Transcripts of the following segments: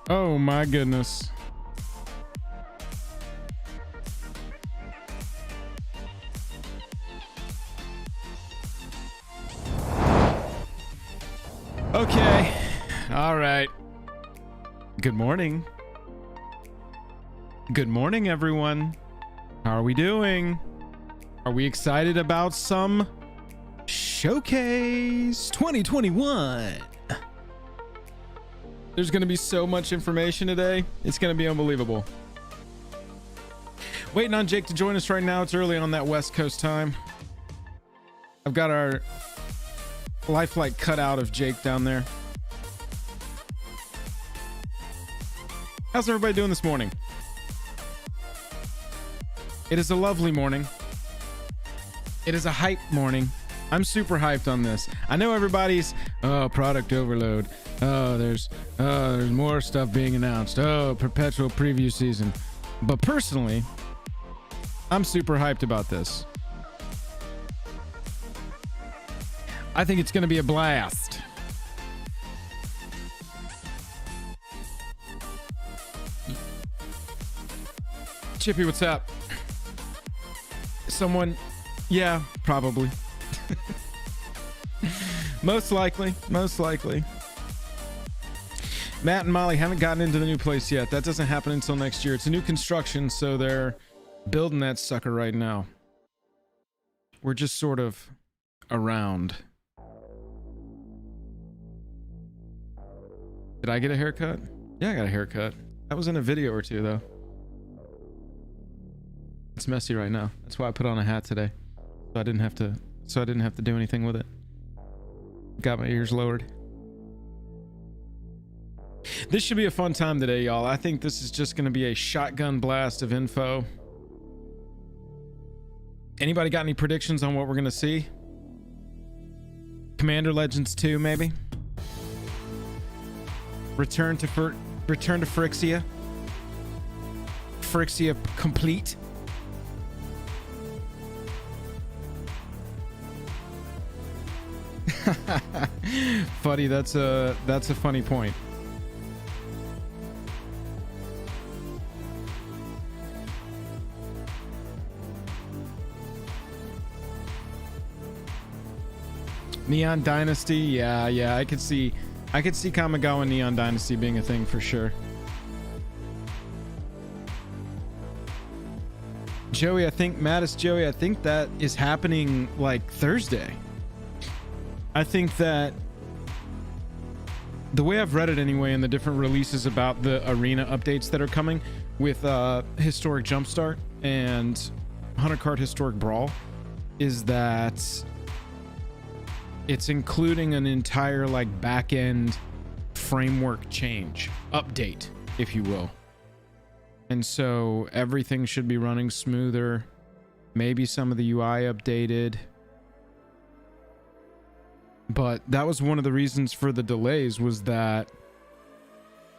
Oh my goodness. Okay. All right. Good morning. Good morning, everyone. How are we doing? Are we excited about some Showcase 2021? There's going to be so much information today. It's going to be unbelievable. Waiting on Jake to join us right now. It's early on that West Coast time. I've got our lifelike cut out of Jake down there. How's everybody doing this morning? It is a lovely morning. It is a hype morning. I'm super hyped on this. I know everybody's product overload. There's more stuff being announced. Perpetual preview season. But personally, I'm super hyped about this. I think it's going to be a blast. Chippy, what's up? Someone? Yeah, probably. Most likely. Matt and Molly haven't gotten into the new place yet. That doesn't happen until next year. It's a new construction, so they're building that sucker right now. We're just sort of around. Did I get a haircut? Yeah, I got a haircut. That was in a video or two, though. It's messy right now. That's why I put on a hat today. So I didn't have to do anything with it. Got my ears lowered. This should be a fun time today, y'all. I think this is just going to be a shotgun blast of info. Anybody got any predictions on what we're going to see? Commander Legends 2, maybe? Return to Phyrexia? Phyrexia complete? Funny, that's a funny point. Neon Dynasty, yeah, I could see Kamigawa Neon Dynasty being a thing for sure. Joey, I think that is happening like Thursday. I think that the way I've read it anyway, and the different releases about the arena updates that are coming with Historic Jumpstart and 100 card Historic Brawl, is that it's including an entire like back-end framework change, update, if you will. And so everything should be running smoother. Maybe some of the UI updated. But that was one of the reasons for the delays, was that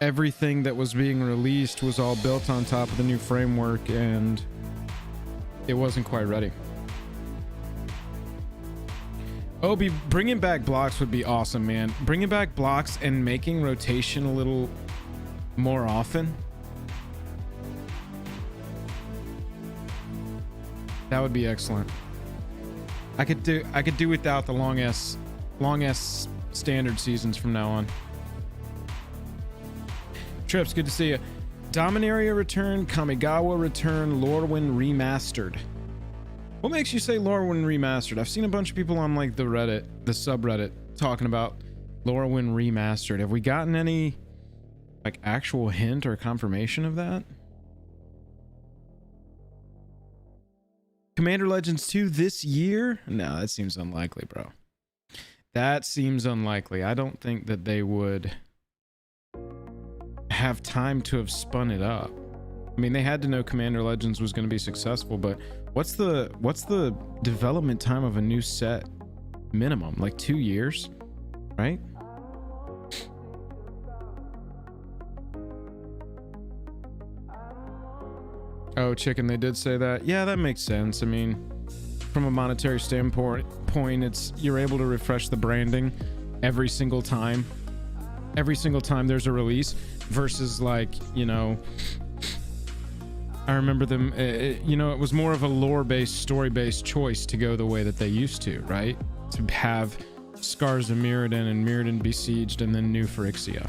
everything that was being released was all built on top of the new framework and it wasn't quite ready. Obi, bringing back blocks would be awesome, man. Bringing back blocks and making rotation a little more often. That would be excellent. I could do without the long ass standard seasons from now on. Trips, good to see you. Dominaria return, Kamigawa return, Lorwyn remastered. What makes you say Lorwyn remastered? I've seen a bunch of people on like the subreddit talking about Lorwyn remastered. Have we gotten any like actual hint or confirmation of that? Commander Legends 2 this year? No, that seems unlikely, bro. That seems unlikely. I don't think that they would have time to have spun it up. I mean, they had to know Commander Legends was going to be successful, but what's the development time of a new set minimum? Like 2 years, right? Oh, chicken, they did say that. Yeah, that makes sense. I mean, from a monetary standpoint, you're able to refresh the branding every single time there's a release. versus like, you know, I remember them, you know, it was more of a lore-based, story-based choice to go the way that they used to, right? To have Scars of Mirrodin and Mirrodin Besieged and then New Phyrexia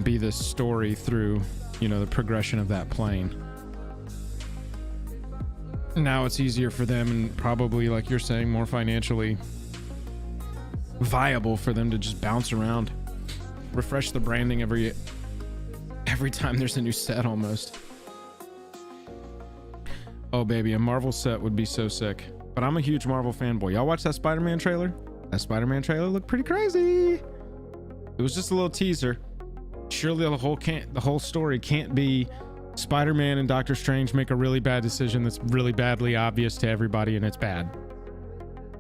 be the story through, you know, the progression of that plane. Now it's easier for them and probably, like you're saying, more financially viable for them to just bounce around, refresh the branding every time there's a new set almost. Oh baby, a Marvel set would be so sick. But I'm a huge Marvel fanboy. Y'all watch that Spider-Man trailer? That Spider-Man trailer looked pretty crazy. It was just a little teaser. Surely the whole story can't be Spider-Man and Doctor Strange make a really bad decision that's really badly obvious to everybody and it's bad.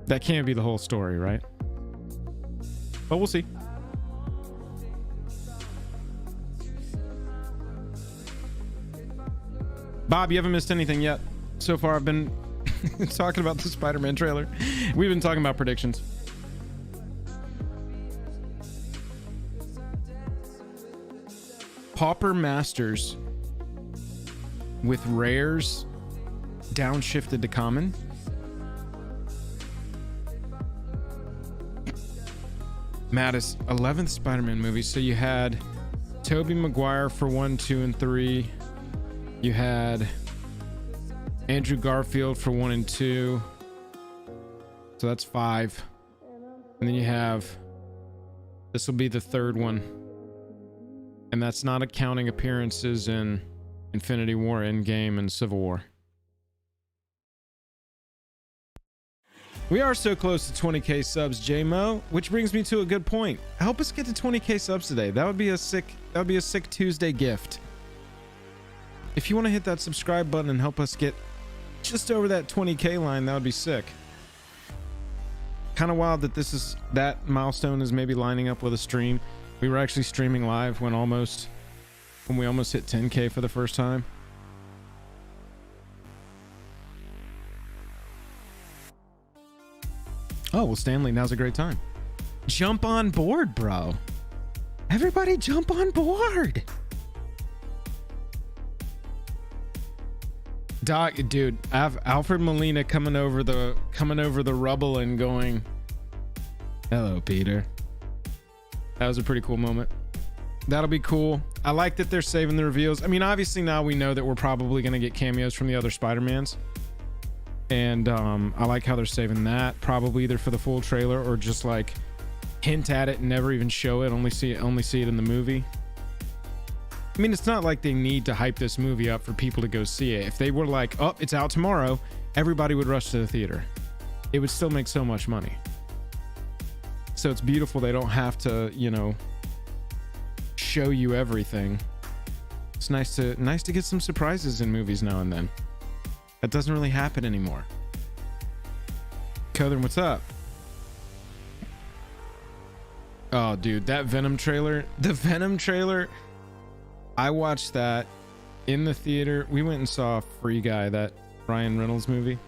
That can't be the whole story, right? But we'll see. Bob, you haven't missed anything yet. So far, I've been talking about the Spider-Man trailer. We've been talking about predictions. Pauper Masters with rares downshifted to common. Mattis, 11th Spider-Man movie. So you had Tobey Maguire for 1, 2, and 3. You had Andrew Garfield for 1 and 2. So that's 5. And then you have, this will be the third one. And that's not accounting appearances in Infinity War, Endgame, and Civil War. We are so close to 20k subs, JMO, which brings me to a good point. Help us get to 20k subs today. That would be a sick Tuesday gift. If you want to hit that subscribe button and help us get just over that 20k line, that would be sick. Kind of wild that that milestone is maybe lining up with a stream. We were actually streaming live when we almost hit 10k for the first time. Oh, well, Stanley, now's a great time. Jump on board, bro. Everybody jump on board. Doc, dude, I have Alfred Molina coming over the rubble and going, "Hello, Peter." That was a pretty cool moment. That'll be cool. I like that they're saving the reveals. I mean, obviously now we know that we're probably going to get cameos from the other Spider-Mans. And I like how they're saving that, probably either for the full trailer or just like hint at it and never even show it, only see it in the movie. I mean, it's not like they need to hype this movie up for people to go see it. If they were like, "Oh, it's out tomorrow," everybody would rush to the theater. It would still make so much money. So it's beautiful they don't have to, you know, show you everything. It's nice to get some surprises in movies now and then. That doesn't really happen anymore. Cothern, what's up? Oh, dude, that Venom trailer. The Venom trailer. I watched that in the theater. We went and saw Free Guy, that Ryan Reynolds movie.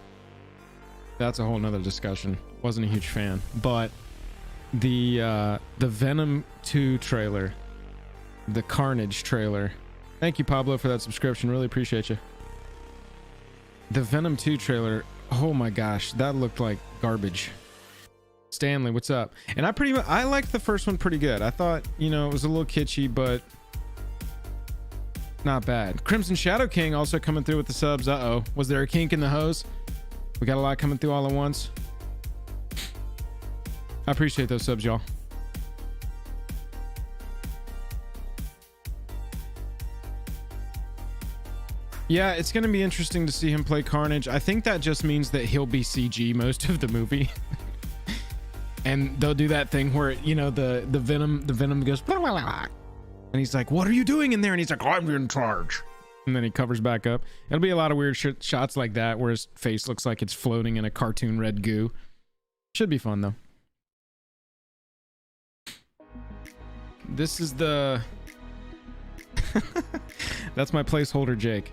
That's a whole nother discussion. Wasn't a huge fan. But the Venom 2 trailer, the Carnage trailer. Thank you, Pablo, for that subscription. Really appreciate you. The Venom 2 trailer, oh my gosh, that looked like garbage. Stanley, what's up? And I liked the first one pretty good. I thought, you know, it was a little kitschy, but not bad. Crimson Shadow King also coming through with the subs. Uh-oh. Was there a kink in the hose? We got a lot coming through all at once. I appreciate those subs, y'all. Yeah, it's going to be interesting to see him play Carnage. I think that just means that he'll be CG most of the movie. And they'll do that thing where, you know, the Venom goes, blah, blah, blah, and he's like, "What are you doing in there?" And he's like, "I'm in charge." And then he covers back up. It'll be a lot of weird shots like that where his face looks like it's floating in a cartoon red goo. Should be fun, though. This is the... That's my placeholder, Jake.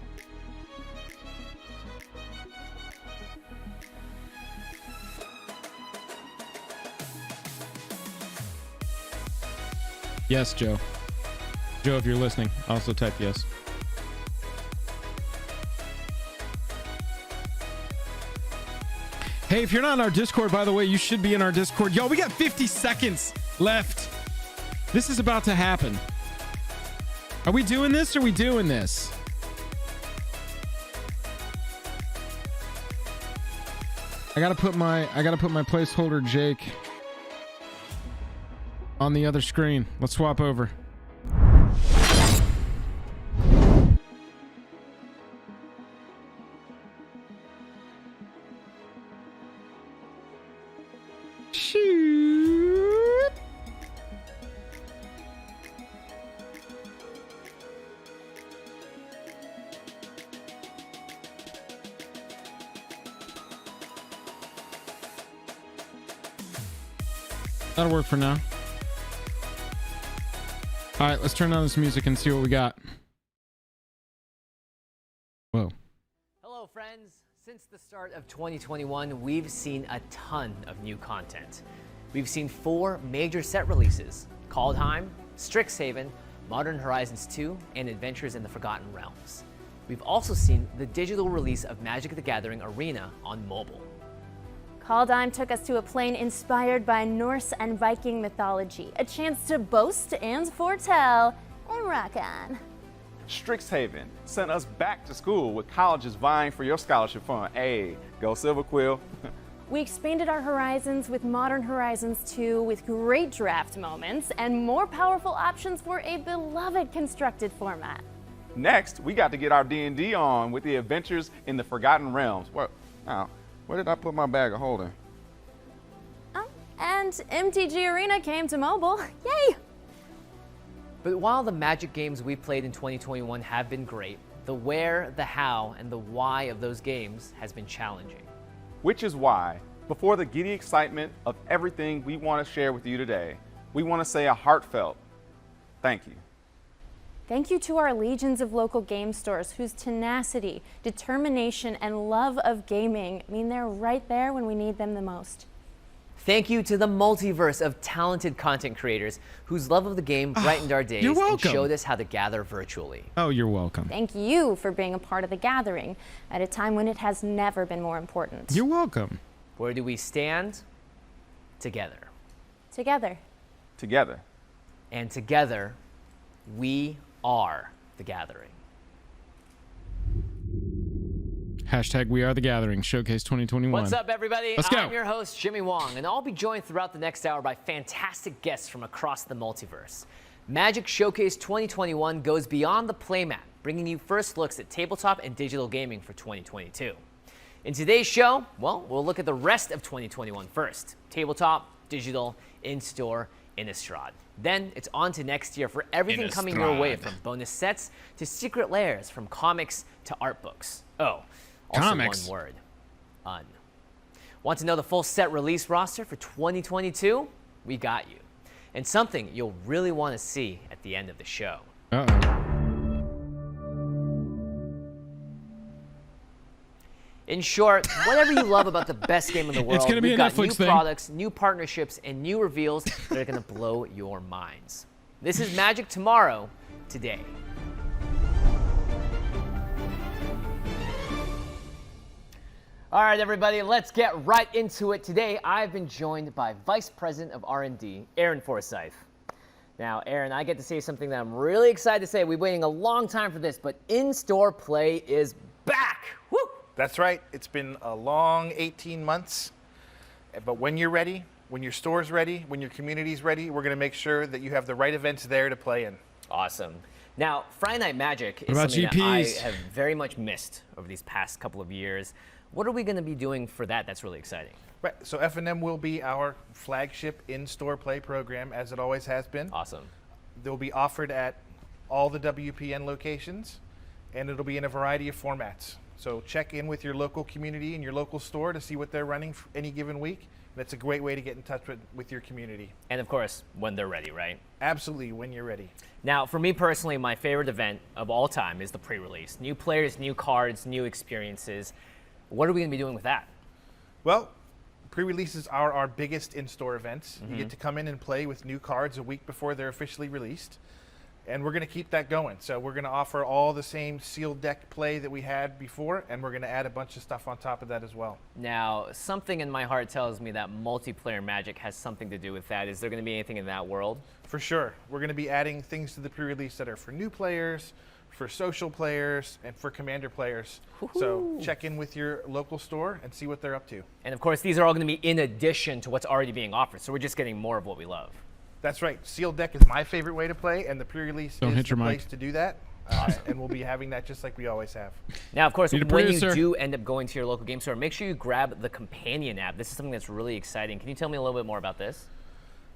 Yes, Joe. Joe, if you're listening, also type yes. Hey, if you're not in our Discord, by the way, you should be in our Discord. Yo, we got 50 seconds left. This is about to happen. Are we doing this or are we doing this? I gotta put my placeholder Jake on the other screen. Let's swap over. Shoot. That'll work for now. All right, let's turn on this music and see what we got. Whoa. Hello, friends. Since the start of 2021, we've seen a ton of new content. We've seen 4 major set releases: Kaldheim, Strixhaven, Modern Horizons 2, and Adventures in the Forgotten Realms. We've also seen the digital release of Magic the Gathering Arena on mobile. Kaldheim took us to a plane inspired by Norse and Viking mythology, a chance to boast and foretell and rock on. Strixhaven sent us back to school with colleges vying for your scholarship fund. Hey, go Silver Quill. We expanded our horizons with Modern Horizons 2 with great draft moments and more powerful options for a beloved constructed format. Next, we got to get our D&D on with the Adventures in the Forgotten Realms. Where did I put my bag of holding? Oh, and MTG Arena came to mobile. Yay! But while the Magic games we played in 2021 have been great, the where, the how, and the why of those games has been challenging. Which is why, before the giddy excitement of everything we want to share with you today, we want to say a heartfelt thank you. Thank you to our legions of local game stores whose tenacity, determination, and love of gaming mean they're right there when we need them the most. Thank you to the multiverse of talented content creators whose love of the game brightened our days and showed us how to gather virtually. Oh, you're welcome. Thank you for being a part of the gathering at a time when it has never been more important. You're welcome. Where do we stand? Together. Together. Together. And together, we are the gathering. Hashtag We Are the Gathering, Showcase 2021. What's up, everybody? Let's go. I'm your host, Jimmy Wong, and I'll be joined throughout the next hour by fantastic guests from across the multiverse. Magic Showcase 2021 goes beyond the playmat, bringing you first looks at tabletop and digital gaming for 2022. In today's show, well, we'll look at the rest of 2021 first. Tabletop, digital, in-store, Innistrad. Then it's on to next year for everything coming your way, from bonus sets to secret layers, from comics to art books. Oh, also comics. one word, un. Want to know the full set release roster for 2022? We got you. And something you'll really want to see at the end of the show. Uh-oh. In short, whatever you love about the best game in the world, We've got Netflix new thing. products, new partnerships, and new reveals that are going to blow your minds. This is Magic Tomorrow, today. All right, everybody, let's get right into it. Today, I've been joined by Vice President of R&D, Aaron Forsyth. Now, Aaron, I get to say something that I'm really excited to say. We've been waiting a long time for this, but in-store play is back. Woo! That's right. It's been a long 18 months. But when you're ready, when your store's ready, when your community's ready, we're going to make sure that you have the right events there to play in. Awesome. Now, Friday Night Magic is about something that I GPs? have very much missed over these past couple of years. What are we going to be doing for that that's really exciting? Right. So F&M will be our flagship in-store play program, as it always has been. Awesome. They'll be offered at all the WPN locations, and it'll be in a variety of formats. So check in with your local community and your local store to see what they're running for any given week. That's a great way to get in touch with your community. And of course, when they're ready, right? Absolutely, when you're ready. Now, for me personally, my favorite event of all time is the pre-release. New players, new cards, new experiences. What are we going to be doing with that? Well, pre-releases are our biggest in-store events. You get to come in and play with new cards a week before they're officially released. And we're going to keep that going. So we're going to offer all the same sealed deck play that we had before, and we're going to add a bunch of stuff on top of that as well. Now, something in my heart tells me that multiplayer Magic has something to do with that. Is there going to be anything in that world? For sure. We're going to be adding things to the pre-release that are for new players, for social players, and for Commander players. So check in with your local store and see what they're up to. And of course, these are all going to be in addition to what's already being offered. So we're just getting more of what we love. That's right. Sealed deck is my favorite way to play, and the pre-release Don't is hit the your mic. place to do that. And we'll be having that just like we always have. Now, of course, Need a when you producer. do end up going to your local game store, make sure you grab the Companion app. This is something that's really exciting. Can you tell me a little bit more about this?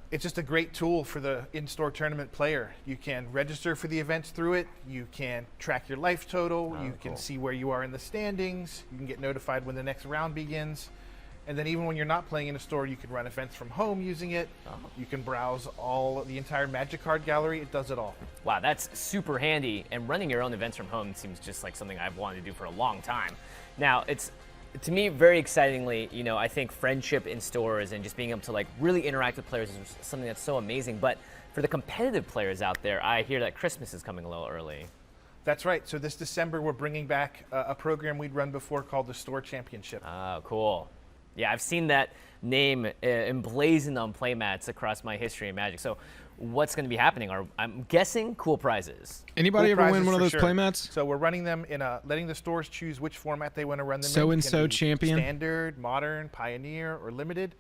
It's just a great tool for the in-store tournament player. You can register for the events through it. You can track your life total. You can see where you are in the standings. You can get notified when the next round begins. And then even when you're not playing in a store, you can run events from home using it. You can browse the entire Magic card gallery. It does it all. Wow, that's super handy. And running your own events from home seems just like something I've wanted to do for a long time. Now, it's, to me, very excitingly, you know, I think friendship in stores and just being able to like really interact with players is something that's so amazing. But for the competitive players out there, I hear that Christmas is coming a little early. That's right. So this December, we're bringing back a program we'd run before called the Store Championship. Oh, cool. Yeah, I've seen that name emblazoned on playmats across my history in Magic. So what's going to be happening? I'm guessing cool prizes. Anybody Cool ever win prizes one of for those sure. playmats? So we're running them in letting the stores choose which format they want to run them in. So-and-so It can be champion? Standard, Modern, Pioneer, or Limited.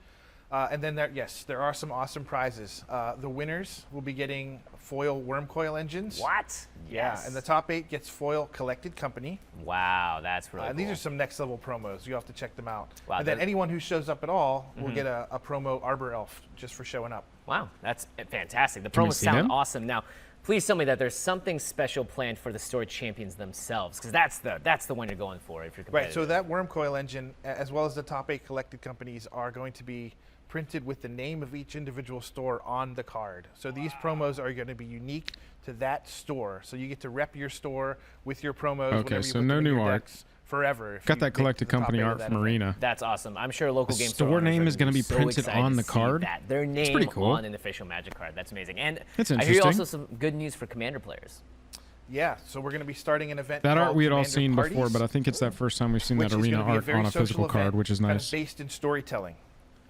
And then there are some awesome prizes. The winners will be getting foil worm coil engines. What? Yeah, and the top 8 gets foil collected company. Wow, that's really And cool. these are some next level promos. You have to check them out. Wow, and then that- anyone who shows up at all will get a promo Arbor Elf just for showing up. Wow, that's fantastic. The Can we promos see sound them? awesome. Now, please tell me that there's something special planned for the store champions themselves, because that's the one you're going for if you're Right, competitive. so that worm coil engine, as well as the top 8 collected companies, are going to be printed with the name of each individual store on the card. So these promos are going to be unique to that store. So you get to rep your store with your promos Okay, whenever you so put no them in new your art. decks forever. if Got you that make collected the top company 8 of art that from event. Arena. That's awesome. I'm sure local The game store owners name are is gonna be so printed excited on to the see card? That. Their name pretty cool. on an official Magic card. That's amazing. And That's I hear also interesting. some good news for Commander players. Yeah, so we're going to be starting an event That art called we had all Commander seen before, Parties, but I think it's that first time we've seen which that is Arena gonna be art very on a social physical card, event, which is kind of nice. based in storytelling.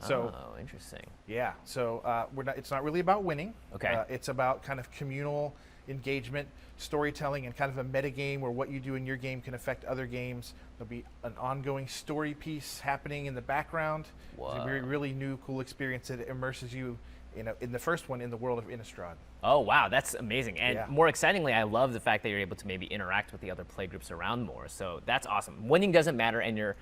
So Oh, interesting. yeah, so it's not really about winning. Okay. It's about kind of communal engagement, storytelling, and kind of a meta game where what you do in your game can affect other games. There'll be an ongoing story piece happening in the background. It's a very, really new, cool experience that immerses you in the first one in the world of Innistrad. Oh, wow, that's amazing. And Yeah. more excitingly, I love the fact that you're able to maybe interact with the other play groups around more. So that's awesome. Winning doesn't matter, and you're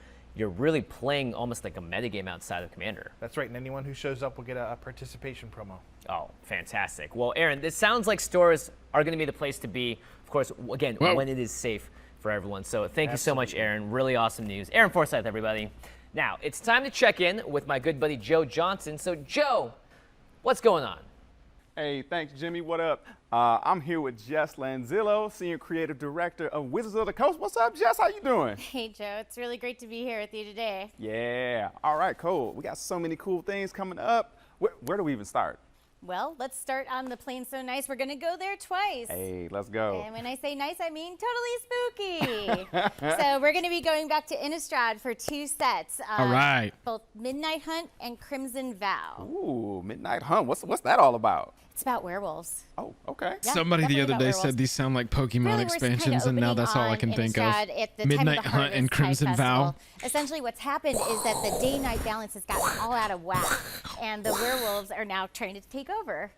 really playing almost like a metagame outside of Commander. That's right, and anyone who shows up will get a participation promo. Oh, fantastic. Well, Aaron, this sounds like stores are going to be the place to be, of course, again, Whoa. when it is safe for everyone. So thank you so much, Aaron. Really awesome news. Aaron Forsyth, everybody. Now, it's time to check in with my good buddy Joe Johnson. So, Joe, what's going on? Hey, thanks, Jimmy. What up? I'm here with Jess Lanzillo, Senior Creative Director of Wizards of the Coast. What's up, Jess? How you doing? Hey, Joe. It's really great to be here with you today. Yeah. All right, cool. We got so many cool things coming up. Where do we even start? Well, let's start on the Plain So Nice. We're going to go there twice. Hey, let's go. And when I say nice, I mean totally spooky. So we're going to be going back to Innistrad for 2 sets. All right. Both Midnight Hunt and Crimson Vow. Ooh, Midnight Hunt. What's that all about? It's about werewolves. Oh, okay. Yeah, Somebody the definitely other about day werewolves. said these sound like Pokemon Really, we're kinda expansions, and now opening that's all I on can think of. Innistrad at the time of Midnight the Hunt and Harvest Crimson Tide Vow. Festival. Essentially, what's happened is that the day-night balance has gotten all out of whack, and the werewolves are now trying to take over.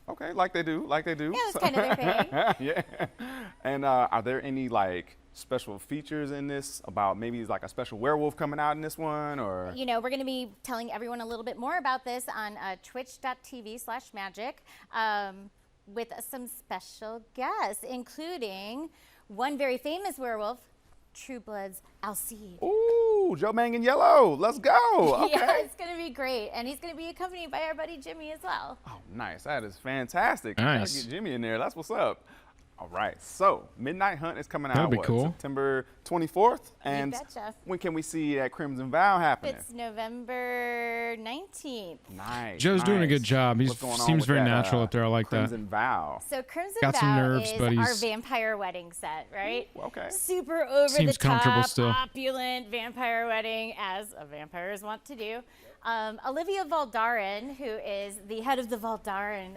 Okay, like they do. Yeah, that's kind of their thing. Yeah. And are there any like special features in this about maybe like a special werewolf coming out in this one, or? You know, we're going to be telling everyone a little bit more about this on twitch.tv/magic with some special guests, including one very famous werewolf, True Blood's Alcide. Ooh, Joe Mang in yellow. Let's go. Okay. Yeah, it's going to be great. And he's going to be accompanied by our buddy Jimmy as well. Oh, nice. That is fantastic. I gotta Nice. get Jimmy in there. That's what's up. All right, so Midnight Hunt is coming out. That'll be what, cool. September 24th, and betcha. when can we see that Crimson Vow happening? It's November 19th. Nice. Joe's doing a good nice. job. He What's going on seems with very that, natural up there. I like that. Crimson Vow. So Crimson Got some Vow nerves, is but our he's- vampire wedding set, right? Ooh, okay. Super over Seems the comfortable top, still. opulent vampire wedding, as vampires want to do. Olivia Valdarin, who is the head of the Valdarin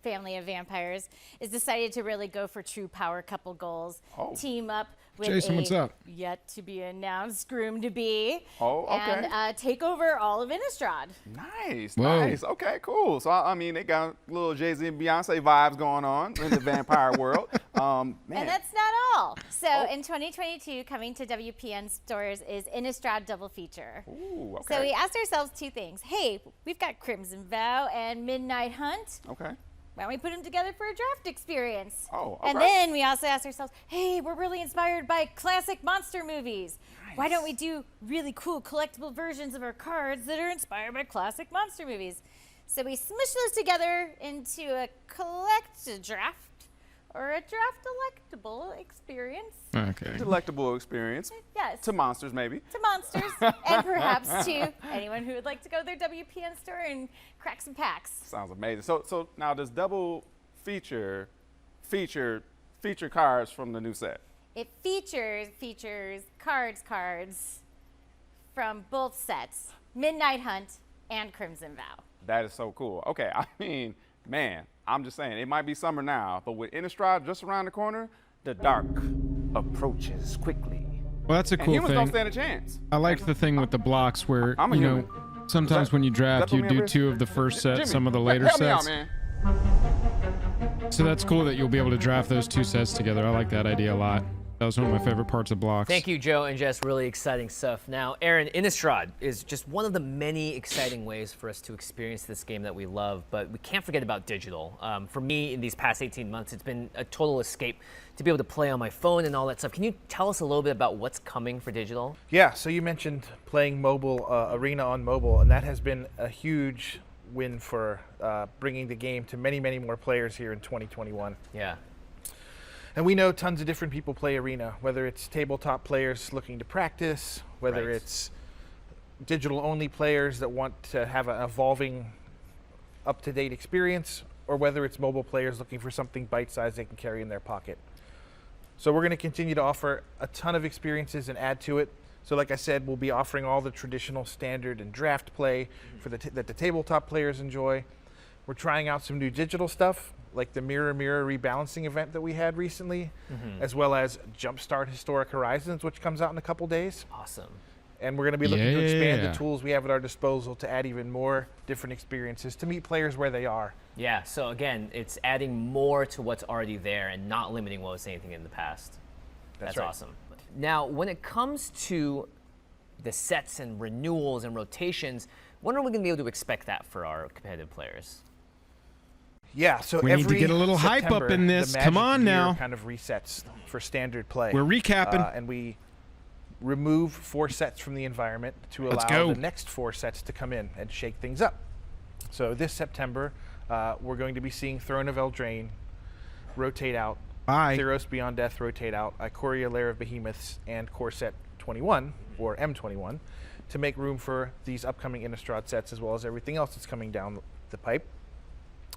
family of vampires, is decided to really go for true power couple goals. Oh. Team up with Jason, what's up? yet to be announced groom to be. Oh, okay. And take over all of Innistrad. Nice, Whoa. nice. Okay, cool. So, I mean, they got little Jay-Z and Beyonce vibes going on in the vampire world. Man. And that's not all. So in 2022, coming to WPN stores is Innistrad Double Feature. Ooh, okay. So we asked ourselves two things. Hey, we've got Crimson Vow and Midnight Hunt. Okay. Why don't we put them together for a draft experience? Oh, And okay. then we also asked ourselves, hey, we're really inspired by classic monster movies. Why don't we do really cool collectible versions of our cards that are inspired by classic monster movies? So we smushed those together into a draft or a draft electable experience. Okay. Delectable experience. Yes. To monsters, maybe. To monsters, and perhaps to anyone who would like to go to their WPN store and crack some packs. Sounds amazing. So now does double feature cards from the new set? It features cards from both sets, Midnight Hunt and Crimson Vow. That is so cool. Okay, I mean, man, I'm just saying, it might be summer now, but with Innistrad just around the corner, the dark approaches quickly. Well, that's a And cool humans don't thing. stand a chance. I like the thing with the blocks where, I'm a you know, human. sometimes when you draft, that you put me do at 2 risk? of the first set, Jimmy, some of the later help me out, sets. man. So that's cool that you'll be able to draft those 2 sets together. I like that idea a lot. That was one of my favorite parts of blocks. Thank you, Joe and Jess. Really exciting stuff. Now, Aaron, Innistrad is just one of the many exciting ways for us to experience this game that we love, but we can't forget about digital. For me, in these past 18 months, it's been a total escape to be able to play on my phone and all that stuff. Can you tell us a little bit about what's coming for digital? Yeah, so you mentioned playing mobile, Arena on mobile, and that has been a huge win for bringing the game to many, many more players here in 2021. Yeah. And we know tons of different people play Arena, whether it's tabletop players looking to practice, whether Right. it's digital-only players that want to have an evolving, up-to-date experience, or whether it's mobile players looking for something bite-sized they can carry in their pocket. So we're going to continue to offer a ton of experiences and add to it. So like I said, we'll be offering all the traditional standard and draft play for that the tabletop players enjoy. We're trying out some new digital stuff, like the Mirror rebalancing event that we had recently, as well as Jumpstart Historic Horizons, which comes out in a couple days. Awesome. And we're going to be looking to expand Yeah. the tools we have at our disposal to add even more different experiences to meet players where they are. Yeah, so again, it's adding more to what's already there and not limiting what was anything in the past. That's right. awesome. Now, when it comes to the sets and renewals and rotations, when are we going to be able to expect that for our competitive players? Yeah, so We need to every get a little hype up September, in this. the Come Magic on year now. kind of resets for standard play. We're recapping. And we remove 4 sets from the environment to Let's allow go. the next 4 sets to come in and shake things up. So this September, we're going to be seeing Throne of Eldraine rotate out, Bye. Theros Beyond Death rotate out, Ikoria Lair of Behemoths, and Core Set 21, or M21, to make room for these upcoming Innistrad sets as well as everything else that's coming down the pipe.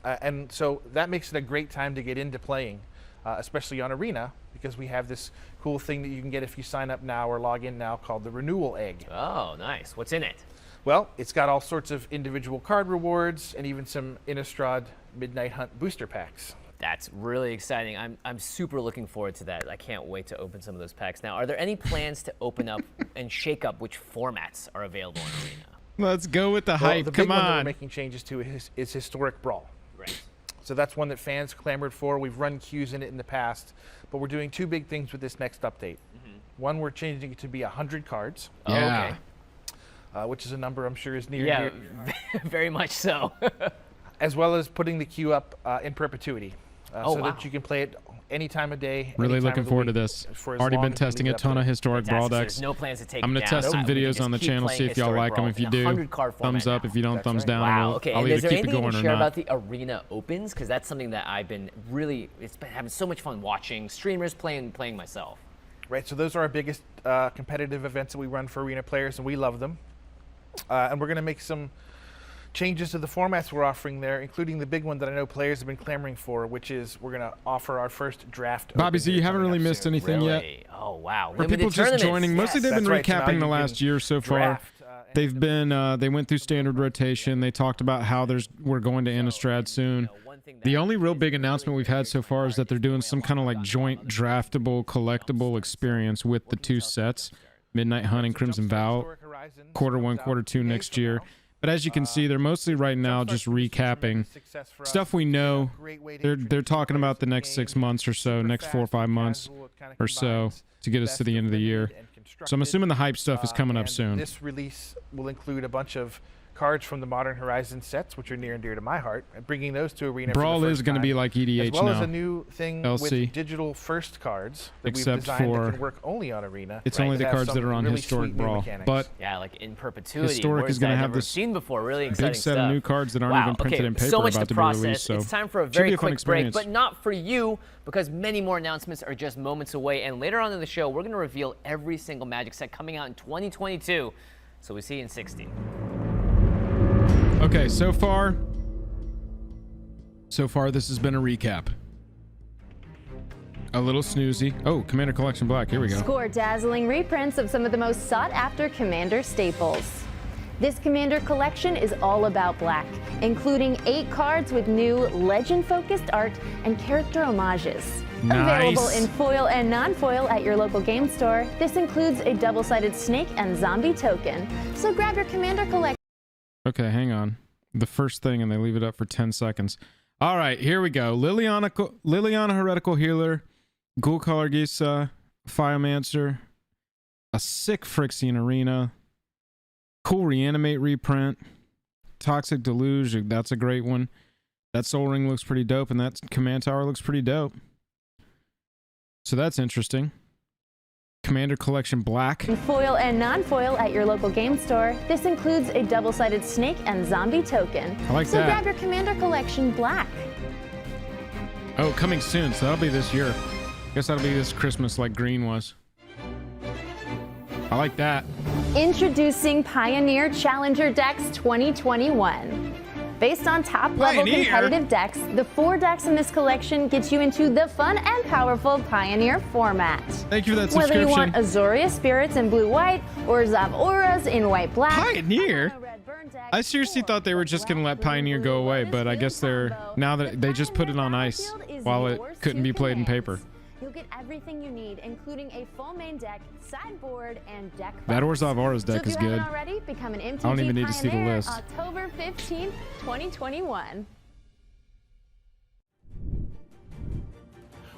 And so that makes it a great time to get into playing, especially on Arena, because we have this cool thing that you can get if you sign up now or log in now called the Renewal Egg. Oh, nice. What's in it? Well, it's got all sorts of individual card rewards and even some Innistrad Midnight Hunt booster packs. That's really exciting. I'm super looking forward to that. I can't wait to open some of those packs. Now, are there any plans to open up and shake up which formats are available in Arena? Let's go with the Well, hype. the big Come one that we're on. making changes to is Historic Brawl. Right. So that's one that fans clamored for. We've run queues in it in the past, but we're doing 2 big things with this next update. One, we're changing it to be 100 cards, Yeah. Oh, okay. which is a number I'm sure is near Yeah, near, very much so. as well as putting the queue up in perpetuity, Oh, so wow. that you can play it any time of day. Really any time looking of the forward to week, this. for as Already long been as we testing leave a it up ton there. of historic brawl Fantastic. decks. There's no plans to take I'm it gonna down. test some We can videos just on the keep channel, playing see if y'all historic like them. brawl If you in a do, 100-card thumbs format up. now. If you don't, That's thumbs right. down. and Wow. we'll- Okay. I'll And is either there keep it anything you going can or share not. about the Arena Opens? Because that's something that I've been really, it's been having so much fun watching streamers playing myself. Right, so those are our biggest competitive events that we run for Arena players, and we love them. And we're going to make some changes to the formats we're offering there, including the big one that I know players have been clamoring for, which is we're going to offer our first draft. Bobby, open so here you haven't coming really up missed soon. anything yet? Really? Oh, wow. For Limited people just tournaments. joining, mostly they've been That's right, so now recapping you the can last year so far. draft, They've been they went through standard rotation. They talked about how we're going to Innistrad soon. The only real big announcement we've had so far is that they're doing some kind of like joint draftable collectible experience with the two sets, Midnight Hunt and Crimson Vow, quarter 1, quarter 2 next year. But as you can see, they're mostly right now just recapping stuff we know. They're talking about the next 6 months or so, next 4 or 5 months or so to get us to the end of the year. So I'm assuming the hype stuff is coming up and soon. This release will include a bunch of cards from the Modern Horizon sets, which are near and dear to my heart, and bringing those to Arena. Brawl for the is first going to be time, like EDH as well now. as a new thing LC. with digital first cards that Except we've designed for- that can work only on Arena. It's only the have cards some that are on really historic sweet new Brawl. mechanics. But Yeah, like in perpetuity. Historic words is gonna that I've have never this seen before. Really exciting big set stuff. of new cards that aren't Wow, even printed okay, in paper so much about to to be process. released. So it's time for a should very be a fun quick break, experience. but not for you, because many more announcements are just moments away. And later on in the show, we're going to reveal every single Magic set coming out in 2022. So we see you in 60. Okay, so far this has been a recap. A little snoozy. Oh, Commander Collection Black. Here we go. Score dazzling reprints of some of the most sought-after Commander staples. This Commander collection is all about black, including 8 cards with new legend-focused art and character homages. Available Nice. in foil and non-foil at your local game store, this includes a double-sided snake and zombie token. So grab your Commander collection. Okay, hang on. The first thing, and they leave it up for 10 seconds. All right, here we go. Liliana Heretical Healer, Ghoul Color Gisa, Fiomancer, a sick Phyrexian Arena, cool Reanimate reprint, Toxic Deluge, that's a great one. That Soul Ring looks pretty dope, and that Command Tower looks pretty dope. So that's interesting. Commander Collection Black. In foil and non-foil at your local game store, this includes a double-sided snake and zombie token. I like so that. grab your Commander collection black. Oh, coming soon, so that'll be this year. Guess that'll be this Christmas like green was. I like that. Introducing Pioneer Challenger Decks 2021. Based on top-level Pioneer? competitive decks, the 4 decks in this collection get you into the fun and powerful Pioneer format. Thank you for that Whether you subscription. want Azuria Spirits in blue-white or Zav Auras in white-black. Pioneer? a red burn deck, I seriously thought they were just going to let Pioneer go away, but I guess they're now that they just put it on ice while it couldn't be played in paper. You'll get everything you need, including a full main deck, sideboard, and deck. That box. Zav Auras deck so is if you good. haven't already, become an MTG I don't even need to see the Pioneer list. October 15th, 2021.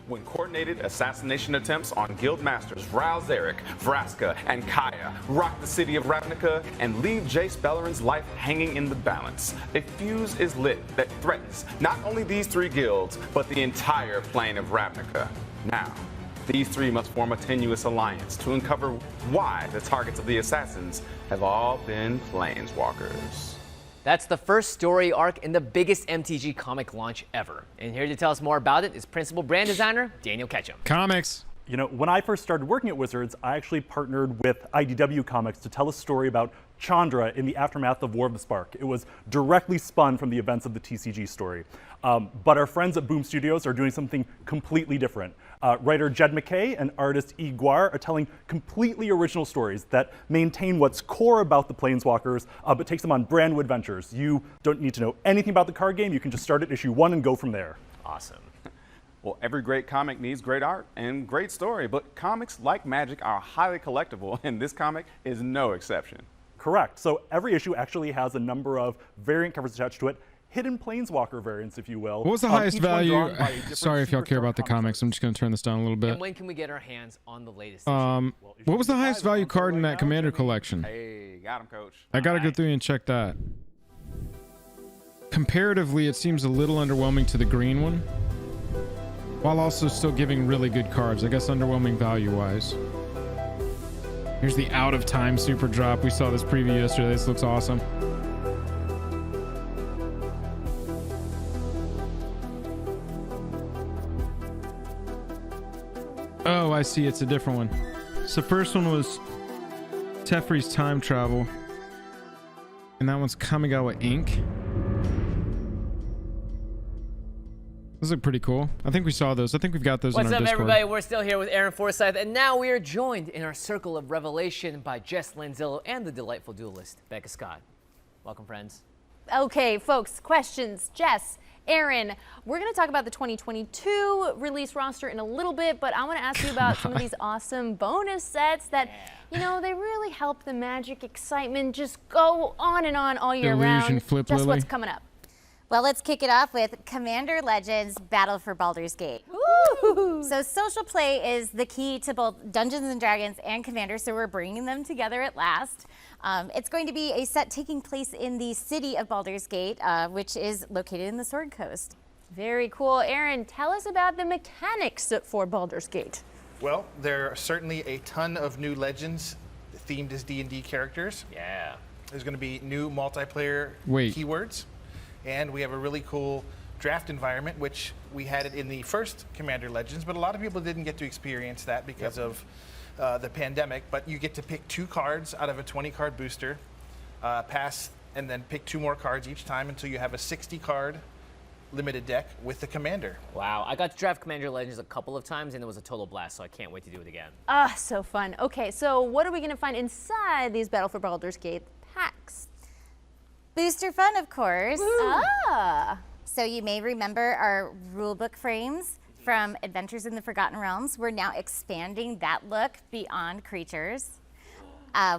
When coordinated assassination attempts on guild masters Ral Zarek, Vraska, and Kaya rock the city of Ravnica and leave Jace Bellerin's life hanging in the balance, a fuse is lit that threatens not only these 3 guilds, but the entire plane of Ravnica. Now, these 3 must form a tenuous alliance to uncover why the targets of the assassins have all been planeswalkers. That's the first story arc in the biggest MTG comic launch ever. And here to tell us more about it is principal brand designer Daniel Ketchum. Comics. You know, when I first started working at Wizards, I actually partnered with IDW Comics to tell a story about Chandra in the aftermath of War of the Spark. It was directly spun from the events of the TCG story. But our friends at Boom Studios are doing something completely different. Writer Jed McKay and artist E. Guar are telling completely original stories that maintain what's core about the Planeswalkers, but takes them on brand new adventures. You don't need to know anything about the card game. You can just start at issue 1 and go from there. Awesome. Well, every great comic needs great art and great story, but comics like Magic are highly collectible, and this comic is no exception. Correct. So every issue actually has a number of variant covers attached to it, hidden Planeswalker variants, if you will. What was the highest each one value? drawn by a different Sorry if y'all care superstar about the comic comics. I'm just going to turn this down a little And bit. when can we get our hands on the latest issue? What was the highest value card in that Commander collection? Hey, got him, coach. I got to go through and check that. Comparatively, it seems a little underwhelming to the green one. while also still giving really good cards. I guess underwhelming value-wise. Here's the out of time super drop. We saw this preview yesterday. This looks awesome. Oh, I see. It's a different one. So first one was Teferi's Time Travel. And that one's Kamigawa Ink. Those look pretty cool. I think we saw those. I think we've got those in our Discord. What's up, everybody? We're still here with Aaron Forsyth, and now we are joined in our circle of revelation by Jess Lanzillo and the delightful duelist, Becca Scott. Welcome, friends. Okay, folks, questions. Jess, Aaron, we're going to talk about the 2022 release roster in a little bit, but I want to ask you about some of these awesome bonus sets that, you know, they really help the Magic excitement just go on and on all year round. Flip Just Lily. what's coming up? Well, let's kick it off with Commander Legends Battle for Baldur's Gate. Woo! So social play is the key to both Dungeons and Dragons and Commander, so we're bringing them together at last. It's going to be a set taking place in the city of Baldur's Gate, which is located in the Sword Coast. Very cool. Aaron, tell us about the mechanics for Baldur's Gate. Well, there are certainly a ton of new legends themed as D&D characters. Yeah. There's going to be new multiplayer keywords. And we have a really cool draft environment, which we had it in the first Commander Legends, but a lot of people didn't get to experience that because of the pandemic. But you get to pick 2 cards out of a 20-card booster, pass, and then pick 2 more cards each time until you have a 60-card limited deck with the Commander. Wow, I got to draft Commander Legends a couple of times, and it was a total blast, so I can't wait to do it again. Ah, so fun. Okay, so what are we going to find inside these Battle for Baldur's Gate packs? Booster fun, of course. Ah. So you may remember our rulebook frames from Adventures in the Forgotten Realms. We're now expanding that look beyond creatures.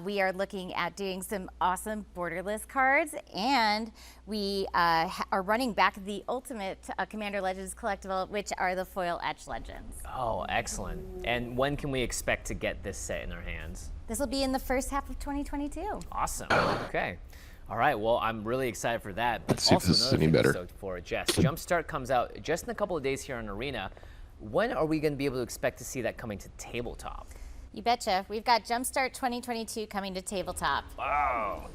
We are looking at doing some awesome borderless cards, and we are running back the ultimate Commander Legends collectible, which are the foil etch legends. Oh, excellent. And when can we expect to get this set in our hands? This will be in the first half of 2022. Awesome. Okay. All right, well, I'm really excited for that. But Let's see if this is any better. For Jess, Jumpstart comes out just in a couple of days here on Arena. When are we going to be able to expect to see that coming to tabletop? You betcha. We've got Jumpstart 2022 coming to tabletop. Wow.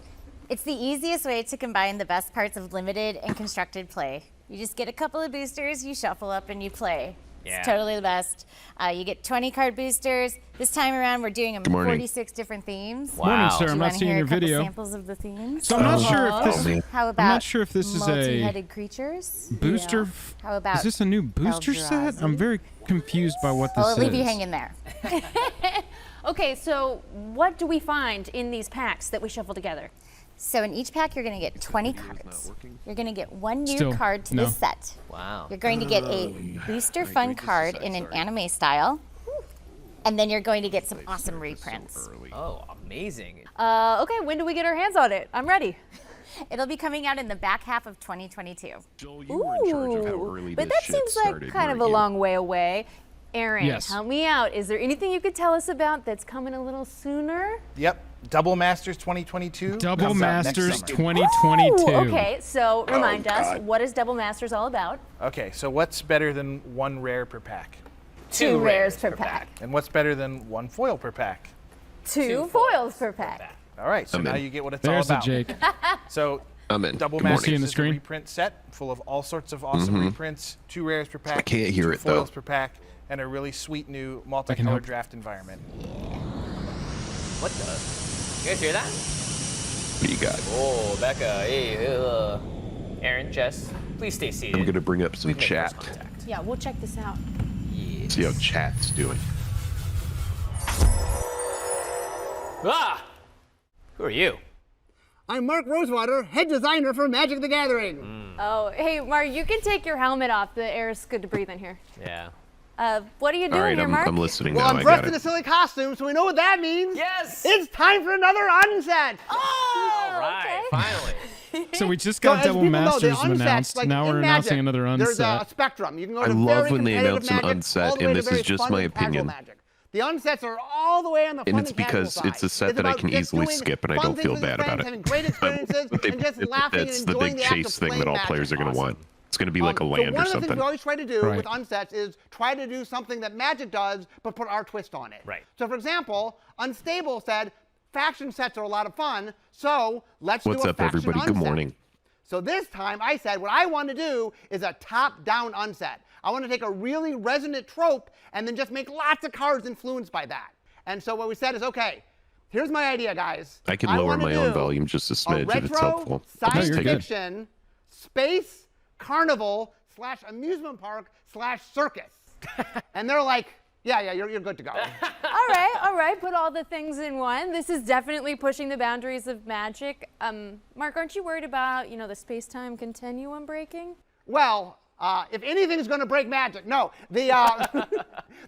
It's the easiest way to combine the best parts of limited and constructed play. You just get a couple of boosters, you shuffle up, and you play. Yeah. It's totally the best. You get 20 card boosters. This time around, we're doing 46 different themes. Wow. Morning, sir. Do I'm you not wanna seeing hear your a couple video. samples of the themes? So I'm not sure if this. How about I'm not sure if this is a multi-headed creatures? booster. How about Is this a new booster set? Eldrazi? I'm very confused by what this I'll is. leave you hanging there. Okay, so what do we find in these packs that we shuffle together? So in each pack, you're going to get 20 cards. You're going to get 1 new Still, card to no. this set. Wow. You're going to get a booster fun card in an anime style. And then you're going to get some awesome reprints. Oh, amazing. Okay, when do we get our hands on it? I'm ready. It'll be coming out in the back half of 2022. Joel, you were in charge of how early But this that shit seems like started, kind of a weren't you? long way away. Aaron, Yes. help me out. Is there anything you could tell us about that's coming a little sooner? Yep, Double Masters 2022. Double comes out next Masters summer. 2022. Ooh, okay, so remind us, what is Double Masters all about? Okay, so what's better than 1 rare per pack? 2 rares per pack. And what's better than 1 foil per pack? 2 foils per pack. All right, so I'm now in. you get what it's There's all a about. Jake. So I'm in. Double Good morning. Masters See in the is a screen? reprint set full of all sorts of awesome reprints, 2 rares per pack, I can't hear 2 it, though. foils per pack, and a really sweet new help. multicolored draft environment. What the? You guys hear that? What do you got? Oh, Becca. Hey, Aaron, Jess, please stay seated. I'm going to bring up some We've made chat. first contact. Yeah, we'll check this out. Yes. See how chat's doing. Ah! Who are you? I'm Mark Rosewater, head designer for Magic the Gathering. Oh, hey, Mark, you can take your helmet off. The air is good to breathe in here. Yeah. What are you All doing right, here, Mark? I'm listening Well, now. I'm I dressed got in a it. silly costume, so we know what that means. Yes! It's time for another unset. Oh, All right, okay. finally. So we just So got as Double people know, the Masters unsets, announced. like Now in we're Magic, announcing another There's a unset. spectrum. You can go I to love very when they competitive announce an Magic, unset, all the way and to this very is just fun my and casual opinion. Magic. The unsets are all the way on the fun And it's and casual because side. it's a set that I about can just easily doing skip, and I fun don't things feel with your bad about friends, it. having great experiences, But and just laughing and that's the enjoying big the act chase of thing playing that all Magic. players are going to Awesome. want. It's going to be like a So land one or of the things something. we always try to do Right. with unsets is try to do something that Magic does, but put our twist on it. Right. So for example, Unstable said, faction sets are a lot of fun, so let's What's do a up, faction everybody? Good unset. morning. So this time I said what I want to do is a top-down unset. I want to take a really resonant trope and then just make lots of cards influenced by that. And so what we said is, okay, here's my idea, guys. I can lower wanna my own do volume just a a smidge if it's retro helpful. I'll science just take it. fiction, space, carnival, / amusement park, / circus. And they're like, yeah, you're good to go. All right, put all the things in one. This is definitely pushing the boundaries of Magic. Mark, aren't you worried about, the space-time continuum breaking? Well, if anything's going to break Magic, no. The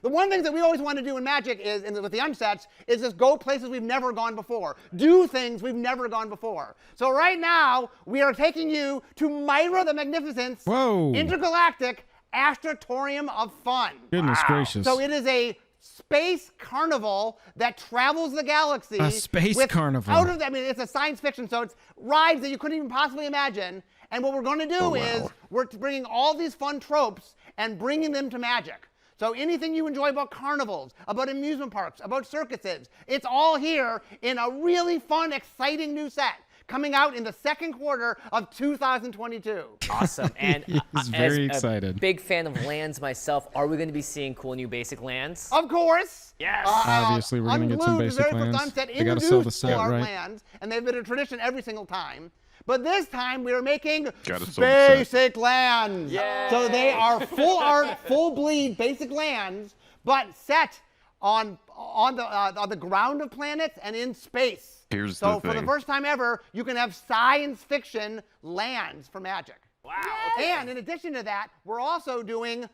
the one thing that we always want to do in Magic is, with the unsets, is just go places we've never gone before. Do things we've never gone before. So right now, we are taking you to Myra the Magnificent's Whoa. intergalactic Astratorium of Fun. Goodness gracious. So it is a space carnival that travels the galaxy. A space carnival. It's a science fiction, so it's rides that you couldn't even possibly imagine. And what we're going to do is we're bringing all these fun tropes and bringing them to Magic. So anything you enjoy about carnivals, about amusement parks, about circuses, it's all here in a really fun, exciting new set coming out in the second quarter of 2022. Awesome. And He's very as excited. a big fan of lands myself, are we going to be seeing cool new basic lands? Of course. Yes. Obviously, we're gonna get some Unglued, the basic very first lands. unset, They gotta sell the introduced set, full art right? lands, and they've been a tradition every single time. But this time we are making Gotta sell the set. basic lands. Yay. So they are full art, full bleed basic lands, but set on the ground of planets and in space. Here's so the for the thing. first time ever, you can have science fiction lands for Magic. Wow. And in addition to that, we're also doing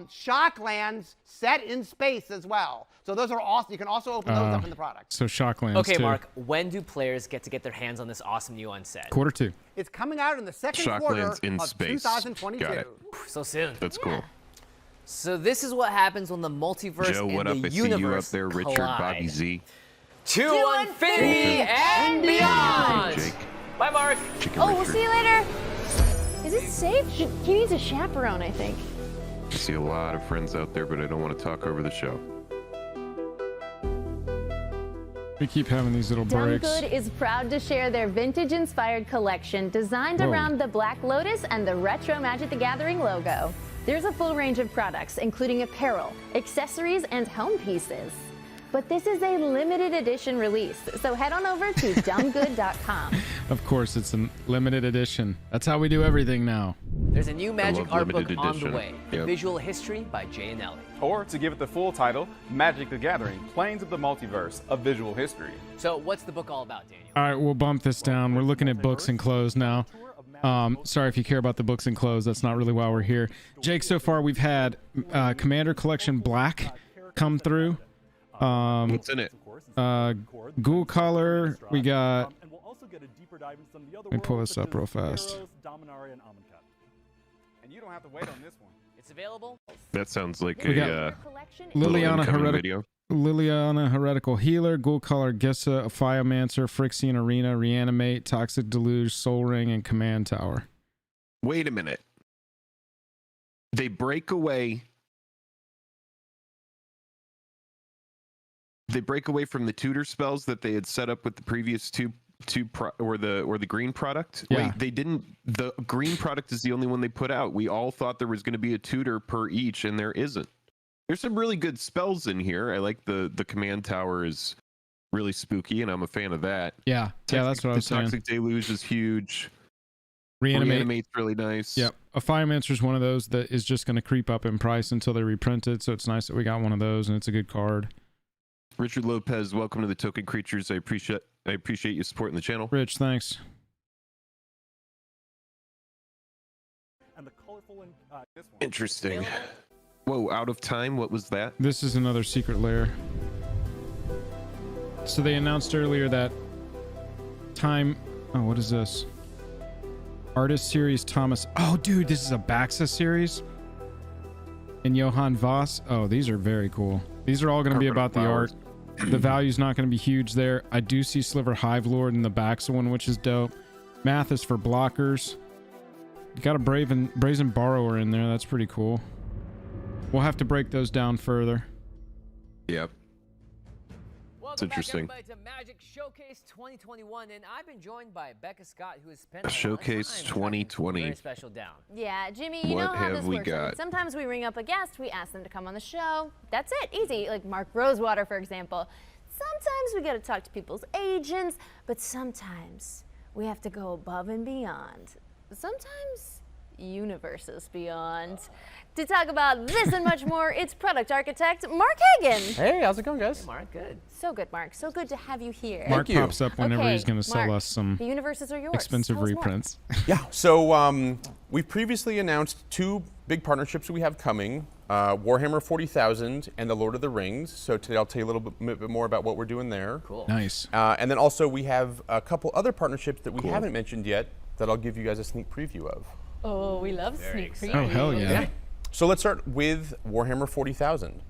shock lands set in space as well. So those are also, you can also open those up in the product. So Shocklands Okay, too. Mark, when do players get to get their hands on this awesome new unset? Quarter 2. It's coming out in the second quarter Shocklands in of space. 2022. Got it. So soon. That's cool. So this is what happens when the multiverse Joe, and what up? the I see you up universe there, Richard, collide. Bobby Z. To infinity and beyond. Jake. Bye, Mark. Chicken Oh, we'll Richard. see you later. Is it safe? He needs a chaperone, I think. I see a lot of friends out there, but I don't want to talk over the show. We keep having these little Dumb breaks. Good is proud to share their vintage-inspired collection designed Whoa. around the Black Lotus and the retro Magic the Gathering logo. There's a full range of products, including apparel, accessories, and home pieces. But this is a limited edition release, so head on over to dumbgood.com. Of course, it's a limited edition. That's how we do everything now. There's a new Magic love art book limited on the edition. way. Yep. Visual History by Jay and Ellie. Or to give it the full title, Magic the Gathering, Planes of the Multiverse, A Visual History. So what's the book all about, Daniel? All right, we'll bump this down. We're looking at books and clothes now. Sorry if you care about the books and clothes. That's not really why we're here. Jake, so far we've had Commander Collection Black come through. What's in it? Ghoul Color. We got. And we'll also get a deeper dive into some of the other Let me pull worlds, this such up real as fast. Theros, Dominaria, and Amonkhet. And you don't have to wait on this one. It's available. That sounds like We got a Collection little Liliana incoming Heretical. video. Liliana Heretical Healer, Ghoul Color Gissa, Fiomancer, Phyrexian Arena, Reanimate, Toxic Deluge, Soul Ring, and Command Tower. Wait a minute. They break away. They break away from the tutor spells that they had set up with the previous or the green product. Yeah. Wait, they didn't. The green product is the only one they put out. We all thought there was going to be a tutor per each, and there isn't. There's some really good spells in here. I like the command tower is really spooky, and I'm a fan of that. Yeah, that's what I was the saying. Toxic Deluge is huge. Reanimate. Reanimate's really nice. Yep. A Fiomancer is one of those that is just going to creep up in price until they reprint it. So it's nice that we got one of those, and it's a good card. Richard Lopez, welcome to the Token Creatures. I appreciate you supporting the channel. Rich, thanks. And the colorful and This one. Interesting. Whoa, out of time? What was that? This is another secret lair. So they announced earlier that time. Oh, what is this? Artist series Thomas. Oh, dude, this is a Baxa series. And Johann Voss. Oh, these are very cool. These are all going to be Carpet about the Flowers. art. The value's not going to be huge there. I do see Sliver Hive Lord in the Baxa one, which is dope. Math is for blockers. You got a brazen borrower in there. That's pretty cool. We'll have to break those down further. Yep. Welcome interesting. back, everybody, to Magic Showcase 2021, and I've been joined by Becca Scott, who has spent a lot of Showcase time 2020. very special down. Yeah, Jimmy, you What know how have this we works. got? Sometimes we ring up a guest, we ask them to come on the show. That's it, easy. Like Mark Rosewater, for example. Sometimes we got to talk to people's agents, but sometimes we have to go above and beyond. Sometimes universes beyond. To talk about this and much more, it's product architect Mark Hagan. Hey, how's it going, guys? Hey, Mark, good. So good, Mark. So good to have you here. Mark you. pops up whenever Okay, he's going to sell Mark, us some The universes are yours. expensive Tell us more. reprints. Yeah, so we've previously announced two big partnerships we have coming, Warhammer 40,000 and the Lord of the Rings. So today I'll tell you a little bit more about what we're doing there. Cool. Nice. And then also we have a couple other partnerships that we Cool. haven't mentioned yet that I'll give you guys a sneak preview of. Oh, we love sneak previews. Oh, hell yeah. So let's start with Warhammer 40,000.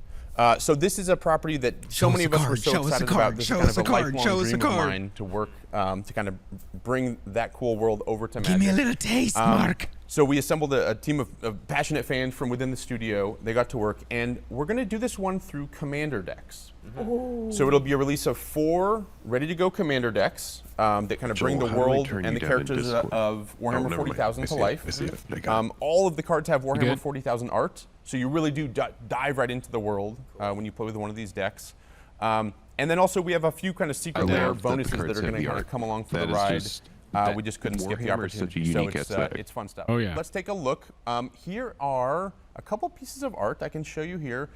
So this is a property that so us many a of us card, were so show us a excited card, about. This is show kind us of a a card, lifelong show us a dream of card. mine to work to kind of bring that cool world over to Magic. Give me a little taste, Mark. So we assembled a team of passionate fans from within the studio. They got to work, and we're going to do this one through Commander decks. So it'll be a release of 4 ready-to-go Commander decks that kind of bring Joel, the how do I world turn and you the down in characters Discord? of Oh, Warhammer never mind. 40,000 I to see it. life. I see it. I got it. All of the cards have Warhammer good? 40,000 art, so you really do dive right into the world when you play with one of these decks. And then also we have a few kind of secret I layer love that the bonuses that cards are going have to the kind of art. come along for That the is ride. just- We just couldn't skip the Warhammer is such a opportunity. unique So aesthetic. it's fun stuff. Oh, yeah. Let's take a look. Here are a couple pieces of art I can show you here.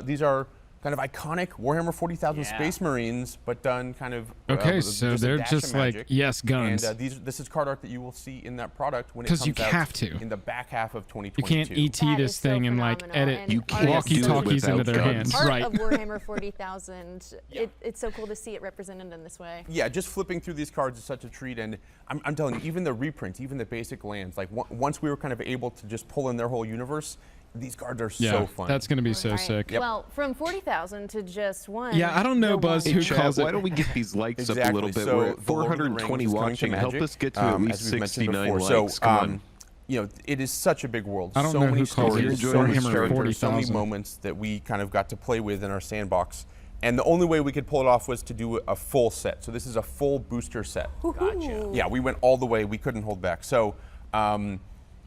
These are kind of iconic Warhammer 40,000 Yeah. Space Marines, but done kind of Okay, with so just a they're dash just of like, magic. yes, guns. And this is card art that you will see in that product when it 'Cause comes you out have to. in the back half of You 2022. can't ET That this is so thing and like phenomenal, edit and You can't walkie-talkies do it into their without hands. Art Right. of Warhammer 40,000. It's so cool to see it represented in this way. Yeah, just flipping through these cards is such a treat, and I'm telling you, even the reprints, even the basic lands, like once we were kind of able to just pull in their whole universe, these cards are Yeah, so fun. that's going to be so Right. sick. Well, from 40,000 to just one. Yeah, I don't know, no Buzz, one. who Hey, Chad, calls why it- don't we get these likes up a Exactly. little bit? So We're the at Lord of the Rings 420 is coming to watching. Help Magic, us get to at least as we've mentioned 69 before. likes. So, Come on. you know, it is such a big world. I don't so know many who calls stories, it so many Warhammer characters, so many 40,000. moments that we kind of got to play with in our sandbox. And the only way we could pull it off was to do a full set. So this is a full booster set. Gotcha. Yeah, we went all the way. We couldn't hold back. So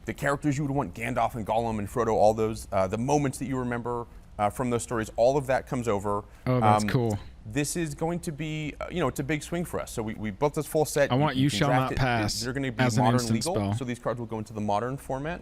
the characters you would want, Gandalf and Gollum and Frodo, all those, the moments that you remember from those stories, all of that comes over. Oh, that's cool. This is going to be, it's a big swing for us. So we built this full set. I want You can Shall draft Not it. Pass They're going to be as an modern instant legal. spell. So these cards will go into the modern format.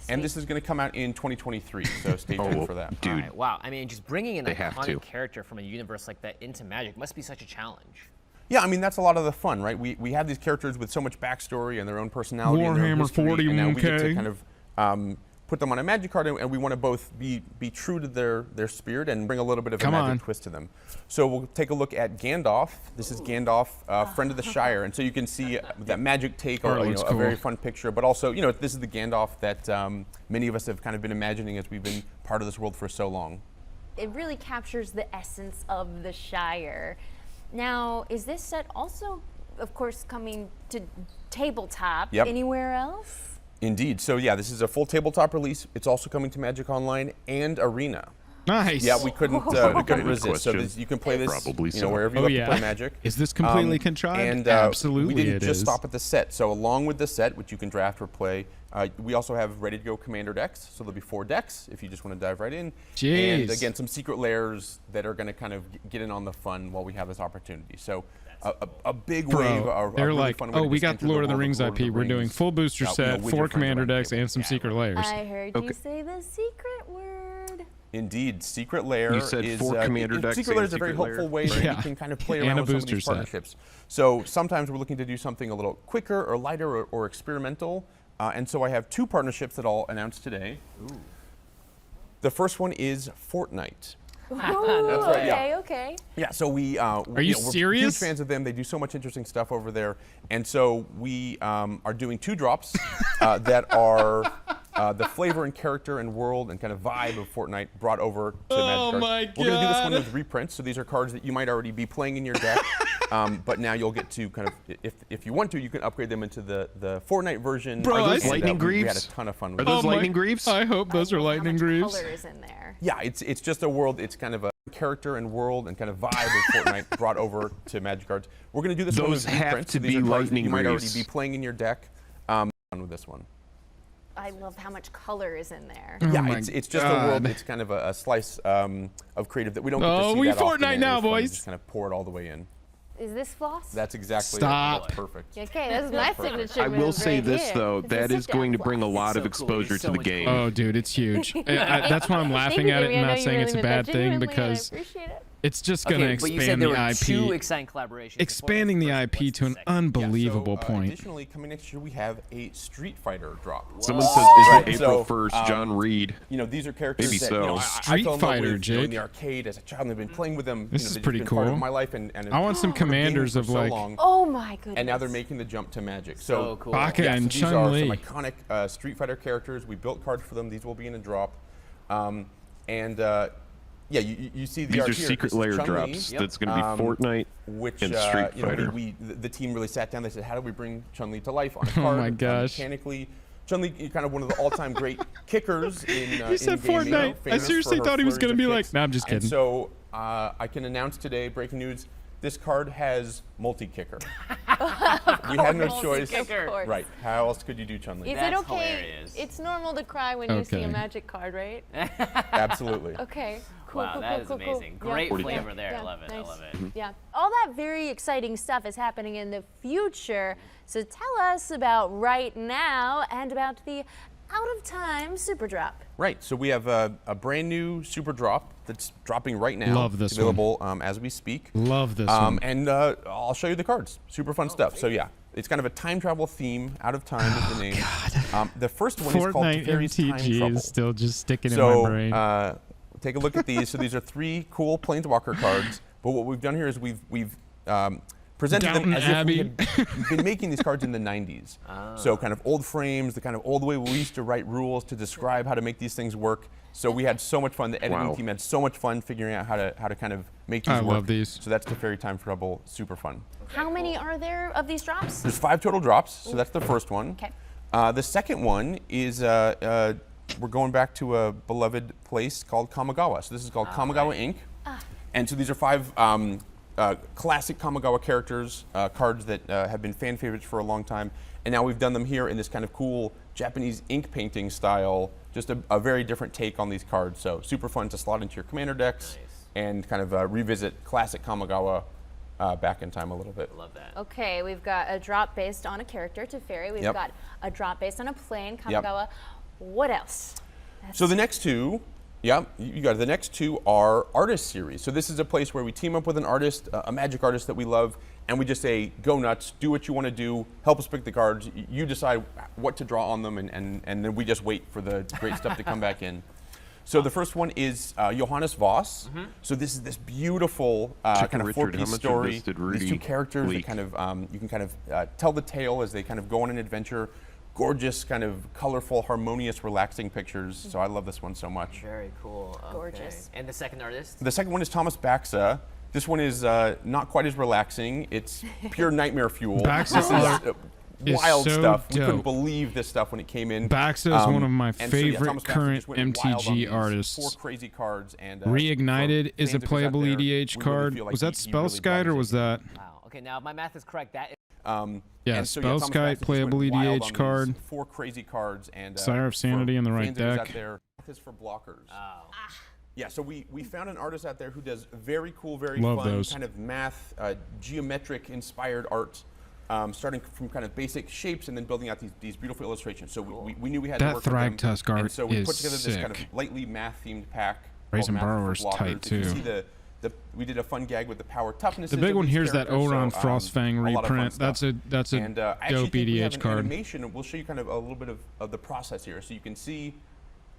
And this is going to come out in 2023. So stay tuned for that. Dude, All right, wow. I mean, just bringing an They have to. iconic character from a universe like that into Magic must be such a challenge. Yeah, I mean, that's a lot of the fun, right? We have these characters with so much backstory and their own personality and their own Warhammer history, and now we get to 41K. kind of put them on a Magic card, and we want to both be true to their spirit and bring a little bit of Come a Magic on. twist to them. So we'll take a look at Gandalf. This is Gandalf, friend of the Shire, and so you can see that Magic take, Art or looks a very cool. fun picture, but also, this is the Gandalf that many of us have kind of been imagining as we've been part of this world for so long. It really captures the essence of the Shire. Now, is this set also, of course, coming to tabletop Yep. anywhere else? Indeed. So yeah, this is a full tabletop release. It's also coming to Magic Online and Arena. Nice. Yeah, we couldn't resist. So question. this, you can play this, Probably so. wherever you Oh, like yeah. to play Magic. Is this completely Um, contrived? And Absolutely we didn't it just is. stop at the set. So along with the set, which you can draft or play, we also have ready-to-go Commander decks. So there'll be 4 decks if you just want to dive right in. Jeez. And again, some secret layers that are going to kind of get in on the fun while we have this opportunity. So a big wave. Bro, A they're really like, fun way oh, to we just got enter the Lord of the world Rings Lord of IP. the We're doing Rings, full booster with set, your 4 friends commander around the decks, table. and some secret layers. I heard Okay. you say the secret word. Indeed, Secret Lair You said is 4 commander decks Secret Lair and is a very Secret helpful Lair. way that Yeah. we can kind of play And around a with some of booster these set. partnerships. So sometimes we're looking to do something a little quicker or lighter or experimental, and so I have 2 partnerships that I'll announce today. The first one is Fortnite. Ooh, right, yeah. okay. Yeah, so we're you huge serious? fans of them. They do so much interesting stuff over there, and so we are doing 2 drops that are the flavor and character and world and kind of vibe of Fortnite brought over to Magic cards. my We're going to do this one God. with reprints. So these are cards that you might already be playing in your deck. but now you'll get to kind of, if you want to, you can upgrade them into the Fortnite version. Bro, are those And, lightning we had greaves? a ton of fun Are with those it. lightning greaves? I hope those are How lightning much greaves. color is in there? Yeah, it's just a world. It's kind of a character and world and kind of vibe of Fortnite brought over to Magic cards. We're going to do this one Those with have blueprints, to so these be are cards that lightning you might already greaves. be playing in your deck. With this one. I love how much color is in there. Oh Yeah, my it's just a world. God. It's kind of a slice of creative that we don't get to Oh, see we that often, Fortnite and now, it's fun to boys. Just kind of pour it all the way in. Is this floss? That's exactly Stop. it. That's perfect. Okay, that's my signature I will move say right this here. though, It's a that is sit-down going to bring a floss. lot of so cool. exposure It's so to the much game. Oh, dude, it's huge. That's why I'm Thank laughing you, at it Jimmy. and I know not you saying it's a really meant bad that thing genuinely, and I because appreciate it. it's just going to Okay, but you said expand there the were two IP. exciting collaborations. Expanding the IP to an unbelievable Yeah, so, point. Additionally, coming next year, we have a Street Fighter drop. Someone says, is Right, it April so, 1st, John Reed? You know, these are characters Maybe that so. you know, I Street fell in love Fighter, with, you know, in Jake. the arcade as a child, and I've been playing with them. This you know, is they've pretty been part of cool. my life, and I want some part of gaming commanders for of so like long, Oh my goodness. and now they're making the jump to Magic. So cool. Baka Yeah, so and these are Chun-Li. some iconic Street Fighter characters. We built cards for them. These will be in a drop. Yeah, you see the These art are here. secret This is layer Chun-Li, drops. That's going to be Fortnite which and Street you know, Fighter. the team really sat down. They said, how do we bring Chun-Li to life on a card? my gosh. Mechanically, Chun-Li, kind of one of the all-time great kickers in He said in gaming, Fortnite. I famous seriously for her thought he was flurries gonna of be like, kicks. "Nah, I'm just And kidding." so I can announce today, breaking news, this card has multi-kicker. We had no choice. Of course. Right. How else could you do Chun-Li? Is That's it okay? hilarious. It's normal to cry when you see Okay. a Magic card, right? Absolutely. Okay. Cool, Wow, cool, that cool, is cool, cool. amazing. Yeah. Great 40. flavor there. I Yeah, love it. I nice. love it. Yeah. All that very exciting stuff is happening in the future. So tell us about right now and about the out of time super drop. Right. So we have a brand new super drop that's dropping right now. Love this It's available as we speak. Love this one. And I'll show you the cards. Super fun stuff. So yeah, it's kind of a time travel theme. Out of time is the name. The first one is called Fortnite Teferi's Time MTG Trouble. is still just sticking in So my brain. take a look at these. So these are 3 cool Planeswalker cards. But what we've done here is we've presented them Downton as Abbey. if we had been making these cards in the 90s. So kind of old frames, the kind of old way we used to write rules to describe how to make these things work. So we had so much fun. The editing Wow. team had so much fun figuring out how to kind of make these I work. love these. So that's Teferi Time Trouble. Super fun. How many are there of these drops? There's 5 total drops. So that's the first one. Okay. The second one is we're going back to a beloved place called Kamigawa. So this is called Kamigawa Inc. And so these are 5 classic Kamigawa characters, cards that have been fan favorites for a long time. And now we've done them here in this kind of cool Japanese ink painting style, just a very different take on these cards. So super fun to slot into your commander decks and kind of revisit classic Kamigawa back in time a little bit. Love that. Okay, we've got a drop based on a character, Teferi. We've Yep. got a drop based on a plane, Yep. Kamigawa. What else? So the next 2, yeah, you got it. The next 2 are artist series. So this is a place where we team up with an artist, a magic artist that we love, and we just say, go nuts, do what you want to do, help us pick the cards. You decide what to draw on them, and then we just wait for the great stuff to come back in. So the first one is Johannes Voss. So this is this beautiful kind of Richard, 4-piece how much of story. this did These Rudy 2 characters that leak? kind of you can kind of tell the tale as they kind of go on an adventure. Gorgeous, kind of colorful, harmonious, relaxing pictures. So I love this one so much. Very cool. Okay. Gorgeous. And the second artist? The second one is Thomas Baxa. This one is not quite as relaxing. It's pure nightmare fuel. Baxa This art is wild so stuff. We couldn't dope. believe this stuff when it came in. Baxa is one of my and so, yeah, favorite Thomas Baxa current just went wild on MTG these artists. 4 crazy cards and Reignited for is a fans of his out playable there, EDH we really card. feel like Was that he really Spellskite brought or his was A that? Wow. Okay, now if my math is correct, that is Yeah, and so, Thomas Spellskite, Baxa just playable went wild EDH on these card. 4 crazy cards and Sire of Sanity for in the right fans of his deck. Out there, math is for blockers. Yeah, so we found an artist out there who does very cool, very Love fun those. kind of math, geometric inspired art, starting from kind of basic shapes and then building out these beautiful illustrations. So we knew we had That to work with them. Thragtusk And art so we is put together this kind of sick. lightly math themed pack. Raisin called Math for Borrower's tight, Blockers. If you too. see we did a fun gag with the power toughness. The big one here is that Oron Frostfang Frostfang reprint. That's a and, I actually dope think we have EDH an card. animation, and we'll show you kind of a little bit of the process here, so you can see.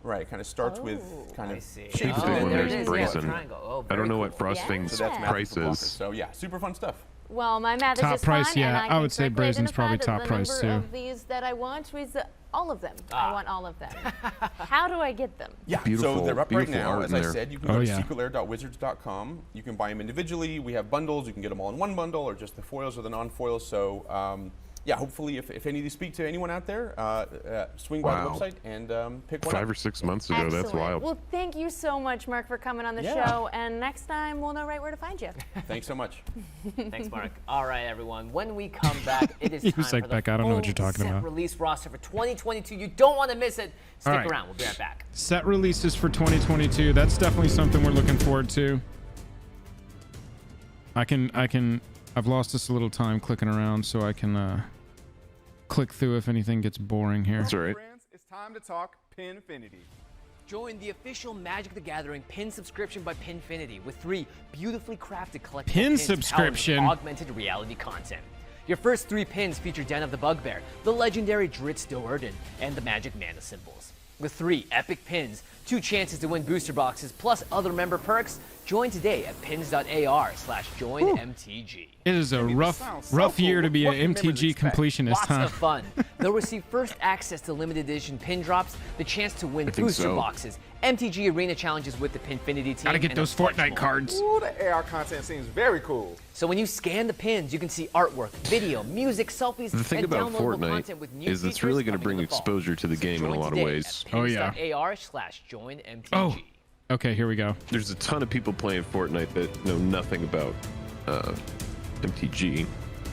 Right, kind of starts with kind I of see. shapes Oh, and then there it there's is, a brazen. triangle. Triangle. Oh, I don't very know what cool. Frostfang's So that's math price for blockers. is. So yeah, super fun stuff. Well, my math Top is just price, fine, yeah. and I I can would say correctly Brazen's probably identify top the price, number too. of these that I want is all of them. I want all of them. How do I get them? Yeah, Beautiful- so they're up right beautiful now. art As in I there. said, you can Oh, go to yeah. secretlair.wizards.com. You can buy them individually. We have bundles. You can get them all in one bundle, or just the foils or the non-foils. So, yeah, hopefully, if any of these speak to anyone out there, swing by the Wow. website and pick one 5 up. or 6 months ago. That's Excellent. wild. Well, thank you so much, Mark, for coming on the Yeah. show. And next time, we'll know right where to find you. Thanks so much. Thanks, Mark. All right, everyone. When we come back, it is He time was like, for the "Beck, I don't know what you're full talking set about." release roster for 2022. You don't want to miss it. Stick All right. around. We'll be right back. Set releases for 2022. That's definitely something we're looking forward to. I've lost us a little time clicking around, so I can click through if anything gets boring here. That's all right. Friends, it's time to talk Pinfinity. Join the official Magic the Gathering pin subscription by Pinfinity with 3 beautifully crafted collectible Pin pins powered with subscription? augmented reality content. Your first 3 pins feature Den of the Bugbear, the legendary Dritz Do'Urden, and the Magic Mana symbols. With 3 epic pins, 2 chances to win booster boxes, plus other member perks, join today at pins.ar/joinmtg. It is a rough sounds so year cool. to be What an can members MTG expect? completionist, Lots huh? of fun. They'll receive first access to limited edition pin drops, the chance to win think booster so. boxes, MTG Arena challenges with the Pinfinity team. Gotta get and a those bunch Fortnite more. cards. Ooh, the AR content seems very cool. So when you scan the pins, you can see artwork, video, music, selfies, The thing and about downloadable Fortnite content with new is it's features really going to coming bring in the fall. exposure to the game in a Join lot of today ways. at Oh, yeah. pins.ar/joinmtg. Oh, okay, here we go. There's a ton of people playing Fortnite that know nothing about MTG.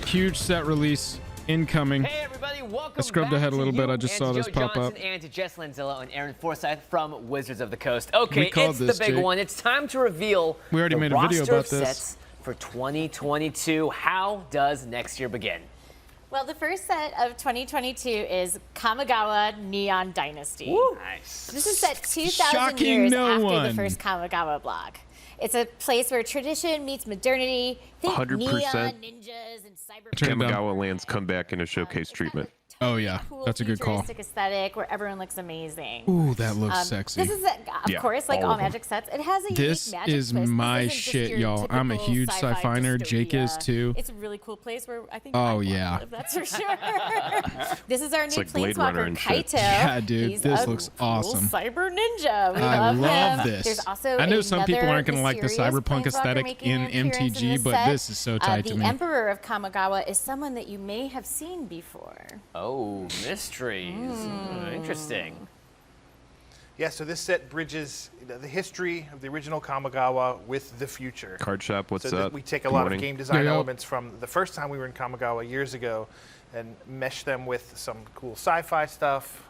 Huge set release incoming. Hey everybody, welcome I scrubbed back ahead a to little bit. you I just and saw to this Joe pop Johnson up. And to Jess Lanzillo and Aaron Forsyth from Wizards of the Coast. Okay, called it's this, the big Jake. one. It's time to reveal We already the made a video roster about of this. sets for 2022. How does next year begin? Well, the first set of 2022 is Kamigawa Neon Dynasty. Nice. This is set 2,000 Shocking years no after one. the first Kamigawa block. It's a place where tradition meets modernity. Think 100%. neon ninjas and cyber. Turn it down. Kamigawa lands come back in a showcase treatment. Oh, yeah. Cool, That's a good call. futuristic aesthetic where everyone looks amazing. Ooh, that looks sexy. This is, of Yeah, course, like all all of them. Magic sets. It has a This unique Magic is twist. This my isn't just shit, your y'all. I'm a typical huge sci-fi sci-fi nerd. Jake is dystopia. too. It's a really cool place where I think Oh, I want to yeah. live, that's for sure. This is our new like Blade Runner Planeswalker, and shit. Kaito. Yeah, dude, He's this a looks cool awesome. Cyber ninja. We I love him. this. There's also I know some people another aren't gonna like the mysterious cyberpunk Planeswalker aesthetic making in an appearance MTG, this but set. this is so tight to the me. Emperor of Kamigawa is someone that you may have seen before. Oh, mysteries. Interesting. Yeah, so this set bridges the history of the original Kamigawa with the future. Card shop, what's so up? we take a Good lot morning. of game design Yo, yo. elements from the first time we were in Kamigawa years ago and mesh them with some cool sci-fi stuff,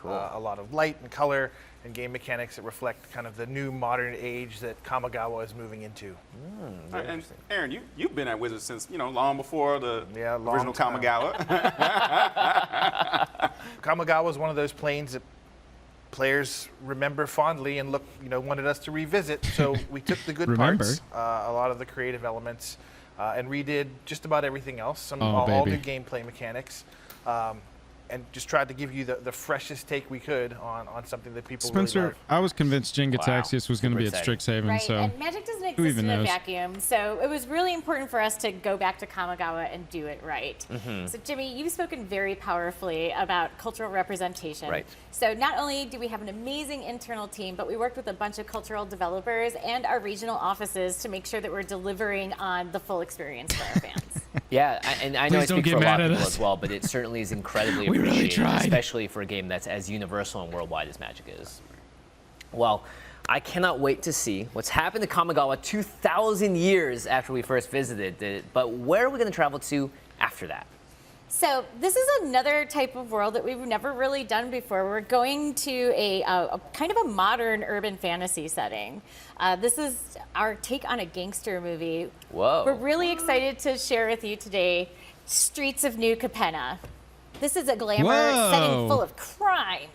a lot of light and color, and game mechanics that reflect kind of the new modern age that Kamigawa is moving into. And Aaron, you've been at Wizards since, long before the long original time. Kamigawa. Kamigawa is one of those planes that players remember fondly and wanted us to revisit. So we took the good parts, a lot of the creative elements, and redid just about everything else. All new gameplay mechanics, and just tried to give you the freshest take we could on something that people Spencer, really love. I was convinced Jingataxius was going to be at Strixhaven, Right, so and Magic doesn't who exist even in a knows? vacuum, so it was really important for us to go back to Kamigawa and do it right. Mm-hmm. So Jimmy, you've spoken very powerfully about cultural representation. Right. So not only do we have an amazing internal team, but we worked with a bunch of cultural developers and our regional offices to make sure that we're delivering on the full experience for our fans. Yeah, and I know I Please don't speak get for a lot mad of at people us. as well, but it certainly is incredibly We really appreciated, tried. especially for a game that's as universal and worldwide as Magic is. Well, I cannot wait to see what's happened to Kamigawa 2,000 years after we first visited it, but where are we going to travel to after that? So this is another type of world that we've never really done before. We're going to a kind of a modern urban fantasy setting. This is our take on a gangster movie. Whoa. We're really excited to share with you today Streets of New Capenna. This is a glamour Whoa. setting full of crime.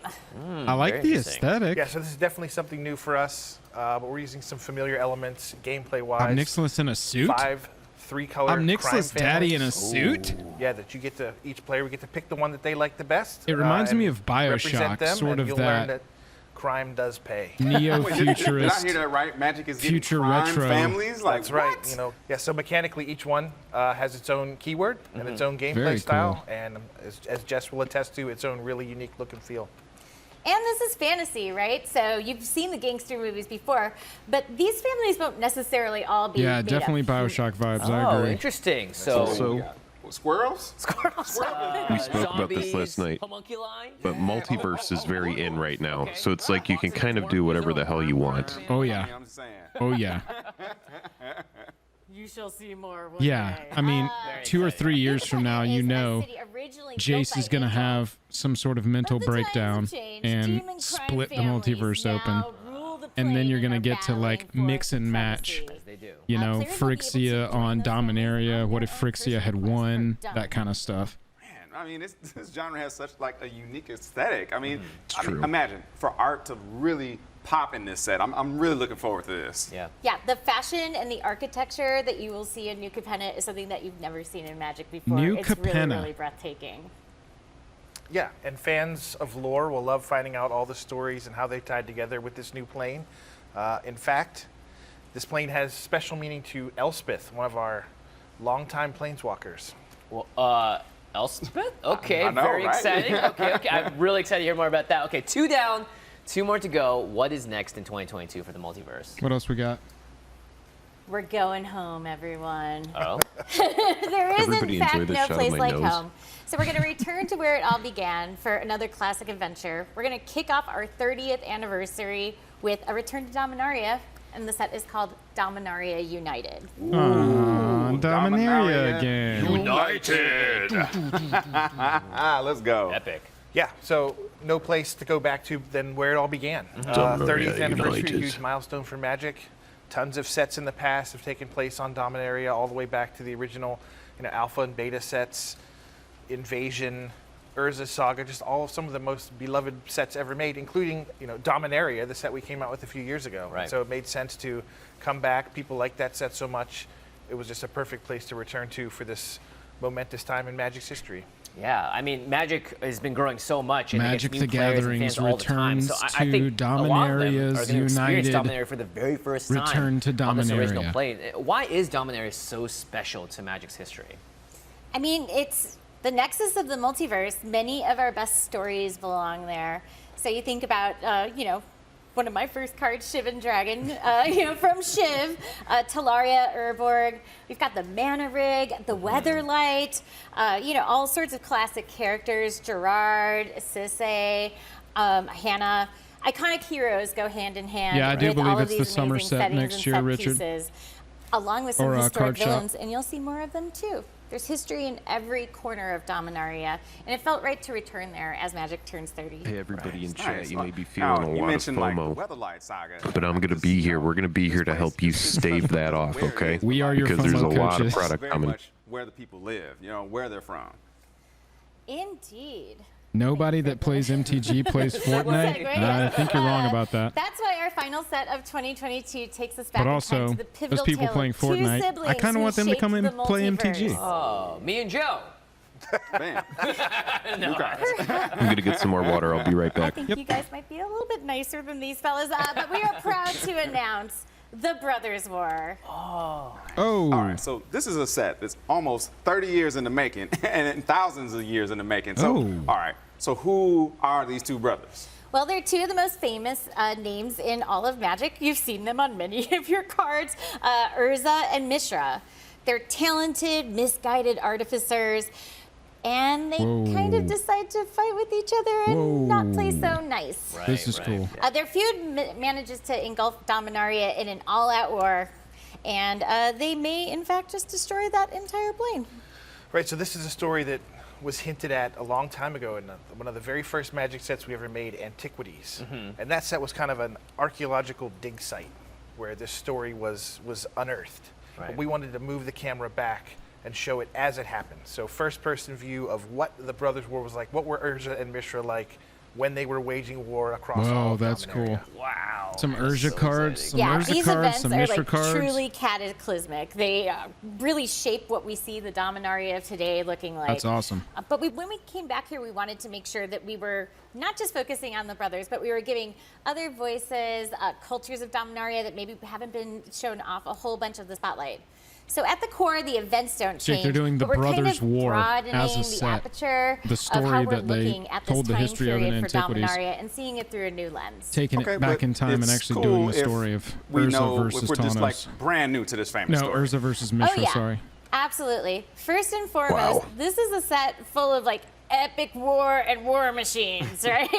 I like very the interesting. aesthetic. Yeah, so this is definitely something new for us, but we're using some familiar elements gameplay-wise. Obnixilis in a suit? 5 3-color Obnixilis crime daddy in a families. suit? Yeah, that you get to, each player, we get to pick the one that they like the best. It reminds and me of represent BioShock, them, sort and of you'll that. learn that crime does pay. Neo-futurist. Did I hear that right? Magic is getting Future crime retro. families? Like, That's right. what? You know, yeah. So mechanically, each one has its own keyword and its own gameplay Very style, cool. and as Jess will attest to, its own really unique look and feel. And this is fantasy, right? So you've seen the gangster movies before, but these families won't necessarily all be Yeah, made definitely up. Bioshock vibes. I Oh, agree. interesting. So Also, Squirrels? we spoke about this last night, homunculi? but multiverse is very in right now. So it's like you can kind of do whatever the hell you want. Oh yeah. I'm just saying. Oh yeah. You shall see more one Yeah. day. I mean, 2 or 3 years from now, you know, Jace is gonna have some sort of mental breakdown and split the multiverse open, and then you're gonna get to like mix and match. They do. You know, players will be able to Frixia join on those Dominaria. What if Frixia had won? done. That kind of stuff. Man, I mean, this genre has such like a unique aesthetic. I mean, true. imagine for art to really pop in this set. I'm really looking forward to this. Yeah. Yeah, the fashion and the architecture that you will see in New Capenna is something that you've never seen in Magic before. New It's really, Capenna. really breathtaking. Yeah, and fans of lore will love finding out all the stories and how they tied together with this new plane. In fact, this plane has special meaning to Elspeth, one of our longtime planeswalkers. Well, Elspeth? Okay, I know, very right? exciting. Okay. I'm really excited to hear more about that. Okay, 2 down, 2 more to go. What is next in 2022 for the multiverse? What else we got? We're going home, everyone. Oh, There is, Everybody in fact, enjoy the no shot of place my like nose. home. So we're going to return to where it all began for another classic adventure. We're going to kick off our 30th anniversary with a return to Dominaria, and the set is called Dominaria United. Dominaria Dominaria again. United. Let's go. epic. Yeah, so no place to go back to than where it all began. Dominaria 30th anniversary, United. huge milestone for Magic. Tons of sets in the past have taken place on Dominaria, all the way back to the original, alpha and beta sets, Invasion, Urza Saga, just all of some of the most beloved sets ever made, including Dominaria, the set we came out with a few years ago. Right. So it made sense to come back. People like that set so much. It was just a perfect place to return to for this momentous time in Magic's history. Yeah, I mean, Magic has been growing so much, and it Magic gets the new players and Gatherings fans all the time. So returns I think to a lot of them are Dominaria's going to experience United. Dominaria for the very first time. Return to on this original Dominaria. plane. Why is Dominaria so special to Magic's history? I mean, it's the nexus of the multiverse. Many of our best stories belong there. So you think about, one of my first cards, Shiv and Dragon, from Shiv, Talaria, Urborg. We've got the Mana Rig, the Weatherlight, all sorts of classic characters, Gerard, Sisse, Hannah. Iconic heroes go hand in hand. Yeah, I do with believe all of it's the these summer amazing set settings next and year, set Richard. pieces, along with some Or, historic card shop. villains, and you'll see more of them too. There's history in every corner of Dominaria, and it felt right to return there as Magic turns 30. Hey, everybody in chat, Nice. you may be Now, feeling a you lot of mentioned like the FOMO, Weatherlight Saga. but I'm gonna be here. We're gonna be here to help you stave that off, okay? We are your Because there's a FOMO lot of coaches. product Very coming. much where the people live, where they're from. Indeed. Nobody that plays MTG plays Fortnite. I think you're wrong about that. That's why our final set of 2022 takes us back But in also, time to the those pivotal people tale of playing two Fortnite, I siblings kind of who want them to shaped come in the and play MTG. multiverse. Oh, me and Joe. Bam. New cards. I'm gonna get some more water. I'll be right I back. think you guys might be a little bit nicer than these fellas, but we are proud to announce the Brothers War. Oh. All right, so this is a set that's almost 30 years in the making and thousands of years in the making. So, Oh. all right, so who are these two brothers? Well, they're two of the most famous names in all of Magic. You've seen them on many of your cards, Urza and Mishra. They're talented, misguided artificers, and they kind of decide to fight with each other and not play so nice. This is cool. Their feud manages to engulf Dominaria in an all-out war, and they may, in fact, just destroy that entire plane. Right, so this is a story that was hinted at a long time ago in one of the very first Magic sets we ever made, Antiquities. And that set was kind of an archaeological dig site where this story was unearthed. Right. But we wanted to move the camera back and show it as it happened. So first person view of what the Brothers War was like, what were Urza and Mishra like when they were waging war across all Whoa, of that's Dominaria. cool. Wow. Some that is Urza so cards, exciting. some Yeah, Urza these cards, events some are Mishra like cards. truly cataclysmic. They really shape what we see the Dominaria of today looking like. That's awesome. But when we came back here, we wanted to make sure that we were not just focusing on the brothers, but we were giving other voices, cultures of Dominaria that maybe haven't been shown off a whole bunch of the spotlight. So at the core, the events don't Jake, change. they're doing the but we're kind Brothers' of War broadening as a the set. aperture The of story how we're that they looking at told this the time history of in period for antiquities. Dominaria and seeing it through a new lens. Taking Okay, it back but in time and it's actually doing cool the if story of we Urza know versus if we're just like Tawnos. brand new to this famous No, story. Urza versus Mishra, Oh, yeah. sorry. Absolutely. First and foremost, this is a set full of like epic war and war machines, right?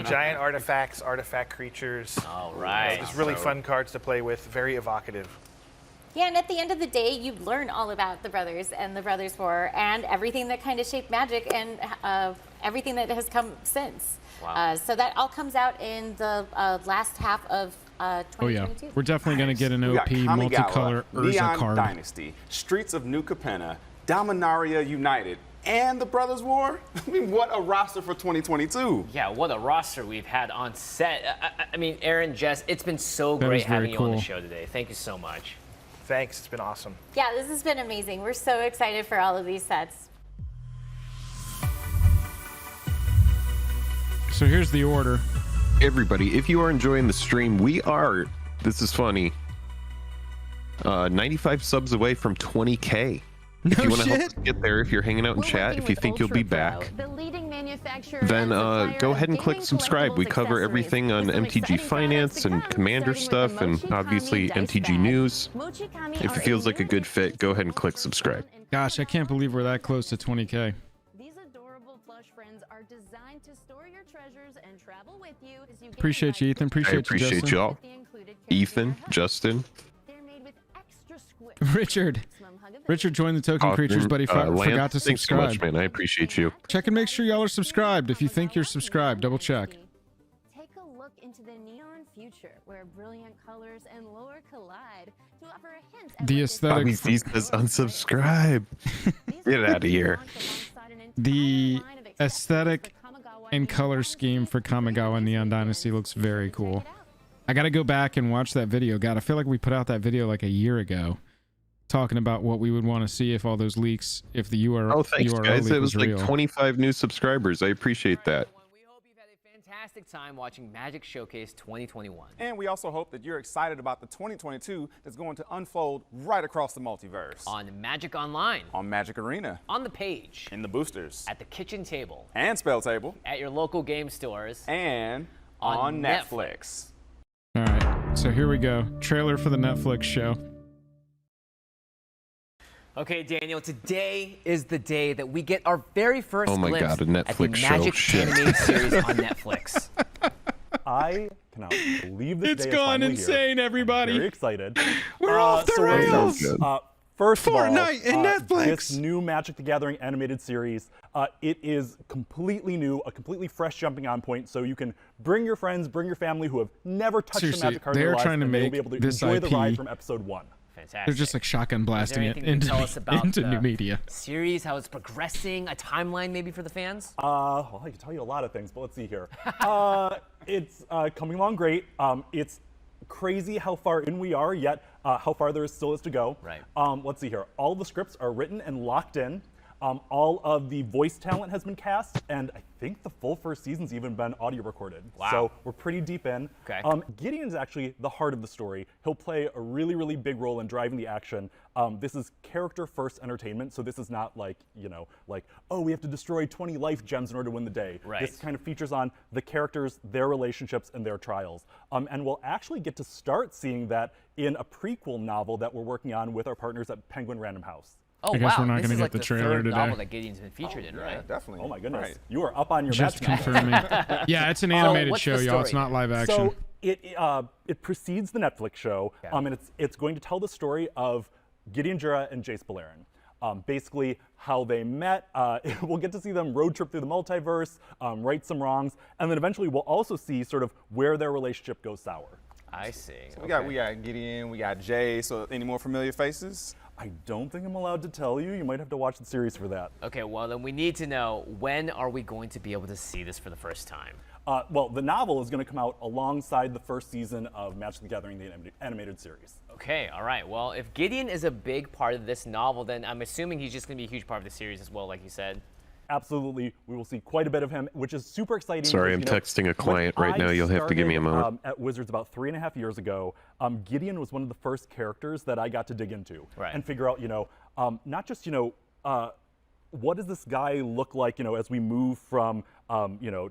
Giant artifacts, artifact creatures. All right. Just really fun cards to play with, very evocative. Yeah, and at the end of the day, you learn all about the brothers and the Brothers' War and everything that kind of shaped Magic and everything that has come since. Wow. So that all comes out in the last half of Oh 2022. yeah, we're definitely gonna get an We got OP Kamigawa, multicolor Urza Neon card. Dynasty, Streets of New Capenna, Dominaria United, and the Brothers' War. I mean, what a roster for 2022. Yeah, what a roster we've had on set. I mean, Aaron, Jess, it's been so That great was very having you on the cool. show today. Thank you so much. Thanks, it's been awesome. Yeah, this has been amazing. We're so excited for all of these sets. So here's the order. Everybody, if you are enjoying the stream, we are, this is funny, 95 subs away from 20K. If you want to help us get there, if you're hanging out in chat, if you think you'll be back, then go ahead and click subscribe. We cover everything on MTG Finance and Commander stuff, and obviously MTG News. If it feels like a good fit, go ahead and click subscribe. Gosh, I can't believe we're that close to 20K. These adorable plush friends are designed to store your treasures and travel with you as you get Appreciate you, Ethan. I Appreciate you, appreciate Justin. y'all. Ethan, Justin, They're made with extra squid. Richard joined the Token Austin, Creatures, but he Lance, forgot to thanks so subscribe. much, man. I appreciate you. Check and make sure y'all are subscribed. If you think you're subscribed, double check. Take a look into the neon future where brilliant colors and lore collide to offer a hint at The what aesthetic. Bobby Z says unsubscribe. Get out of here. The aesthetic and color scheme for Kamigawa Neon Dynasty looks very cool. I gotta go back and watch that video. God, I feel like we put out that video like a year ago, talking about what we would want to see if all those leaks, if the URL. Oh, thanks, URL guys. leak It was like real. 25 new subscribers. I appreciate that. We hope you've had a fantastic time watching Magic Showcase 2021. And we also hope that you're excited about the 2022 that's going to unfold right across the multiverse. On Magic Online, On Magic Arena, on the page, in the boosters, at the kitchen table, and Spell Table, at your local game stores, and On on Netflix. Netflix. All right, so here we go. Trailer for the Netflix show. Okay, Daniel, today is the day that we get our very first Oh my glimpse God, a at the Netflix show. Magic Shit. animated series on Netflix. I cannot believe this It's day is gone finally insane, here. everybody. I'm very excited. We're off the so wait, rails. So good. First of all, Fortnite and Netflix. This new Magic the Gathering animated series, it is completely new, a completely fresh jumping on point, so you can bring your friends, bring your family who have never touched Seriously, a Magic card in their they're lives, trying to and they'll make be able to this enjoy the IP. ride from episode 1. Fantastic. They're just like shotgun blasting it anything you can tell us about into the new media. series, how it's progressing, a timeline maybe for the fans? Well, I can tell you a lot of things, but let's see here. It's coming along great. It's crazy how far in we are, yet how far there still is to go. Right. Let's see here. All the scripts are written and locked in. All of the voice talent has been cast, and I think the full first season's even been audio recorded. Wow. So we're pretty deep in. Okay. Gideon is actually the heart of the story. He'll play a really, really big role in driving the action. This is character-first entertainment, so this is not like, oh, we have to destroy 20 life gems in order to win the day. Right. This kind of features on the characters, their relationships, and their trials. And we'll actually get to start seeing that in a prequel novel that we're working on with our partners at Penguin Random House. Oh, I guess wow. we're not this gonna is get like the the trailer third today. novel that Gideon's been featured in, Yeah, right? definitely. Oh my goodness. Right. You are up on your Just Magic. confirming. Yeah, it's an animated what's show, the y'all. It's story? not live action. So it precedes the Netflix show, and it's going to tell the story of Gideon Jura and Jace Beleren. Basically, how they met. We'll get to see them road trip through the multiverse, right some wrongs, and then eventually we'll also see sort of where their relationship goes sour. I see. We got Gideon, we got Jay. So any more familiar faces? I don't think I'm allowed to tell you. You might have to watch the series for that. Okay, well then we need to know, when are we going to be able to see this for the first time? Well, the novel is going to come out alongside the first season of Magic the Gathering, the animated series. Okay, all right. Well, if Gideon is a big part of this novel, then I'm assuming he's just going to be a huge part of the series as well, like you said. Absolutely. We will see quite a bit of him, which is super exciting. Sorry, because, I'm texting a client right now. You'll have to give me a moment. At Wizards about 3.5 years ago, Gideon was one of the first characters that I got to dig into and figure out, not just, what does this guy look like, as we move from,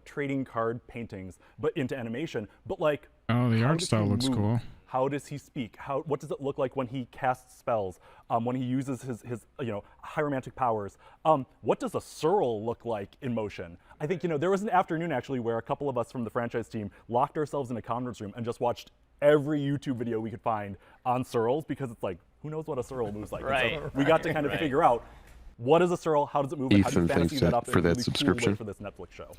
trading card paintings, but into animation, but like, oh, the art style looks cool. How does he speak? What does it look like when he casts spells? When he uses his hieromantic powers? What does a Searle look like in motion? I think, there was an afternoon actually where a couple of us from the franchise team locked ourselves in a conference room and just watched every YouTube video we could find on Searles, because it's like, who knows what a Searle moves like? So we got to kind of figure out, what is a Searle? How does it move? How do you fantasy that up for in a that really subscription cool way for this Netflix show?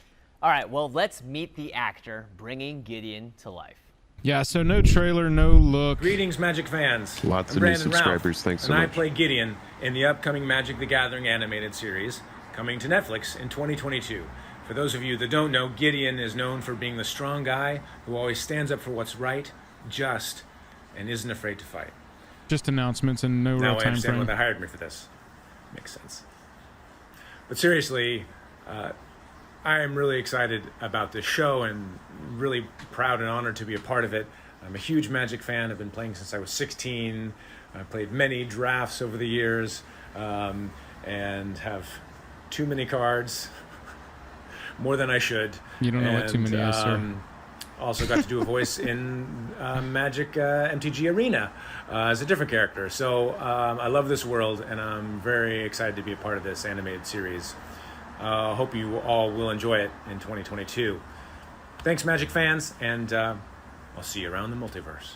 All right, well, let's meet the actor bringing Gideon to life. Yeah, so no trailer, no look. Greetings, Magic fans. Lots I'm of Brandon new subscribers. Ralph, Thanks so and much. I play Gideon in the upcoming Magic the Gathering animated series coming to Netflix in 2022. For those of you that don't know, Gideon is known for being the strong guy who always stands up for what's right, just, and isn't afraid to fight. Just announcements and no Now real I time understand frame. why they hired me for this. Makes sense. But seriously, I am really excited about this show and really proud and honored to be a part of it. I'm a huge Magic fan. I've been playing since I was 16. I've played many drafts over the years and have too many cards, more than I should. You don't know what too many is, sir. Also got to do a voice in Magic MTG Arena as a different character. So I love this world, and I'm very excited to be a part of this animated series. Hope you all will enjoy it in 2022. Thanks, Magic fans, and I'll see you around the multiverse.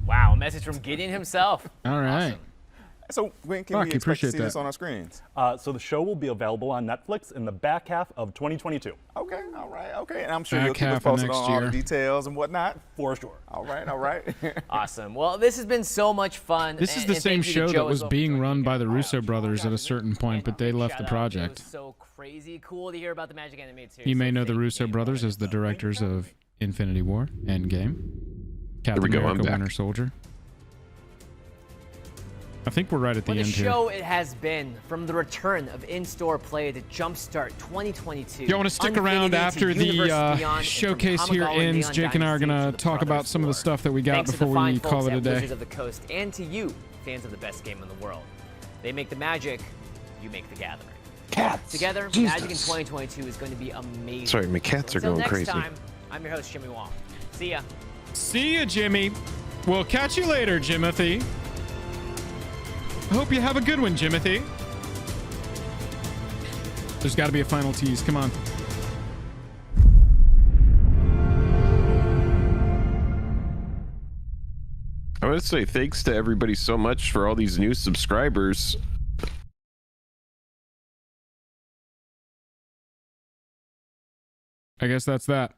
Wow, a message from Gideon himself. All right. Awesome. So when can Fuck, we you expect to appreciate see that. this on our screens? So the show will be available on Netflix in the back half of 2022. Okay, all right, okay. And I'm sure Back you'll keep us half of posted next on all the year. details and whatnot. For sure. All right. Awesome. Well, this has been so much fun. This is the and same thank you to show Joe that as was well for being joining run me by again. the Russo brothers at a certain point, but they left the Shout out. project. It was so crazy cool to hear about the Magic animated series. You may so know the thank Russo you brothers for as the it. directors of Infinity War, Endgame, Captain we go, I'm America, back. Winter Soldier. I think we're right at the What a end here. show it has been, from the return of in-store play to jumpstart 2022. You want to stick around Infinity after to Universe the Beyond, and showcase from here Kamigawa and ends? Neon Jake and I are Dynasty going to to the talk about Brothers some of the War. stuff that we got Thanks to before the fine we folks call it a at day. Wizards of the Coast, and to you, fans of the best game in the world. They make the Magic, you make the Gathering. Cats. Together, Jesus. Magic in 2022 is going to be amazing. Sorry, my cats are Until going next crazy. time, I'm your host, Jimmy Wong. See ya. See ya, Jimmy. We'll catch you later, Jimothy. I hope you have a good one, Jimothy. There's got to be a final tease. Come on. I want to say thanks to everybody so much for all these new subscribers. I guess that's that.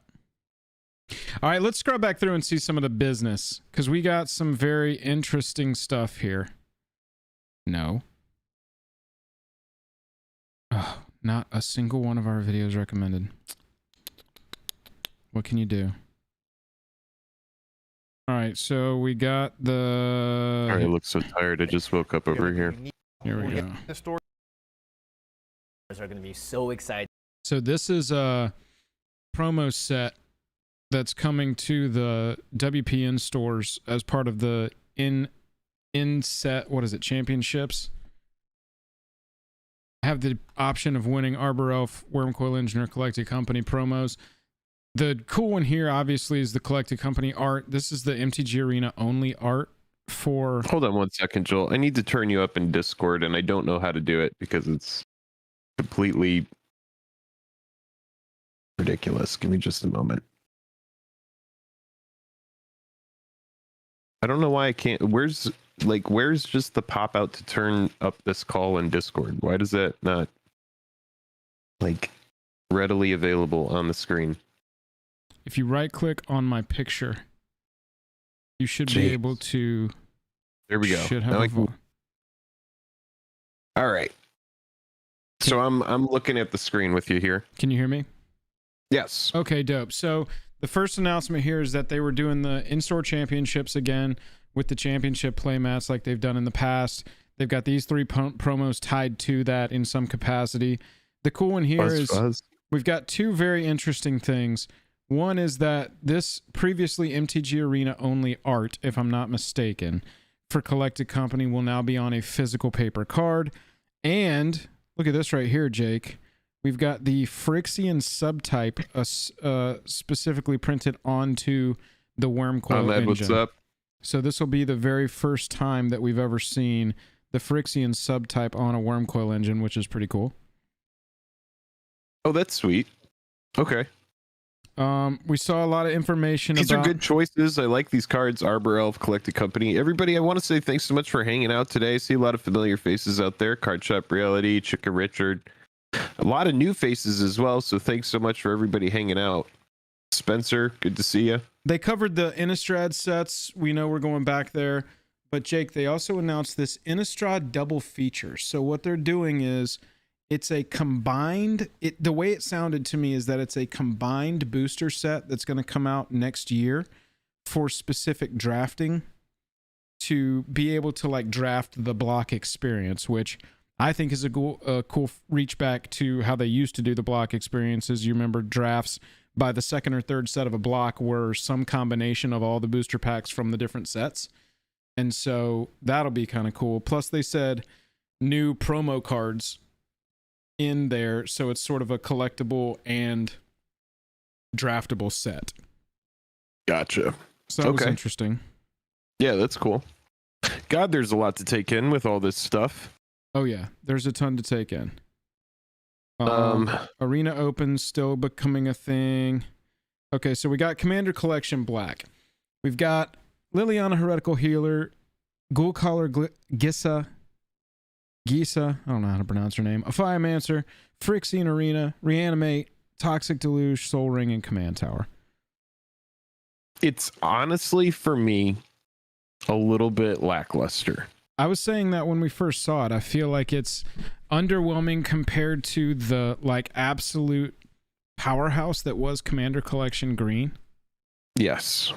All right, let's scrub back through and see some of the business, because we got some very interesting stuff here. No. Oh, not a single one of our videos recommended. What can you do? All right, so we got the... Sorry, I look so tired. I just woke up over here. Here we go. The story. Are going to be so excited. So this is a promo set that's coming to the WPN stores as part of the in-set, what is it, championships. Have the option of winning Arbor Elf, Wormcoil Engineer, Collected Company promos. The cool one here, obviously, is the Collected Company art. This is the MTG Arena only art for... Hold on 1 second, Joel. I need to turn you up in Discord, and I don't know how to do it because it's completely ridiculous. Give me just a moment. I don't know why I can't. Where's just the pop out to turn up this call in Discord? Why does that not readily available on the screen? If you right click on my picture, you should be able to... There we go. Should have Now a I can- All right. So I'm looking at the screen with you here. Can you hear me? Yes. Okay, dope. So the first announcement here is that they were doing the in-store championships again with the championship playmats like they've done in the past. They've got these 3 promos tied to that in some capacity. The cool one here is we've got 2 very interesting things. One is that this previously MTG Arena only art, if I'm not mistaken, for Collected Company will now be on a physical paper card. And look at this right here, Jake. We've got the Phyrexian subtype specifically printed onto the Wormcoil engine. What's up? So this will be the very first time that we've ever seen the Phyrexian subtype on a Wormcoil engine, which is pretty cool. Oh, that's sweet. Okay. We saw a lot of information These about... are good choices. I like these cards. Arbor Elf, Collected Company. Everybody, I want to say thanks so much for hanging out today. I see a lot of familiar faces out there. Card Shop Reality, Chicken Richard. A lot of new faces as well, so thanks so much for everybody hanging out. Spencer, good to see you. They covered the Innistrad sets. We know we're going back there. But Jake, they also announced this Innistrad double feature. So what they're doing is it's a combined... the way it sounded to me is that it's a combined booster set that's going to come out next year for specific drafting to be able to like draft the block experience, which I think is a cool reach back to how they used to do the block experiences. You remember drafts by the second or third set of a block were some combination of all the booster packs from the different sets. And so that'll be kind of cool. Plus they said new promo cards in there. So it's sort of a collectible and draftable set. Gotcha. So that was interesting. Yeah, that's cool. God, there's a lot to take in with all this stuff. Oh yeah, there's a ton to take in. Arena Open's still becoming a thing. Okay, so we got Commander Collection Black. We've got Liliana Heretical Healer, Ghoul Collar Gisa, I don't know how to pronounce her name, Aphiamancer, Phyrexian Arena, Reanimate, Toxic Deluge, Soul Ring, and Command Tower. It's honestly, for me, a little bit lackluster. I was saying that when we first saw it, I feel like it's underwhelming compared to the like absolute powerhouse that was Commander Collection Green. Yes.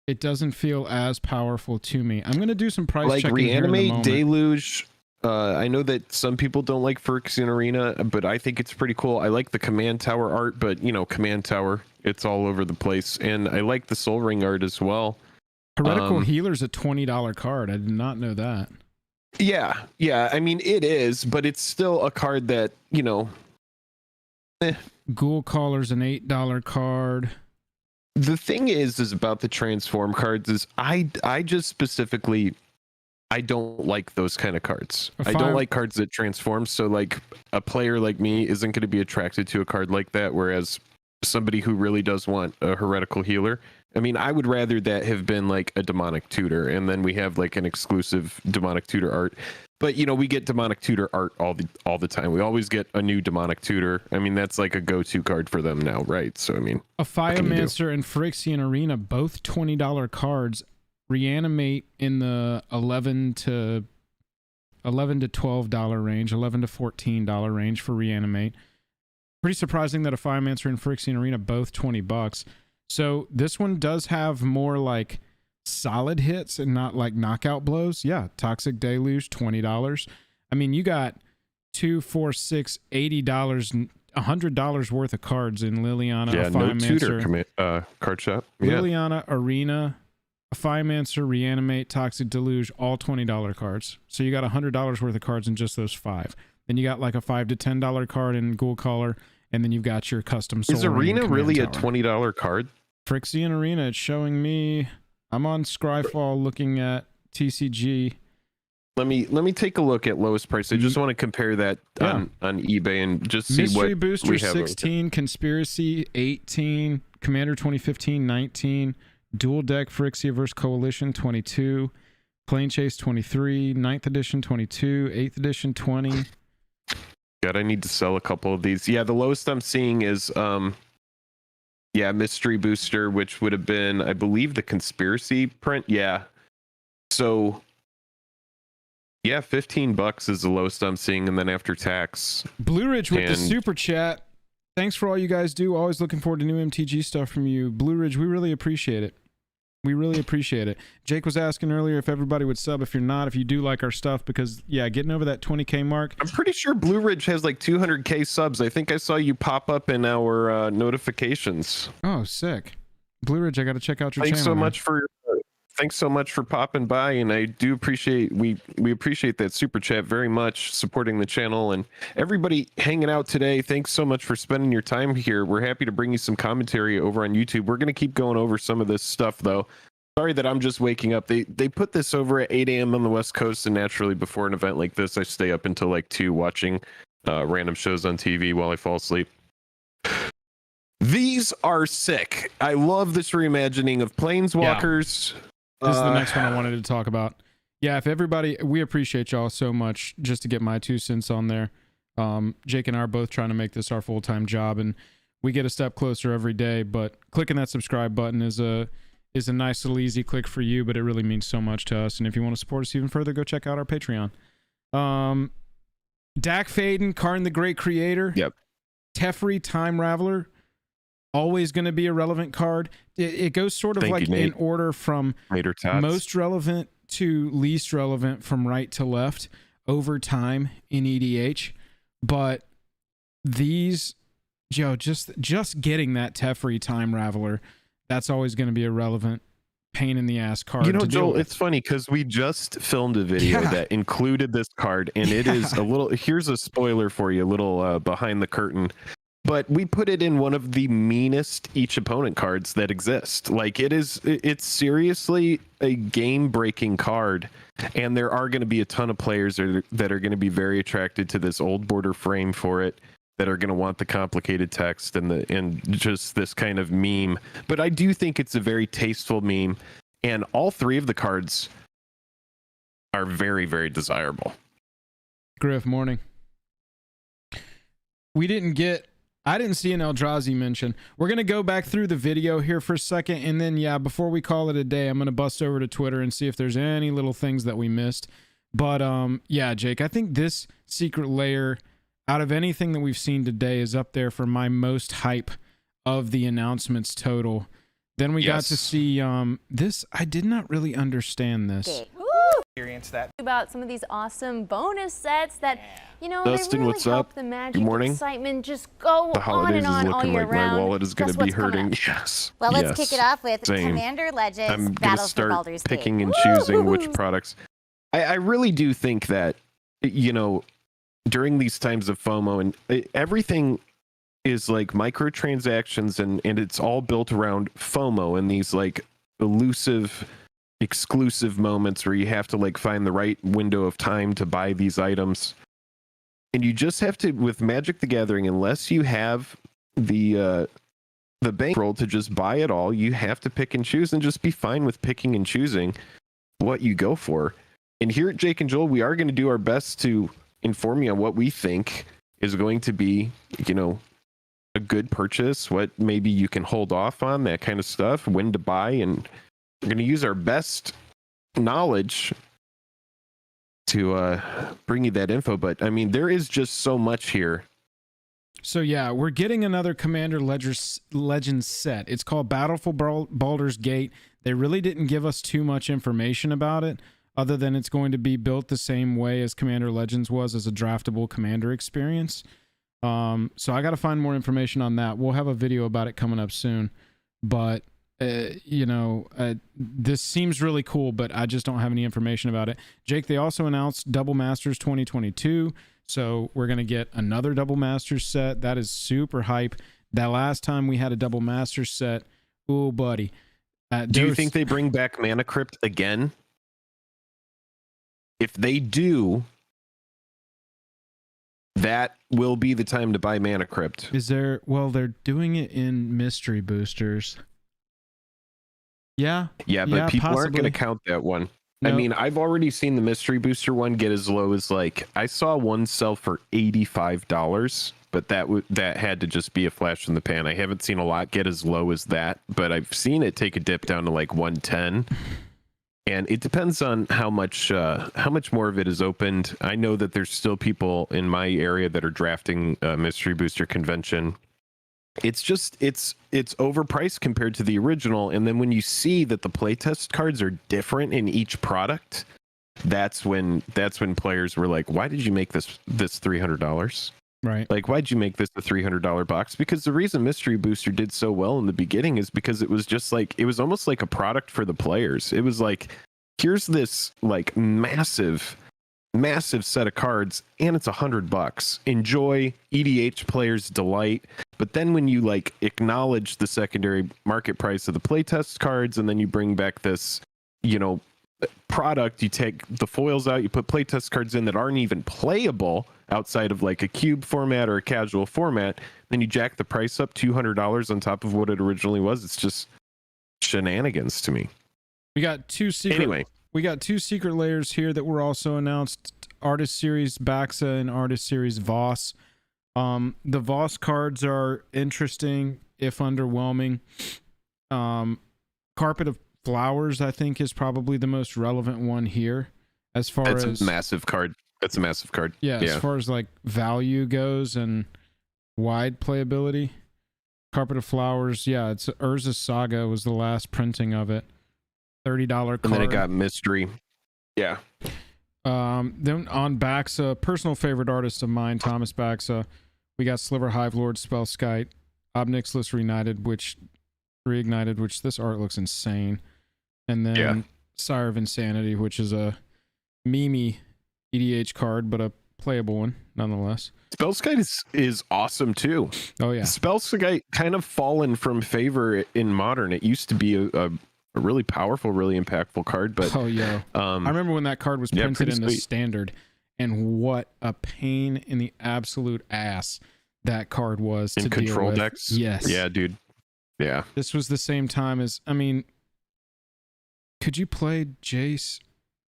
It doesn't feel as powerful to me. I'm going to do some price checking Reanimate, here in a moment. Deluge. I know that some people don't like Phyrexian Arena, but I think it's pretty cool. I like the Command Tower art, but you know, Command Tower, it's all over the place. And I like the Soul Ring art as well. Heretical Healer's a $20 card. I did not know that. Yeah. I mean, it is, but it's still a card that, you know. Ghoul Caller's an $8 card. The thing is about the transform cards is I just specifically, I don't like those kind of cards. I don't like cards that transform. So like a player like me isn't going to be attracted to a card like that. Whereas somebody who really does want a Heretical Healer, I mean, I would rather that have been like a Demonic Tutor, and then we have like an exclusive Demonic Tutor art. But you know, we get Demonic Tutor art all the time. We always get a new Demonic Tutor. I mean, that's like a go-to card for them now, right? So I mean, Aphiamancer and Phyrexian Arena, both $20 cards. Reanimate in the $11 to $12 range, $11 to $14 range for Reanimate. Pretty surprising that Aphiamancer and Phyrexian Arena both $20. So this one does have more like solid hits and not like knockout blows. Yeah, Toxic Deluge, $20. I mean, you got $2, $4, $6, $80, $100 worth of cards in Liliana, Tutor card shop. Liliana, Arena, Aphiamancer, Reanimate, Toxic Deluge, all $20 cards. So you got $100 worth of cards in just those 5. Then you got like a $5 to $10 card in Ghoul Caller, and then you've got your custom Soul Is Ring Arena really Tower. a $20 card? Phyrexian Arena, it's showing me. I'm on Scryfall looking at TCG. Let me take a look at lowest price. I just want to compare that on eBay and just see Mystery what Booster we have. 16, Conspiracy 18, Commander 2015 19, Dual Deck Phyrexiaverse Coalition 22, Plane Chase 23, 9th edition 22, 8th edition 20. God, I need to sell a couple of these. Yeah, the lowest I'm seeing is Mystery Booster, which would have been, I believe, the Conspiracy print. Yeah. So yeah, $15 is the lowest I'm seeing, and then after tax. Blue Ridge with the super chat. Thanks for all you guys do. Always looking forward to new MTG stuff from you. Blue Ridge, we really appreciate it. We really appreciate it. Jake was asking earlier if everybody would sub. If you're not, if you do like our stuff, because yeah, getting over that 20K mark. I'm pretty sure Blue Ridge has like 200K subs. I think I saw you pop up in our notifications. Oh, sick. Blue Ridge, I got to check out your Thanks channel. Thanks so much for popping by, and I do appreciate we appreciate that super chat very much, supporting the channel, and everybody hanging out today. Thanks so much for spending your time here. We're happy to bring you some commentary over on YouTube. We're going to keep going over some of this stuff though. Sorry that I'm just waking up. They put this over at 8 a.m. on the West Coast, and naturally before an event like this, I stay up until like 2 watching random shows on TV while I fall asleep. These are sick. I love this reimagining of Planeswalkers. Yeah. This is the next one I wanted to talk about. Yeah, if everybody, we appreciate y'all so much. Just to get my 2 cents on there. Jake and I are both trying to make this our full-time job, and we get a step closer every day. But clicking that subscribe button is a nice little easy click for you, but it really means so much to us. And if you want to support us even further, go check out our Patreon. Dak Faden, Karn the Great Creator. Yep. Teferi, Time Raveler. Always going to be a relevant card. It goes sort of in order from most relevant to least relevant, from right to left over time in EDH. But these, Joe, just getting that Teferi, Time Raveler, that's always going to be a relevant pain in the ass card. You know, Joel, it's funny because we just filmed a video that included this card, and it is a little, here's a spoiler for you, a little behind the curtain. But we put it in one of the meanest each opponent cards that exist. Like it's seriously a game-breaking card, and there are going to be a ton of players that are going to be very attracted to this old border frame for it, that are going to want the complicated text and just this kind of meme. But I do think it's a very tasteful meme, and all 3 of the cards are very, very desirable. Griff, morning. I didn't see an Eldrazi mention. We're going to go back through the video here for a second, and then, yeah, before we call it a day, I'm going to bust over to Twitter and see if there's any little things that we missed. But, yeah, Jake, I think this Secret Lair, out of anything that we've seen today, is up there for my most hype of the announcements total. Then we got to see this. I did not really understand this. Experience that. About some of these awesome bonus sets that, you know, Dustin, they really what's help up? the magic Good morning. excitement just go The holidays on and on is all looking year like round. my wallet is going to be hurting. Yes. Well, let's kick it off with Same. Commander Legends I'm going to Battle for start Baldur's Gate. picking and choosing which products. I really do think that, you know, during these times of FOMO, and everything is like microtransactions, and it's all built around FOMO and these like elusive exclusive moments where you have to like find the right window of time to buy these items. And you just have to, with Magic the Gathering, unless you have the bankroll to just buy it all, you have to pick and choose, and just be fine with picking and choosing what you go for. And here at Jake and Joel, we are going to do our best to inform you on what we think is going to be, you know, a good purchase, what maybe you can hold off on, that kind of stuff, when to buy, and we're going to use our best knowledge to bring you that info. But I mean, there is just so much here. So yeah, we're getting another Commander Legends set. It's called Battle for Baldur's Gate. They really didn't give us too much information about it, other than it's going to be built the same way as Commander Legends was, as a draftable Commander experience. So I got to find more information on that. We'll have a video about it coming up soon. But you know, this seems really cool, but I just don't have any information about it. Jake, they also announced Double Masters 2022, so we're going to get another Double Masters set. That is super hype. That last time we had a Double Masters set, oh, buddy. Do you think they bring back Mana Crypt again? If they do, that will be the time to buy Mana Crypt. Is there... Well, they're doing it in mystery boosters. Yeah, but people possibly aren't going to count that one. Nope. I mean, I've already seen the mystery booster one get as low as, like, I saw one sell for $85, but that had to just be a flash in the pan. I haven't seen a lot get as low as that, but I've seen it take a dip down to like 110. And it depends on how much more of it is opened. I know that there's still people in my area that are drafting Mystery Booster Convention. It's just it's overpriced compared to the original, and then when you see that the playtest cards are different in each product, that's when players were like, why did you make this $300? Right. Like, why'd you make this a $300 box? Because the reason Mystery Booster did so well in the beginning is because it was just like, it was almost like a product for the players. It was like, here's this like massive set of cards, and it's $100. Enjoy, EDH players delight. But then when you like acknowledge the secondary market price of the playtest cards, and then you bring back this, product, you take the foils out, you put playtest cards in that aren't even playable outside of like a cube format or a casual format, then you jack the price up $200 on top of what it originally was. It's just shenanigans to me. We got two secret layers here that were also announced: Artist Series Baxa and Artist Series Voss. The Voss cards are interesting, if underwhelming. Carpet of Flowers, I think, is probably the most relevant one here as far as... That's a massive card. Yeah, as far as like value goes and wide playability. Carpet of Flowers, yeah, it's Urza Saga was the last printing of it. $30 card. And then it got mystery. Yeah. Then on Baxa, personal favorite artist of mine, Thomas Baxa, we got Sliver Hive Lord, Spellskite, Obnixilis Reignited, which this art looks insane. And then Sire of Insanity, which is a meme EDH card, but a playable one nonetheless. Spellskite is awesome too. Oh yeah. Spellskite kind of fallen from favor in Modern. It used to be a really powerful, really impactful card, but oh yeah. I remember when that card was printed in the standard, and what a pain in the absolute ass that card was in to control deal with. decks. Yes. Yeah, dude. Yeah. This was the same time as, I mean, could you play Jace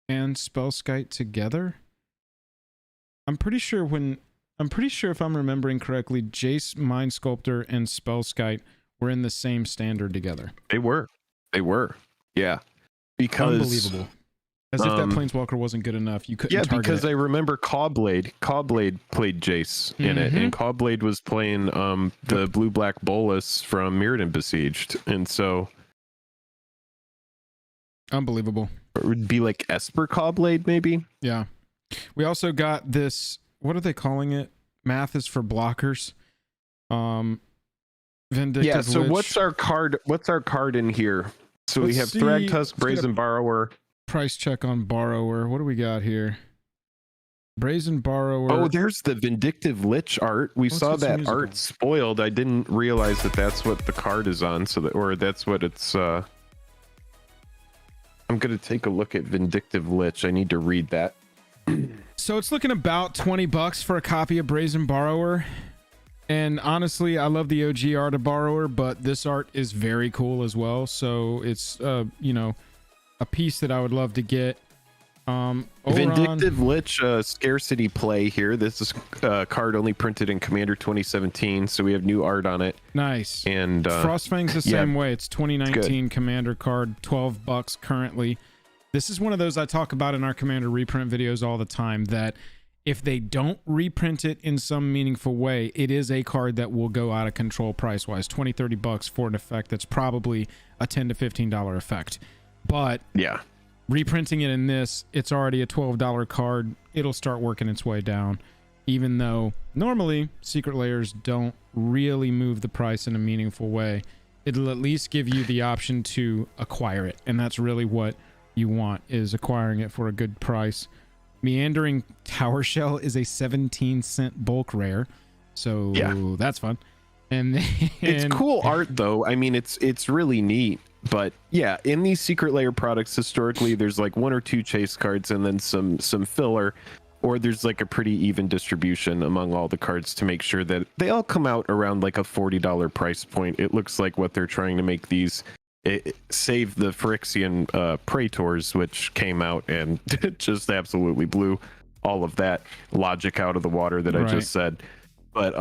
and Spellskite together? I'm pretty sure if I'm remembering correctly, Jace, Mind Sculptor, and Spellskite were in the same standard together. They were. Yeah. Because unbelievable. As if that Planeswalker wasn't good enough. You couldn't target because it. I remember Cawblade played Jace in it, and Cawblade was playing the blue-black Bolus from Mirrodin Besieged, and so unbelievable. It would be like Esper Cawblade, maybe. Yeah. We also got this, what are they calling it? Math is for blockers. Vindictive Yeah, so Lich. what's our card in here? So we have Thragtusk, Brazen Borrower. Price check on Borrower. What do we got here? Brazen Borrower. Oh, there's the Vindictive Lich art. We saw that art spoiled. I didn't realize that that's what the card is on, that's what it's I'm going to take a look at Vindictive Lich. I need to read that. So it's looking about $20 for a copy of Brazen Borrower. And honestly, I love the OG art of Borrower, but this art is very cool as well. So it's, a piece that I would love to get. Vindictive Lich scarcity play here. This is a card only printed in Commander 2017, so we have new art on it. Nice. And Frostfang's the same way. It's 2019 Commander card, $12 currently. This is one of those I talk about in our Commander reprint videos all the time, that if they don't reprint it in some meaningful way, it is a card that will go out of control price-wise. $20-30 for an effect that's probably a $10 to $15 effect. But yeah, reprinting it in this, it's already a $12 card. It'll start working its way down, even though normally secret layers don't really move the price in a meaningful way. It'll at least give you the option to acquire it, and that's really what you want, is acquiring it for a good price. Meandering Tower Shell is a 17-cent bulk rare, so that's fun. And then, it's cool art though. I mean, it's really neat. But yeah, in these secret layer products, historically, there's like one or two chase cards and then some filler, or there's like a pretty even distribution among all the cards to make sure that they all come out around like a $40 price point. It looks like what they're trying to make these, save the Phyrexian Praetors, which came out and just absolutely blew all of that logic out of the water that I just said. But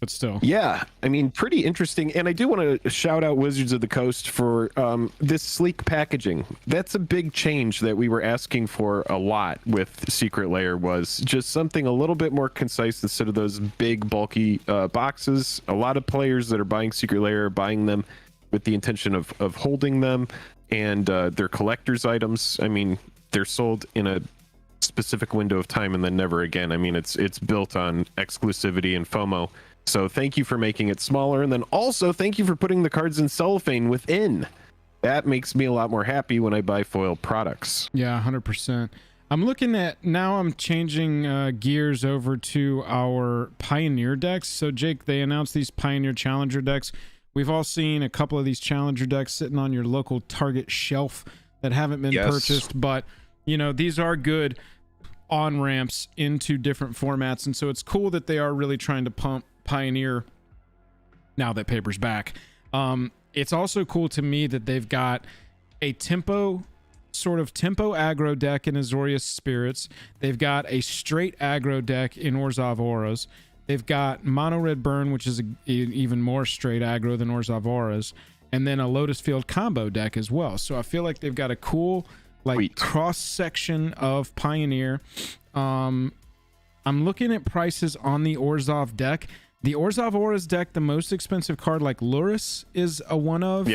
but still. Yeah, I mean, pretty interesting. And I do want to shout out Wizards of the Coast for this sleek packaging. That's a big change that we were asking for a lot with Secret Lair, was just something a little bit more concise instead of those big, bulky boxes. A lot of players that are buying Secret Lair are buying them with the intention of holding them, and they're collector's items. I mean, they're sold in a specific window of time and then never again. I mean, it's built on exclusivity and FOMO. So thank you for making it smaller, and then also thank you for putting the cards in cellophane within. That makes me a lot more happy when I buy foil products. Yeah, 100%. I'm looking at, now I'm changing gears over to our Pioneer decks. So Jake, they announced these Pioneer Challenger decks. We've all seen a couple of these Challenger decks sitting on your local Target shelf that haven't been purchased, but you know, these are good on-ramps into different formats, and so it's cool that they are really trying to pump Pioneer now that Paper's back. It's also cool to me that they've got a tempo aggro deck in Azorius Spirits. They've got a straight aggro deck in Orzhov Auras. They've got Mono Red Burn, which is even more straight aggro than Orzhov Auras, and then a Lotus Field combo deck as well. So I feel like they've got a cool cross section of Pioneer. I'm looking at prices on the Orzhov deck. The Orzhov Auras deck, the most expensive card, like Luris, is a one of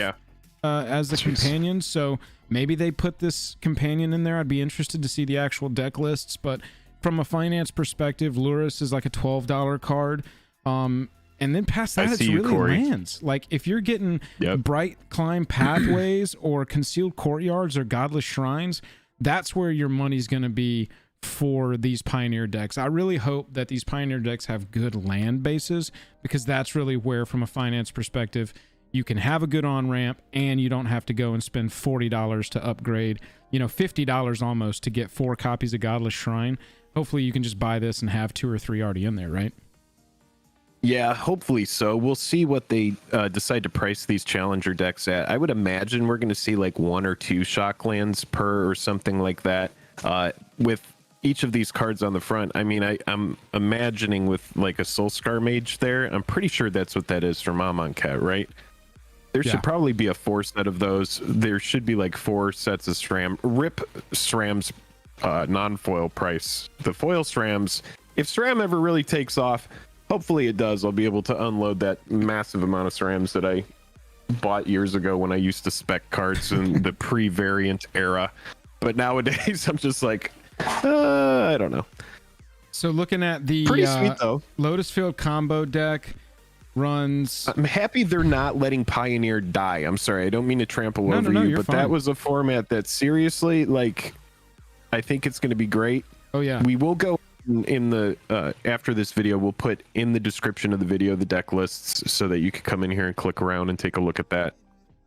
as the companion. So maybe they put this companion in there. I'd be interested to see the actual deck lists. But from a finance perspective, Luris is like a $12 card. And then past that, it's really lands. Like if you're getting Bright Climb Pathways or Concealed Courtyards or Godless Shrines, that's where your money's going to be for these Pioneer decks. I really hope that these Pioneer decks have good land bases, because that's really where, from a finance perspective, you can have a good on-ramp and you don't have to go and spend $40 to upgrade, you know, $50 almost to get 4 copies of Godless Shrine. Hopefully you can just buy this and have 2 or 3 already in there, right? Yeah, hopefully so. We'll see what they decide to price these Challenger decks at. I would imagine we're going to see like 1 or 2 shock lands per or something like that with each of these cards on the front. I mean, I'm imagining with like a Soulscar Mage there. I'm pretty sure that's what that is for Amonkhet, right? There should probably be a 4 set of those. There should be like 4 sets of SRAM. Rip SRAM's non-foil price. The foil SRAMs, if SRAM ever really takes off, hopefully it does, I'll be able to unload that massive amount of SRAMs that I bought years ago when I used to spec cards in the pre-variant era. But nowadays, I'm just like, I don't know. So looking at the pretty sweet though. Lotus Field combo deck runs. I'm happy they're not letting Pioneer die. I'm sorry, I don't mean to trample over you, but that was a format that seriously, like, I think it's going to be great. Oh yeah. We will go in the after this video, we'll put in the description of the video the deck lists so that you can come in here and click around and take a look at that.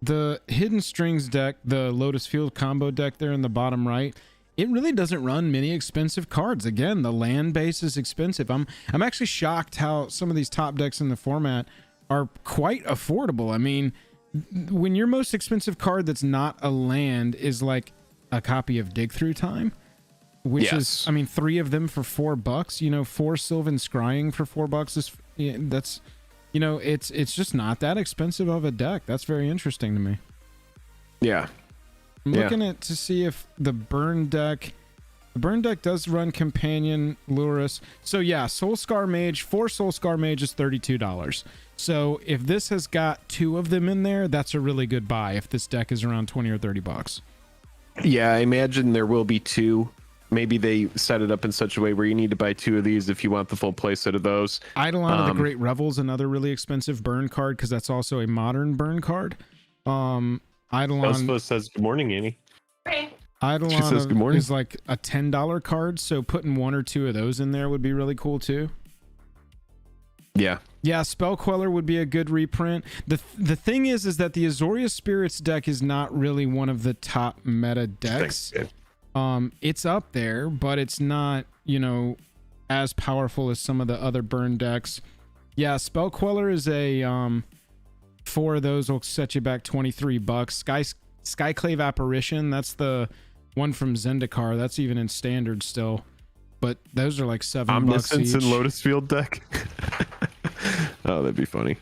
The Hidden Strings deck, the Lotus Field combo deck there in the bottom right, it really doesn't run many expensive cards. Again, the land base is expensive. I'm actually shocked how some of these top decks in the format are quite affordable. I mean, when your most expensive card that's not a land is like a copy of Dig Through Time, which is, I mean, 3 of them for $4. You know, 4 Sylvan Scrying for $4 is, that's, you know, it's just not that expensive of a deck. That's very interesting to me. Yeah. I'm looking at to see if the burn deck does run companion Luris. So yeah, Soulscar Mage, 4 Soulscar Mage is $32. So if this has got 2 of them in there, that's a really good buy if this deck is around 20 or 30 bucks. Yeah, I imagine there will be 2. Maybe they set it up in such a way where you need to buy 2 of these if you want the full playset of those. Eidolon of the Great Revels, another really expensive burn card, because that's also a modern burn card. Eidolon says good morning, Annie. Eidolon says good morning. is like a $10 card, so putting 1 or 2 of those in there would be really cool too. Yeah. Yeah, Spell Queller would be a good reprint. The thing is that the Azorius Spirits deck is not really one of the top meta decks. It's up there, but it's not, you know, as powerful as some of the other burn decks. Yeah, Spell Queller is a 4 of those will set you back $23. Skyclave Apparition, that's the one from Zendikar. That's even in standard still, but those are like $7 Omniscience each. and Lotus Field deck. Oh, that'd be funny.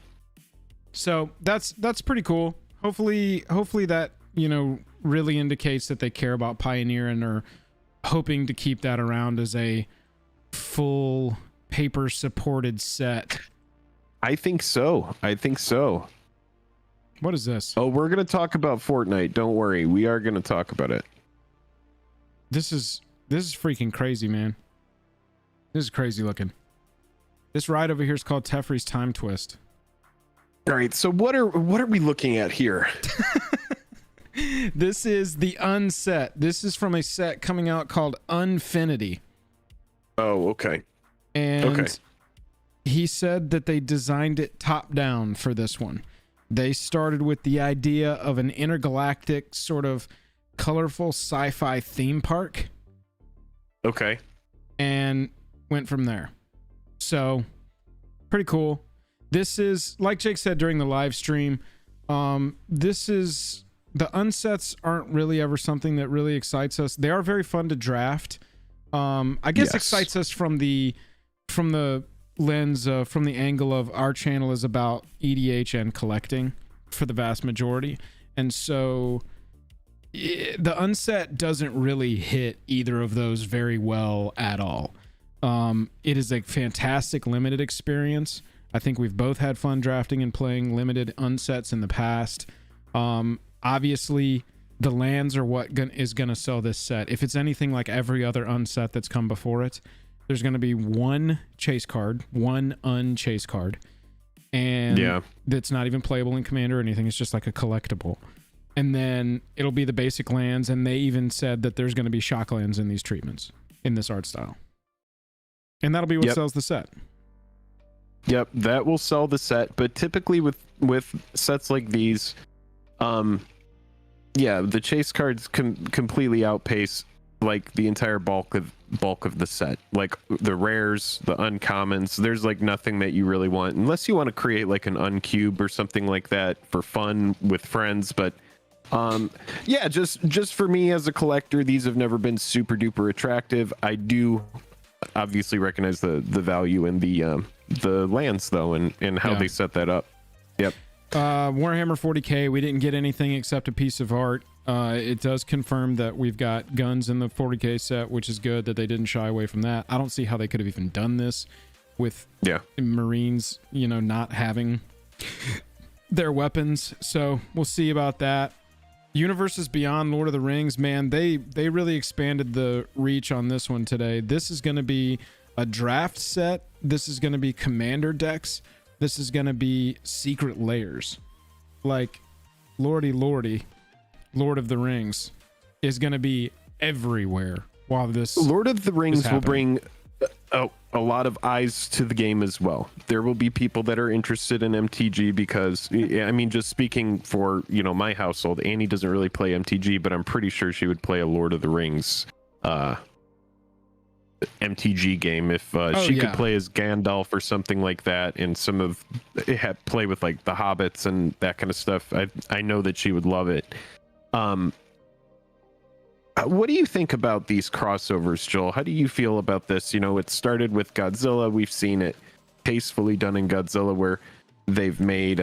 So that's pretty cool. Hopefully that, you know, really indicates that they care about Pioneer and are hoping to keep that around as a full paper supported set. I think so. What is this? Oh, we're going to talk about Fortnite. Don't worry. We are going to talk about it. This is freaking crazy, man. This is crazy looking. This ride over here is called Teferi's Time Twist. All right, so what are we looking at here? This is the Unset. This is from a set coming out called Unfinity. Oh, okay. And he said that they designed it top down for this one. They started with the idea of an intergalactic sort of colorful sci-fi theme park. Okay. And went from there. So, pretty cool. This is, like Jake said during the live stream, this is, the unsets aren't really ever something that really excites us. They are very fun to draft. I guess excites us from the lens, from the angle of our channel is about EDH and collecting for the vast majority. And so the unset doesn't really hit either of those very well at all. It is a fantastic limited experience. I think we've both had fun drafting and playing limited unsets in the past. Obviously, the lands are what is going to sell this set. If it's anything like every other unset that's come before it, there's going to be one chase card, one unchase card. And that's not even playable in Commander or anything. It's just like a collectible. And then it'll be the basic lands. And they even said that there's going to be shock lands in these treatments, in this art style. And that'll be what sells the set. Yep, that will sell the set. But typically with sets like these, the chase cards completely outpace like the entire bulk of the set. Like the rares, the uncommons, there's like nothing that you really want unless you want to create like an uncube or something like that for fun with friends. But just for me as a collector, these have never been super duper attractive. I do obviously recognize the value in the lands though, and how they set that up. Yep. Warhammer 40k, we didn't get anything except a piece of art. It does confirm that we've got guns in the 40k set, which is good that they didn't shy away from that. I don't see how they could have even done this with Marines, you know, not having their weapons. So we'll see about that. Universes Beyond Lord of the Rings, man, they really expanded the reach on this one today. This is going to be a draft set. This is going to be commander decks. This is going to be secret layers. Like, lordy, Lord of the Rings is going to be everywhere while this Lord of the Rings will bring a lot of eyes to the game as well. There will be people that are interested in MTG because, I mean, just speaking for, you know, my household, Annie doesn't really play MTG, but I'm pretty sure she would play a Lord of the Rings MTG game if she could play as Gandalf or something like that, and some of play with like the hobbits and that kind of stuff. I know that she would love it. What do you think about these crossovers, Joel? How do you feel about this? You know, it started with Godzilla. We've seen it tastefully done in Godzilla, where they've made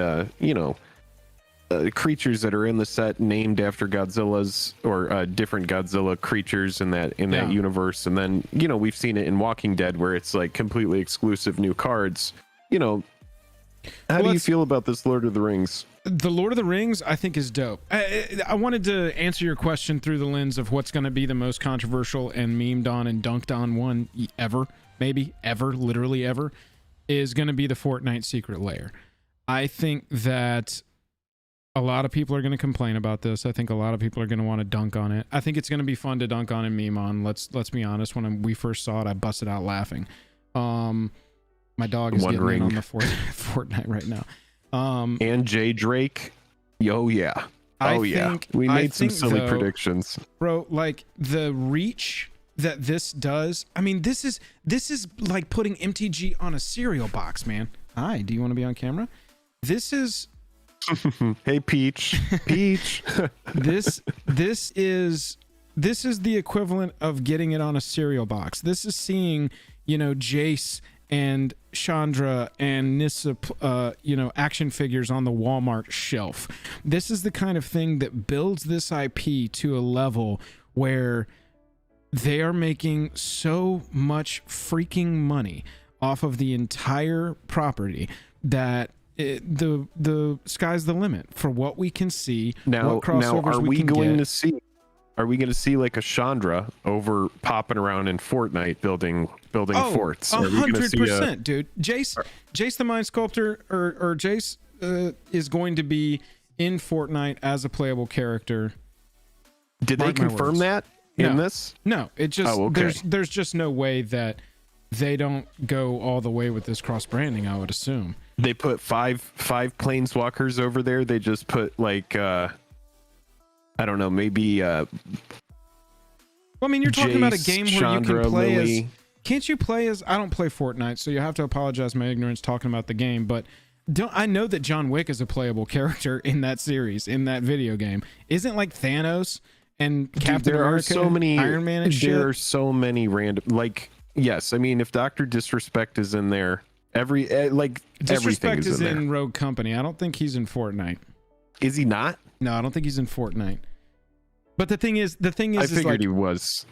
creatures that are in the set named after Godzilla's or different Godzilla creatures in that universe. And then, you know, we've seen it in Walking Dead, where it's like completely exclusive new cards. You know, how do you feel about this Lord of the Rings? The Lord of the Rings, I think, is dope. I wanted to answer your question through the lens of what's going to be the most controversial and memed on and dunked on one ever, maybe ever, literally ever, is going to be the Fortnite secret layer. I think that a lot of people are going to complain about this. I think a lot of people are going to want to dunk on it. I think it's going to be fun to dunk on and meme on. Let's be honest. When we first saw it, I busted out laughing. My dog is getting in on the Fortnite right now. And Jay Drake, we made some silly predictions, bro. Like the reach that this does, I mean, this is like putting MTG on a cereal box, man. Hi, do you want to be on camera? This is hey Peach this is the equivalent of getting it on a cereal box. This is seeing, you know, Jace and Chandra and Nissa, action figures on the Walmart shelf. This is the kind of thing that builds this IP to a level where they are making so much freaking money off of the entire property that the sky's the limit for what we can see. Now, what crossovers are we can going get. to see? Are we going to see like a Chandra over popping around in Fortnite building forts? 100%, dude. Jace the Mind Sculptor or Jace is going to be in Fortnite as a playable character. Did they confirm that in this? No, it just okay. there's just no way that they don't go all the way with this cross branding, I would assume. They put five planeswalkers over there. They just put like I don't know, maybe well, I mean, you're talking about a game where Chandra, you can play Lily. as. Can't you play as? I don't play Fortnite, so you have to apologize my ignorance talking about the game. But I know that John Wick is a playable character in that series, in that video game. Isn't like Thanos and Captain America, Iron Man, and shit? There are so many random. Like, yes, I mean, if Dr. Disrespect is in there, everything Disrespect is is in in there. Rogue Company. I don't think he's in Fortnite. Is he not? No, I don't think he's in Fortnite. But the thing is, I figured like, he was.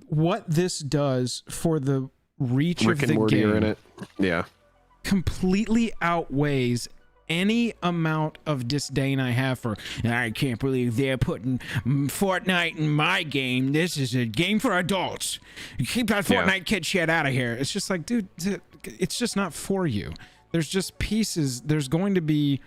What this does for the reach Rick of and the Morty game are in it. Yeah. completely outweighs any amount of disdain I have for. I can't believe they're putting Fortnite in my game. This is a game for adults. Keep that Fortnite kid shit out of here. It's just like, dude, it's just not for you. There's just pieces. There's going to be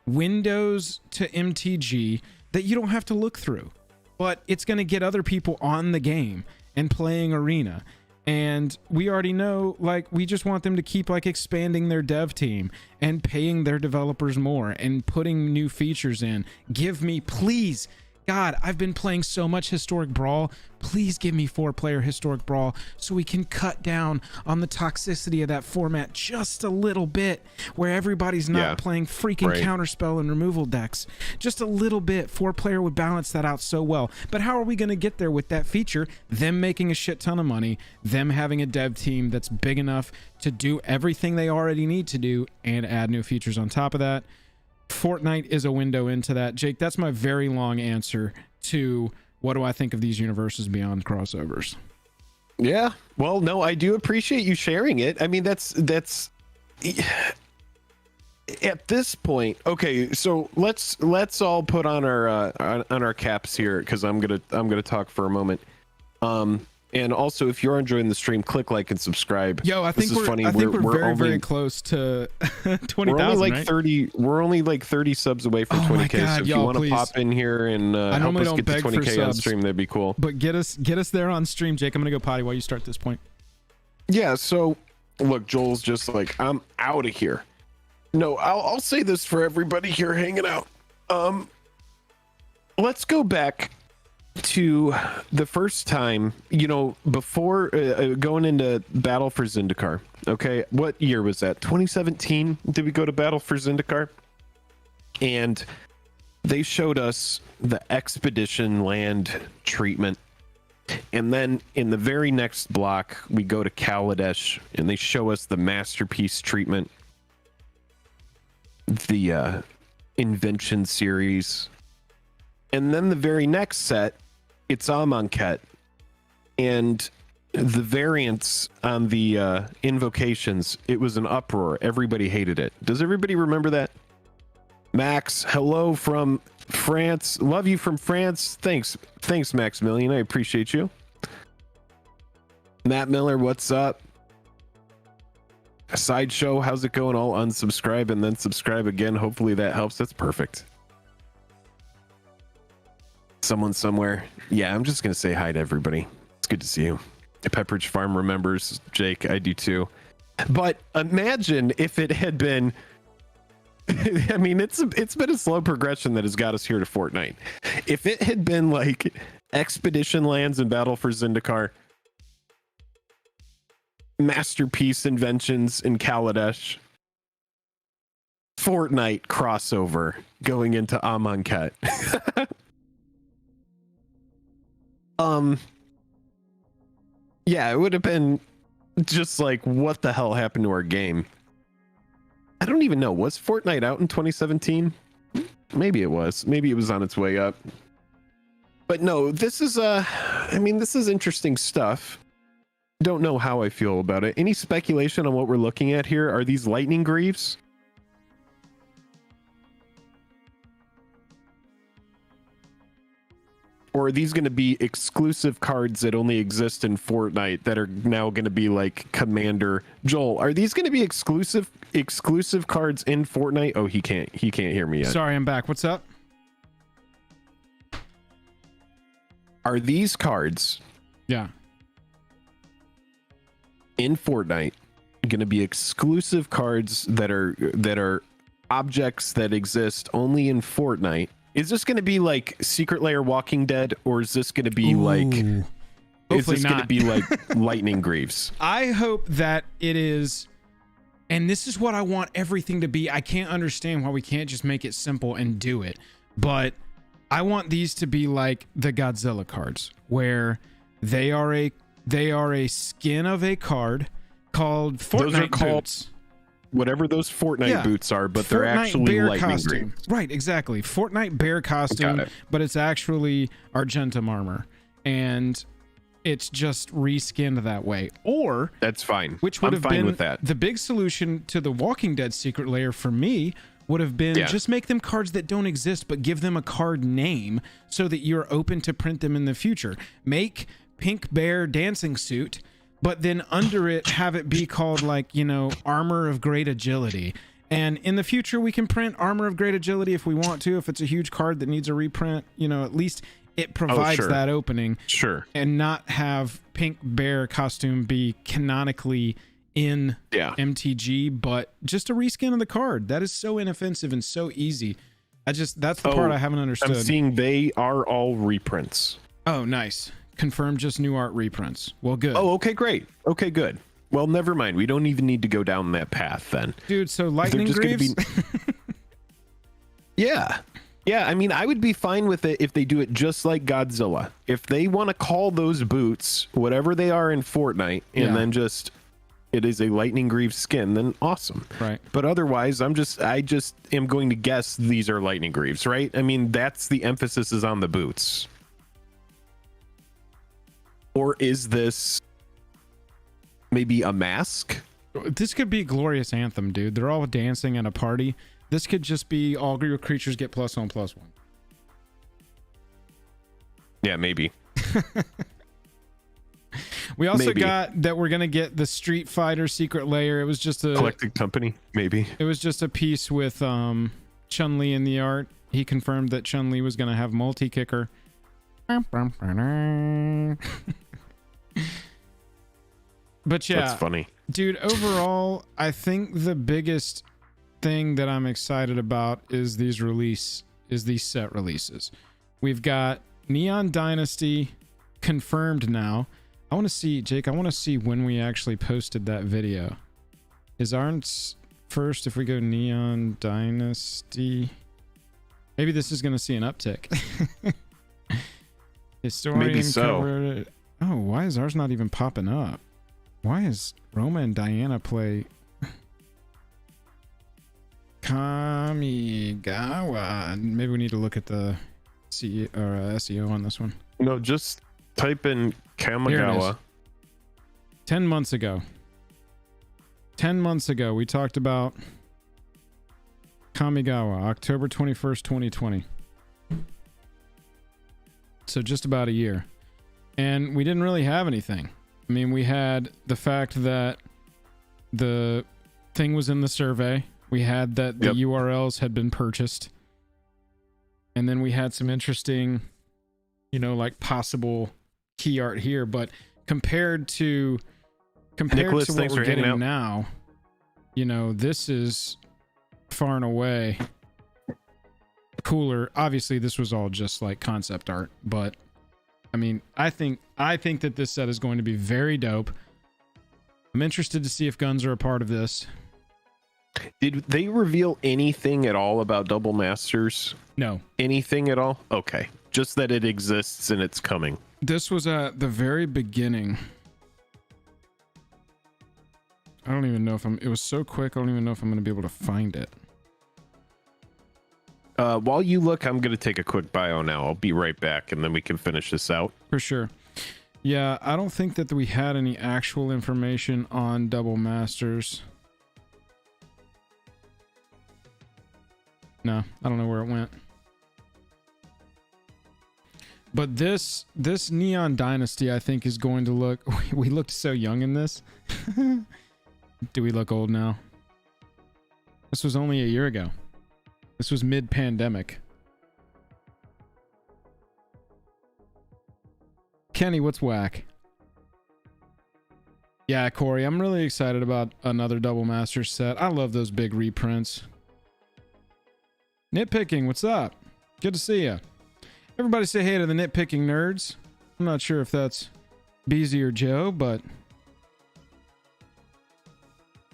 windows to MTG that you don't have to look through, but it's going to get other people on the game and playing Arena. And we already know, like, we just want them to keep like expanding their dev team and paying their developers more and putting new features in. Give me, please, God, I've been playing so much Historic Brawl. Please give me 4-player Historic Brawl so we can cut down on the toxicity of that format just a little bit, where everybody's not playing freaking counterspell and removal decks. Just a little bit. 4-player would balance that out so well. But how are we going to get there with that feature? Them making a shit ton of money, them having a dev team that's big enough to do everything they already need to do and add new features on top of that. Fortnite is a window into that. Jake, that's my very long answer to what do I think of these universes beyond crossovers. Yeah. Well, no, I do appreciate you sharing it. I mean, that's at this point. Okay, so let's all put on our caps here, because I'm gonna talk for a moment. And also, if you're enjoying the stream, click like and subscribe. Yo, I think we're very close to 20,000. Right? We're only like 30 subs away from 20K. God, so if you want to pop in here and help us get to 20K on stream, that'd be cool. But get us there on stream, Jake. I'm gonna go potty while you start this point. Yeah. So look, Joel's just like, I'm out of here. No, I'll say this for everybody here hanging out. Let's go back to the first time, before going into Battle for Zendikar. Okay, what year was that? 2017? Did we go to Battle for Zendikar? And they showed us the Expedition Land treatment. And then in the very next block, we go to Kaladesh, and they show us the Masterpiece treatment, the Invention series. And then the very next set, it's Amonkhet, and the variants on the invocations, it was an uproar. Everybody hated it. Does everybody remember that? Max, hello from France. Love you from France. Thanks, Maximilian. I appreciate you. Matt Miller, what's up? Sideshow, how's it going? I'll unsubscribe and then subscribe again. Hopefully that helps. That's perfect. Someone somewhere. Yeah, I'm just gonna say hi to everybody. It's good to see you. Pepperidge Farm remembers. Jake, I do too. But imagine if it had been I mean, it's been a slow progression that has got us here to Fortnite. If it had been like Expedition Lands and Battle for Zendikar, Masterpiece Inventions in Kaladesh, Fortnite crossover going into Amonkhet. Yeah, it would have been just like, what the hell happened to our game? I don't even know. Was Fortnite out in 2017? Maybe it was. Maybe it was on its way up. But no, this is this is interesting stuff. Don't know how I feel about it. Any speculation on what we're looking at here? Are these lightning greaves? Or are these going to be exclusive cards that only exist in Fortnite that are now going to be like Commander? Joel, are these going to be exclusive cards in Fortnite? Oh, he can't hear me yet. Sorry, I'm back. What's up? Are these cards in Fortnite going to be exclusive cards that are objects that exist only in Fortnite? Is this going to be like Secret Lair Walking Dead, or is this going to be going to be like Lightning Greaves? I hope that it is, and this is what I want everything to be. I can't understand why we can't just make it simple and do it, but I want these to be like the Godzilla cards, where they are a skin of a card called Fortnite boots. Whatever those Fortnite boots are, but they're actually lightning greaves. Right, exactly. Fortnite bear costume, but it's actually Argentum armor, and it's just reskinned that way. Or that's fine. Which would have been with that. The big solution to the Walking Dead secret lair for me would have been just make them cards that don't exist, but give them a card name so that you're open to print them in the future. Make Pink Bear dancing suit, but then under it have it be called like, Armor of Great Agility. And in the future we can print Armor of Great Agility if we want to, if it's a huge card that needs a reprint, at least it provides that opening. Sure. And not have Pink Bear costume be canonically in MTG, but just a reskin of the card. That is so inoffensive and so easy. That's the part I haven't understood. I'm seeing they are all reprints. Oh, nice. Confirmed, just new art reprints. Well, good. Oh, okay, great. Okay, good. Well, never mind. We don't even need to go down that path then. Dude, so Lightning Greaves? Yeah. I mean, I would be fine with it if they do it just like Godzilla. If they want to call those boots whatever they are in Fortnite, and then just it is a Lightning Greaves skin, then awesome. Right. But otherwise, I just am going to guess these are Lightning Greaves, right? I mean, that's the emphasis is on the boots. Or is this maybe a mask? This could be Glorious Anthem, dude. They're all dancing at a party. This could just be all your creatures get +1/+1. Yeah, maybe. We also got that we're going to get the Street Fighter Secret Lair. It was just a Collected Company, maybe. It was just a piece with Chun-Li in the art. He confirmed that Chun-Li was going to have multi-kicker. But yeah, that's funny, dude. Overall, I think the biggest thing that I'm excited about is these set releases. We've got Neon Dynasty confirmed now. I want to see, Jake, I want to see when we actually posted that video. Is ours first if we go Neon Dynasty? Maybe this is going to see an uptick. Historian maybe so. Covered. Oh, why is ours not even popping up? Why is Roma and Diana play Kamigawa? Maybe we need to look at the CEO or SEO on this one. No, just type in Kamigawa. 10 months ago. 10 months ago, we talked about Kamigawa, October 21st, 2020. So just about a year. And we didn't really have anything. I mean, we had the fact that the thing was in the survey. We had that the URLs had been purchased. And then we had some interesting, like possible key art here. But compared to Nicholas, what we're getting now, this is far and away cooler. Obviously, this was all just like concept art, but I mean, I think that this set is going to be very dope. I'm interested to see if guns are a part of this. Did they reveal anything at all about Double Masters? No. Anything at all? Okay. Just that it exists and it's coming. This was at the very beginning. I don't even know if it was so quick, I don't even know if I'm going to be able to find it. While you look, I'm going to take a quick bio now. I'll be right back, and then we can finish this out. For sure. Yeah, I don't think that we had any actual information on Double Masters. No, I don't know where it went. But this Neon Dynasty, I think, is going to look... We looked so young in this. Do we look old now? This was only a year ago. This was mid-pandemic. Kenny, what's whack? Yeah, Corey, I'm really excited about another Double Master set. I love those big reprints. Nitpicking, what's up? Good to see you. Everybody say hey to the Nitpicking nerds. I'm not sure if that's Beezy or Joe, but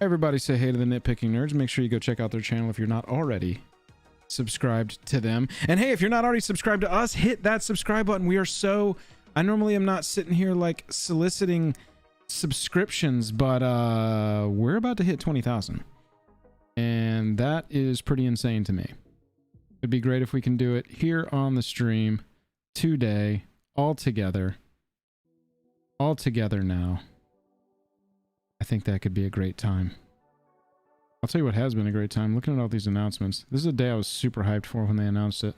everybody say hey to the Nitpicking nerds. Make sure you go check out their channel if you're not already subscribed to them. And hey, if you're not already subscribed to us, hit that subscribe button. We are so... I normally am not sitting here like soliciting subscriptions, but we're about to hit 20,000. And that is pretty insane to me. It'd be great if we can do it here on the stream today, all together now. I think that could be a great time. I'll tell you what has been a great time. Looking at all these announcements. This is a day I was super hyped for when they announced it.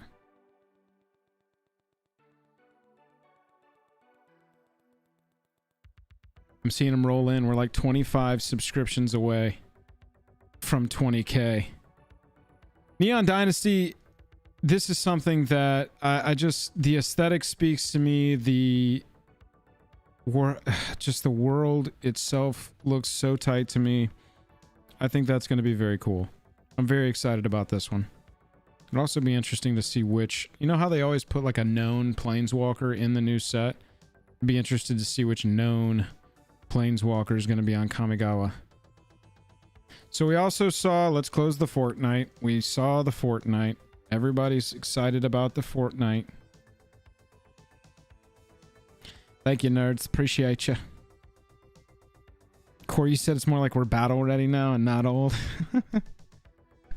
I'm seeing them roll in. We're like 25 subscriptions away from 20K. Neon Dynasty, this is something that I just... The aesthetic speaks to me. Just the world itself looks so tight to me. I think that's going to be very cool. I'm very excited about this one. It'll also be interesting to see which... You know how they always put like a known planeswalker in the new set? I'd be interested to see which known planeswalker is going to be on Kamigawa. So we also saw... Let's close the Fortnite. We saw the Fortnite. Everybody's excited about the Fortnite. Thank you, nerds. Appreciate you. Corey, you said it's more like we're battle ready now and not old.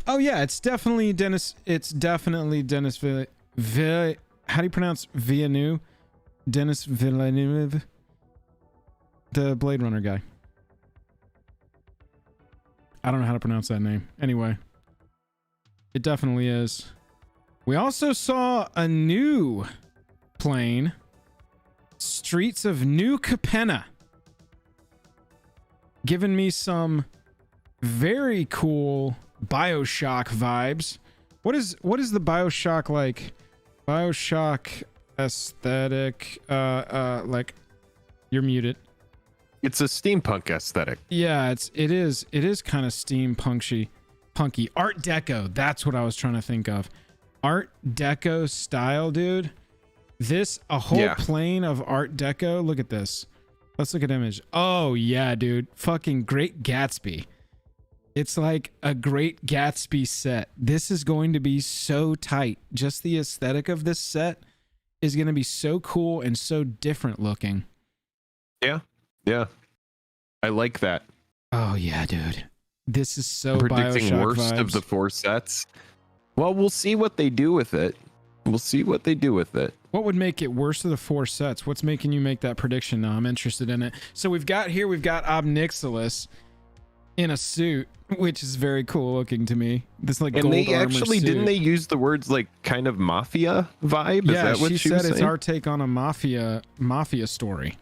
Oh yeah, it's definitely Dennis. It's definitely Dennis How do you pronounce Villeneuve? Dennis Villeneuve, the Blade Runner guy. I don't know how to pronounce that name. Anyway, it definitely is. We also saw a new plane, Streets of New Capenna, giving me some very cool BioShock vibes. What is the BioShock like? BioShock aesthetic, like, you're muted. It's a steampunk aesthetic. Yeah, it is kind of steampunky. Art Deco, that's what I was trying to think of. Art Deco style, dude. A whole plane of Art Deco. Look at this. Let's look at image. Oh yeah, dude. Fucking Great Gatsby. It's like a Great Gatsby set. This is going to be so tight. Just the aesthetic of this set is going to be so cool and so different looking. Yeah. I like that. Oh yeah, dude. This is so predicting BioShock worst vibes. of the 4 sets. Well, we'll see what they do with it. What would make it worst of the 4 sets? What's making you make that prediction now? I'm interested in it. So we've got Obnixilis in a suit, which is very cool looking to me. This like and gold they armor actually suit. didn't they use the words like kind of mafia vibe? Yeah, Is that what she she said was it's saying? our take on a mafia story.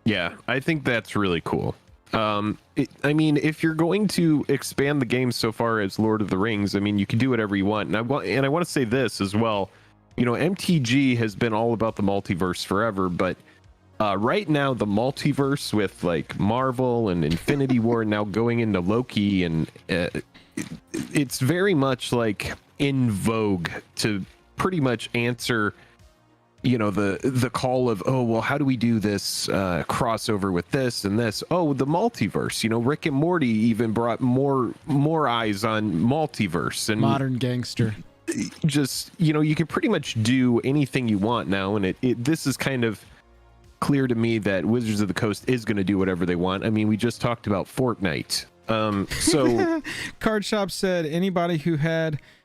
Yeah, I think that's really cool. I mean, if you're going to expand the game so far as Lord of the Rings, I mean, you can do whatever you want. And I want to say this as well. You know, MTG has been all about the multiverse forever, but right now the multiverse with like Marvel and Infinity War now going into Loki, and it's very much like in vogue to pretty much answer, you know, the call of, oh well, how do we do this crossover with this and this? Oh, the multiverse. You know, Rick and Morty even brought more eyes on multiverse and modern gangster. Just, you know, you can pretty much do anything you want now, and this is kind of clear to me that Wizards of the Coast is going to do whatever they want. I mean, we just talked about Fortnite. So Card Shop said,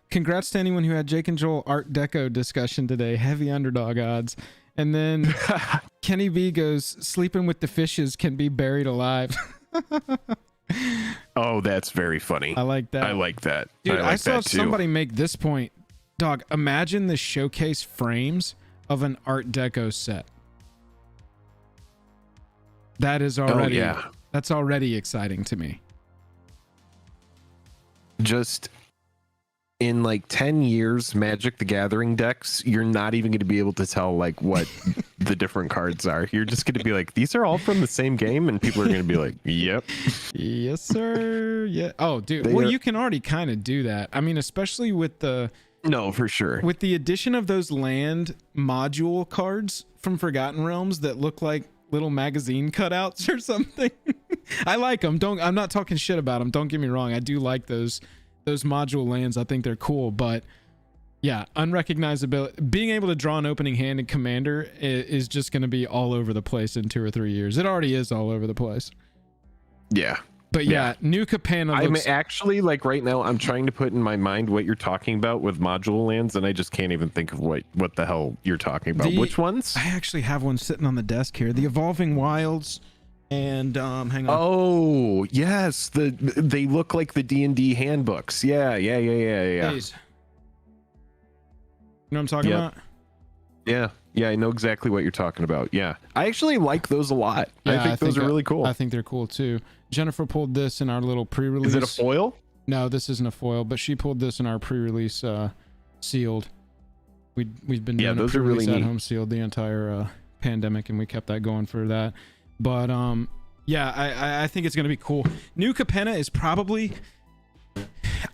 congrats to anyone who had Jake and Joel Art Deco discussion today. Heavy underdog odds. And then Kenny B goes, sleeping with the fishes can be buried alive. Oh, that's very funny. I like that. I like that. Dude, I saw that too. somebody make this point. Dog, imagine the showcase frames of an Art Deco set. That is already, that's already exciting to me. Just in like 10 years, Magic the Gathering decks, you're not even going to be able to tell like what the different cards are. You're just going to be like, these are all from the same game, and people are going to be like, yep. Yes, sir. Yeah. Oh, dude. Well, you can already kind of do that. I mean, especially with the... No, for sure. With the addition of those land module cards from Forgotten Realms that look like little magazine cutouts or something. I like them. I'm not talking shit about them. Don't get me wrong. I do like those module lands. I think they're cool, but yeah, unrecognizability, being able to draw an opening hand in Commander is just going to be all over the place in 2 or 3 years. It already is all over the place. Yeah. But yeah, New Capenna looks... I'm actually, like, right now, I'm trying to put in my mind what you're talking about with module lands, and I just can't even think of what the hell you're talking about. Which ones? I actually have one sitting on the desk here. The Evolving Wilds and, hang on. Oh, yes. They look like the D&D handbooks. Yeah. These. You know what I'm talking about? Yeah, I know exactly what you're talking about. Yeah. I actually like those a lot. Yeah, I think those are really cool. I think they're cool, too. Jennifer pulled this in our little pre-release. Is it a foil? No, this isn't a foil, but she pulled this in our pre-release sealed. We've been doing a pre-release at home sealed the entire pandemic, and we kept that going for that. But yeah, I think it's going to be cool. New Capenna is probably...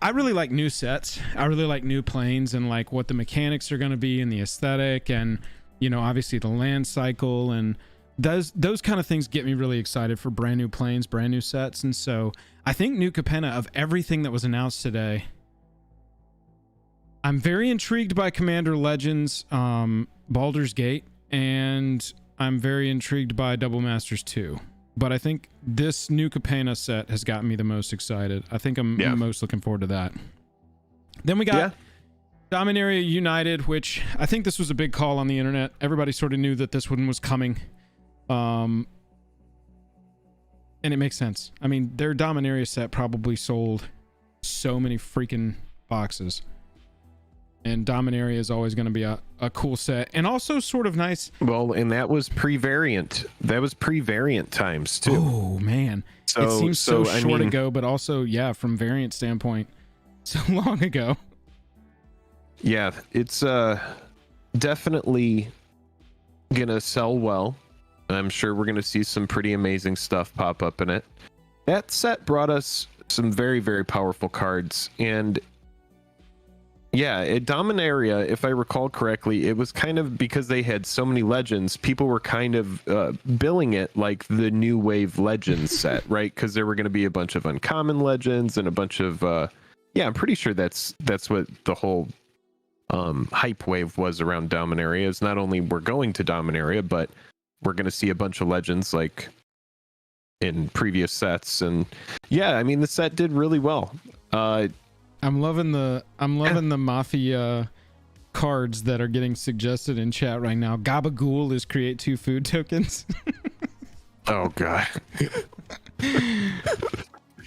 I really like new sets. I really like new planes and like what the mechanics are going to be and the aesthetic and, you know, obviously the land cycle and those kind of things get me really excited for brand new planes, brand new sets. And so I think New Capenna, of everything that was announced today, I'm very intrigued by Commander Legends, Baldur's Gate, and I'm very intrigued by Double Masters 2. But I think this New Capenna set has gotten me the most excited. I think I'm most looking forward to that. Then we got Dominaria United, which I think this was a big call on the internet. Everybody sort of knew that this one was coming. And it makes sense. I mean, their Dominaria set probably sold so many freaking boxes. And Dominaria is always going to be a cool set. And also sort of nice. Well, and that was pre-variant. That was pre-variant times, too. Oh, man. It seems so short ago, but also, yeah, from variant standpoint, so long ago. Yeah, it's definitely going to sell well. I'm sure we're going to see some pretty amazing stuff pop up in it. That set brought us some very, very powerful cards. And yeah, at Dominaria, if I recall correctly, it was kind of because they had so many legends, people were kind of billing it like the new wave legends set, right? Because there were going to be a bunch of uncommon legends and a bunch of I'm pretty sure that's what the whole hype wave was around Dominaria. Is not only we're going to Dominaria, but we're going to see a bunch of legends like in previous sets. And yeah, I mean, the set did really well. I'm loving the Mafia cards that are getting suggested in chat right now. Gabagool is create 2 food tokens. Oh god.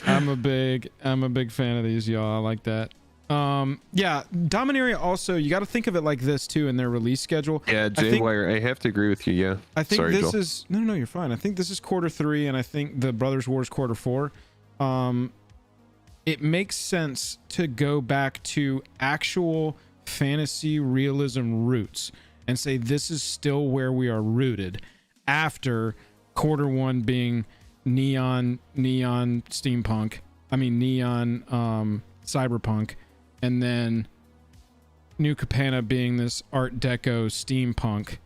I'm a big fan of these, y'all. I like that. Yeah, Dominaria also, you got to think of it like this too in their release schedule. Yeah, Wire, I have to agree with you. Yeah, I think this is no, you're fine. I think this is quarter 3, and I think the Brothers War is quarter 4. It makes sense to go back to actual fantasy realism roots and say this is still where we are rooted after quarter 1 being neon steampunk. I mean neon cyberpunk. And then New Capenna being this Art Deco steampunk.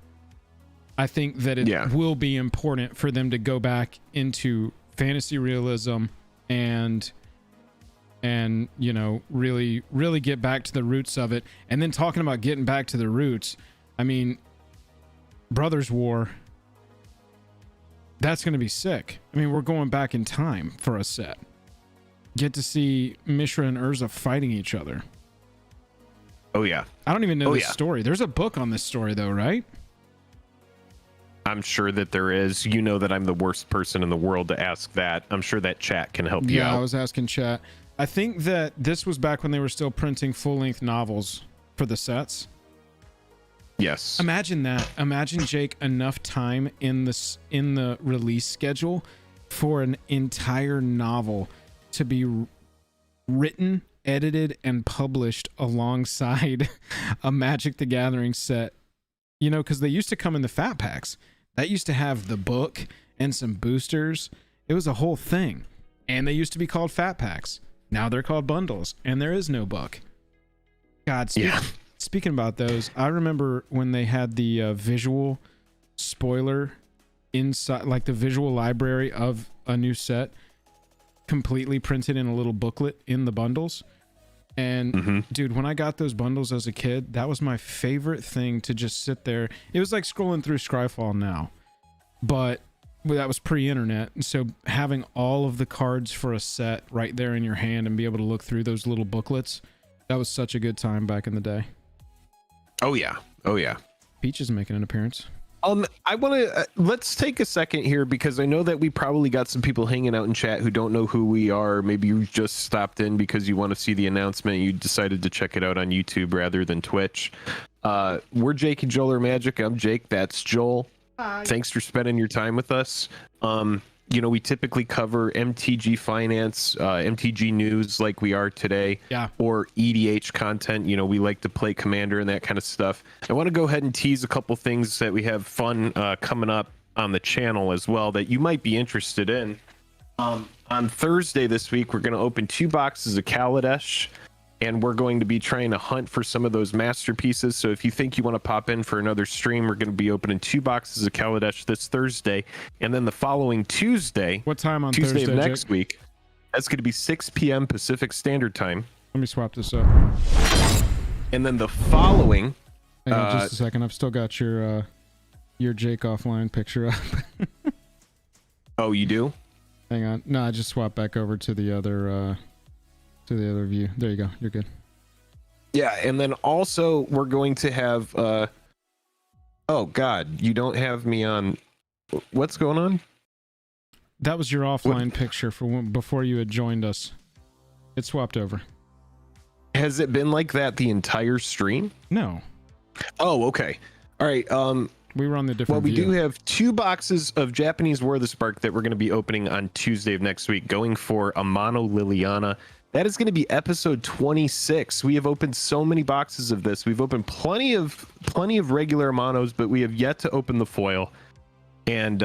I think that it will be important for them to go back into fantasy realism and you know, really get back to the roots of it. And then talking about getting back to the roots, I mean, Brothers War, That's going to be sick. I mean, we're going back in time for a set. Get to see Mishra and Urza fighting each other. Oh yeah. I don't even know this story. There's a book on this story though, right? I'm sure that there is. You know that I'm the worst person in the world to ask that. I'm sure that chat can help you out. Yeah, I was asking chat. I think that this was back when they were still printing full-length novels for the sets. Yes. Imagine that. Imagine, Jake, enough time in the release schedule for an entire novel to be written, edited, and published alongside a Magic the Gathering set. You know, because they used to come in the fat packs. That used to have the book and some boosters. It was a whole thing. And they used to be called fat packs. Now they're called bundles, and there is no book. God, speaking about those, I remember when they had the visual spoiler inside, like the visual library of a new set, completely printed in a little booklet in the bundles. And dude, when I got those bundles as a kid, that was my favorite thing to just sit there. It was like scrolling through Scryfall now, but that was pre-internet. So having all of the cards for a set right there in your hand and be able to look through those little booklets, that was such a good time back in the day. Oh yeah. Oh yeah. Peach is making an appearance. I want to let's take a second here because I know that we probably got some people hanging out in chat who don't know who we are. Maybe you just stopped in because you want to see the announcement. You decided to check it out on YouTube rather than Twitch. We're Jake and Joel or Magic. I'm Jake. That's Joel. Hi. Thanks for spending your time with us. You know, we typically cover MTG Finance, MTG News like we are today, or EDH content. You know, we like to play Commander and that kind of stuff. I want to go ahead and tease a couple things that we have fun coming up on the channel as well that you might be interested in. On Thursday this week, we're going to open 2 boxes of Kaladesh, and we're going to be trying to hunt for some of those masterpieces. So if you think you want to pop in for another stream, we're going to be opening 2 boxes of Kaladesh this Thursday. And then the following Tuesday, what time on Tuesday Thursday, of next Jake? week, that's going to be 6 p.m. Pacific Standard Time. Let me swap this up. And then the following... Hang on just a second. I've still got your Jake offline picture up. Oh, you do? Hang on. No, I just swapped back over to the other... to the other view. There you go. You're good. Yeah, and then also we're going to have oh god, you don't have me on. What's going on? That was your offline picture for before you had joined us. It swapped over. Has it been like that the entire stream? No. Oh, okay. All right. We were on the different we view. do have 2 boxes of Japanese War of the Spark that we're going to be opening on Tuesday of next week, going for a Mono Liliana. That is going to be episode 26. We have opened so many boxes of this. We've opened plenty of regular monos, but we have yet to open the foil. And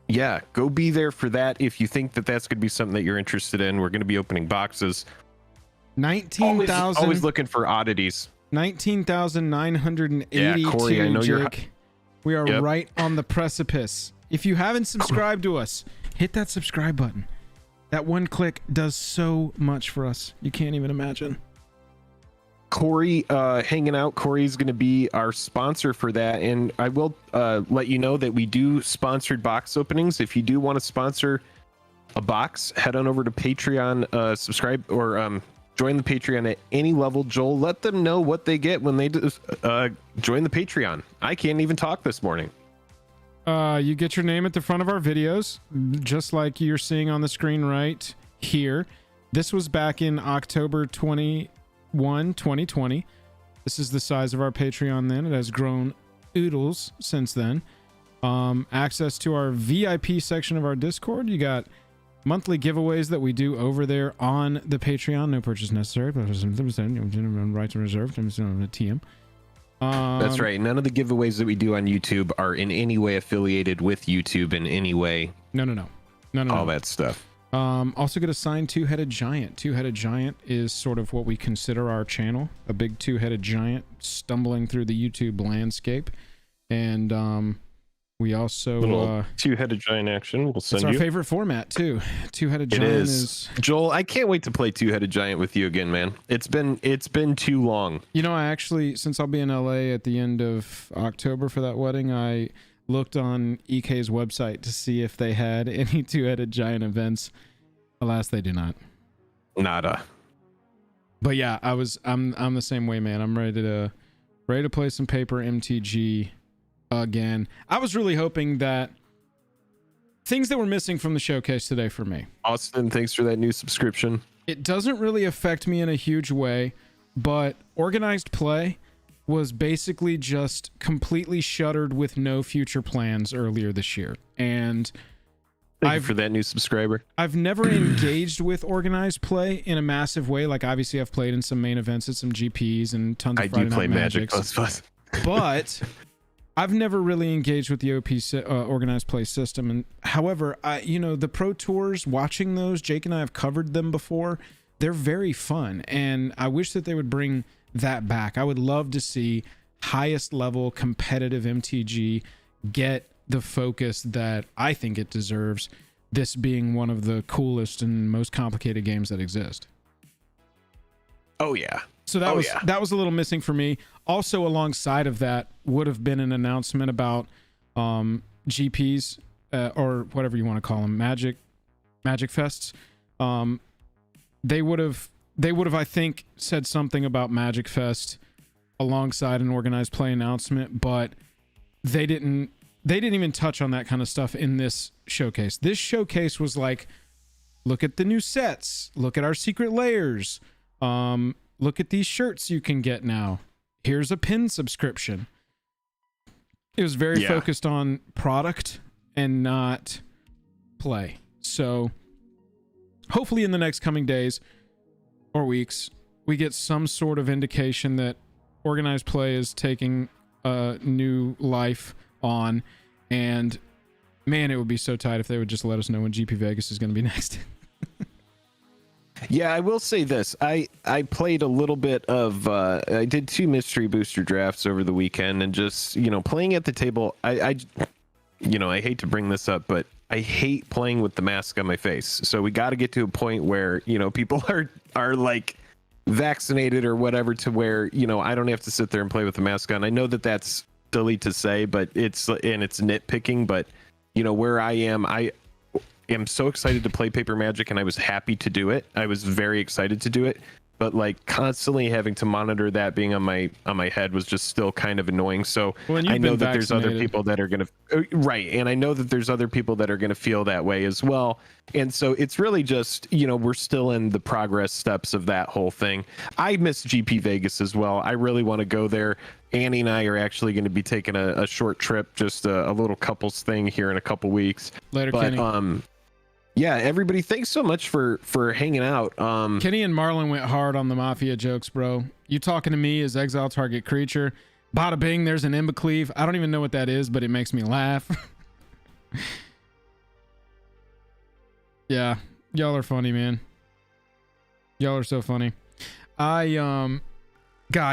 yeah, go be there for that if you think that that's going to be something that you're interested in. We're going to be opening boxes. 19,000. Always looking for oddities. 19,982. Yeah, Corey, I know Jake. We are right on the precipice. If you haven't subscribed to us, hit that subscribe button. That one click does so much for us. You can't even imagine. Corey hanging out. Corey's going to be our sponsor for that. And I will let you know that we do sponsored box openings. If you do want to sponsor a box, head on over to Patreon, subscribe or join the Patreon at any level. Joel, let them know what they get when they join the Patreon. I can't even talk this morning. You get your name at the front of our videos, just like you're seeing on the screen right here. This was back in October 21, 2020. This is the size of our Patreon then. It has grown oodles since then. Access to our VIP section of our Discord. You got monthly giveaways that we do over there on the Patreon. No purchase necessary. Rights reserved. I'm a TM. That's right. None of the giveaways that we do on YouTube are in any way affiliated with YouTube in any way. No. All that stuff. Also get a signed 2-headed giant. 2-headed giant is sort of what we consider our channel. A big 2-headed giant stumbling through the YouTube landscape. And we also... Little 2-headed giant action. We'll send you. It's our favorite format, too. 2-headed giant is... Joel, I can't wait to play 2-headed giant with you again, man. It's been too long. You know, I actually, since I'll be in LA at the end of October for that wedding, I looked on EK's website to see if they had any two-headed giant events. Alas, they do not. Nada. But yeah, I'm the same way, man. I'm ready to play some paper MTG again. I was really hoping that things that were missing from the showcase today for me. Austin, thanks for that new subscription. It doesn't really affect me in a huge way, but organized play was basically just completely shuttered with no future plans earlier this year. And Thank you for that new subscriber. I've never engaged with organized play in a massive way. Like, obviously, I've played in some main events at some GPs and tons of Friday Night Magics. But I've never really engaged with the OP organized play system. And however, the Pro Tours, watching those, Jake and I have covered them before. They're very fun, and I wish that they would bring that back. I would love to see highest level competitive MTG get the focus that I think it deserves, this being one of the coolest and most complicated games that exist. Oh yeah. So that was a little missing for me. Also, alongside of that would have been an announcement about GPs or whatever you want to call them, Magic Fests. They would have I think said something about Magic Fest alongside an organized play announcement, but they didn't even touch on that kind of stuff in this showcase. This showcase was like, look at the new sets, look at our secret layers, look at these shirts you can get now. Here's a pin subscription. It was very focused on product and not play. So hopefully in the next coming days or weeks, we get some sort of indication that organized play is taking a new life on. And man, it would be so tight if they would just let us know when GP Vegas is going to be next. Yeah, I will say this. I played a little bit of I did 2 mystery booster drafts over the weekend, and just, playing at the table, I hate to bring this up, but I hate playing with the mask on my face. So we got to get to a point where, people are like vaccinated or whatever, to where, I don't have to sit there and play with the mask on. I know that that's silly to say, but it's nitpicking, but where I am so excited to play Paper Magic, and I was happy to do it. I was very excited to do it, but like constantly having to monitor that being on my head was just still kind of annoying. So I know that there's other people that are going to and I know that there's other people that are going to feel that way as well. And so it's really just, we're still in the progress steps of that whole thing. I miss GP Vegas as well. I really want to go there. Annie and I are actually going to be taking a short trip, just a little couples thing here in a couple weeks. Later, but, Kenny. Yeah, everybody, thanks so much for hanging out. Kenny and Marlon went hard on the Mafia jokes, bro. You talking to me as exile target creature. Bada bing, there's an Imbecleave. I don't even know what that is, but it makes me laugh. Yeah, y'all are funny, man. Y'all are so funny. God,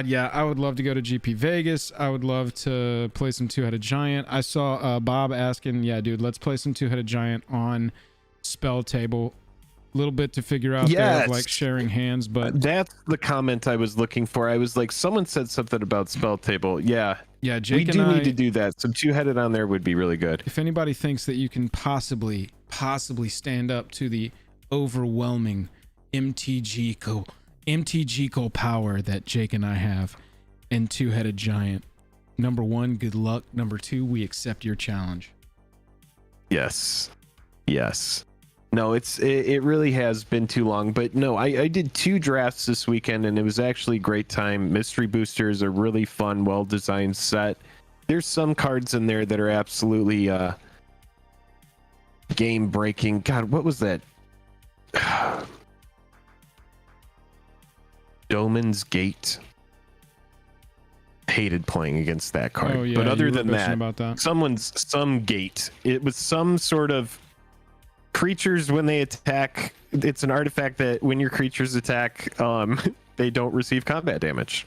yeah, I would love to go to GP Vegas. I would love to play some two-headed giant. I saw Bob asking, yeah, dude, let's play some two-headed giant on spell table. A little bit to figure out there of like sharing hands, but that's the comment I was looking for. I was like, someone said something about spell table. Yeah, Jake, we do need to do that. Some two-headed on there would be really good. If anybody thinks that you can possibly stand up to the overwhelming MTG power that Jake and I have in two-headed giant, number 1, good luck. Number 2, we accept your challenge. Yes. No, it really has been too long, but no, I did 2 drafts this weekend, and it was actually a great time. Mystery Booster is a really fun, well-designed set. There's some cards in there that are absolutely game-breaking. God, what was that? Doman's Gate. Hated playing against that card. Oh, yeah, but other than that, some gate. It was some sort of creatures when they attack. It's an artifact that when your creatures attack, they don't receive combat damage.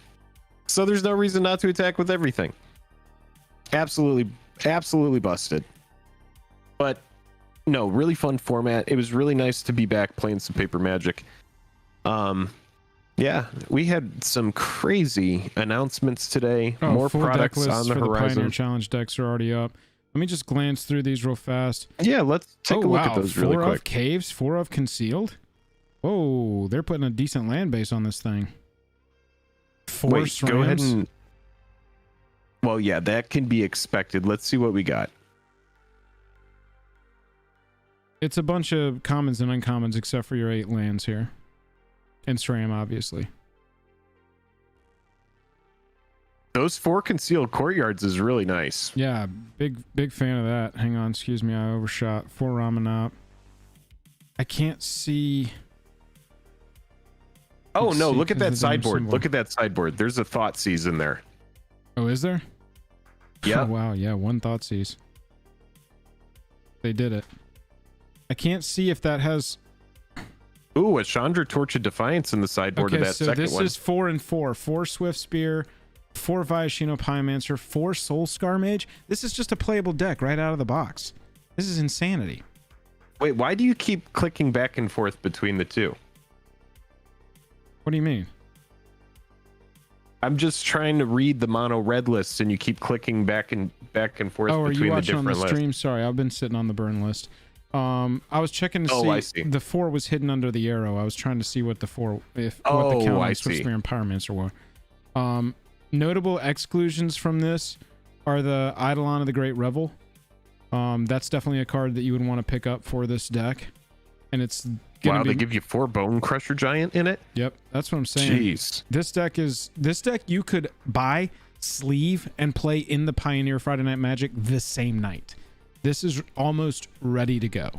So there's no reason not to attack with everything. Absolutely busted. But no, really fun format. It was really nice to be back playing some Paper Magic. Yeah, we had some crazy announcements today. More products on the horizon. Pioneer Challenge decks are already up. Let me just glance through these real fast. Yeah, let's take a look at those really 4 quick. of caves, 4 of concealed. Whoa, they're putting a decent land base on this thing. 4 Wait, go ahead SRAMs. and... Well, yeah, that can be expected. Let's see what we got. It's a bunch of commons and uncommons except for your 8 lands here. And SRAM, obviously. Those 4 concealed courtyards is really nice. Yeah, big fan of that. Hang on, excuse me, I overshot. 4 Ramanop. I can't see... Oh, Let's no, see, look at 'cause that of the damn sideboard. symbol. Look at that sideboard. There's a Thoughtseize in there. Oh, is there? Yeah. Oh, wow, yeah, 1 Thoughtseize. They did it. I can't see if that has... Ooh, a Chandra Torch of Defiance in the sideboard Okay, of that so second this one. is 4 and 4. 4 Swift Spear, 4 Viashino Pyromancer, 4 Soul Scar Mage. This is just a playable deck right out of the box. This is insanity. Wait, why do you keep clicking back and forth between the two? What do you mean? I'm just trying to read the mono red lists, and you keep clicking back and forth Oh, are you between the watching on different the lists. stream? Sorry, I've been sitting on the burn list. I was checking to Oh, see, I see. the 4 was hidden under the arrow. I was trying to see what the 4 what the count Oh, I on Swift see. Spear and Pyromancer were. Notable exclusions from this are the Eidolon of the Great Revel. That's definitely a card that you would want to pick up for this deck, and it's gonna Wow, be... they give you 4 Bone Crusher Giant in it? Yep, that's what I'm saying. Jeez. This deck you could buy, sleeve, and play in the Pioneer Friday Night Magic the same night. This is almost ready to go.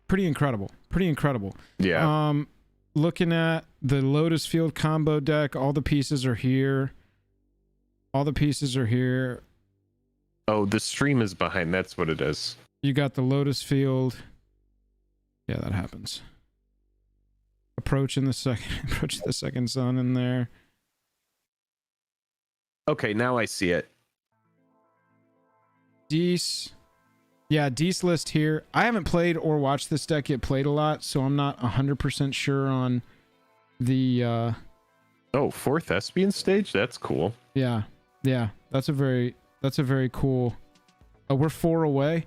Pretty incredible. Pretty incredible. Yeah. Looking at the Lotus Field combo deck, all the pieces are here. All the pieces are here. Oh, the stream is behind. That's what it is. You got the Lotus Field. Yeah, that happens. Approach the second sun in there. Okay, now I see it. Dees. Yeah, Dees list here. I haven't played or watched this deck get played a lot, so I'm not 100% sure on the... Oh, 4th Espion stage? That's cool. Yeah. That's a very cool... Oh, we're 4 away.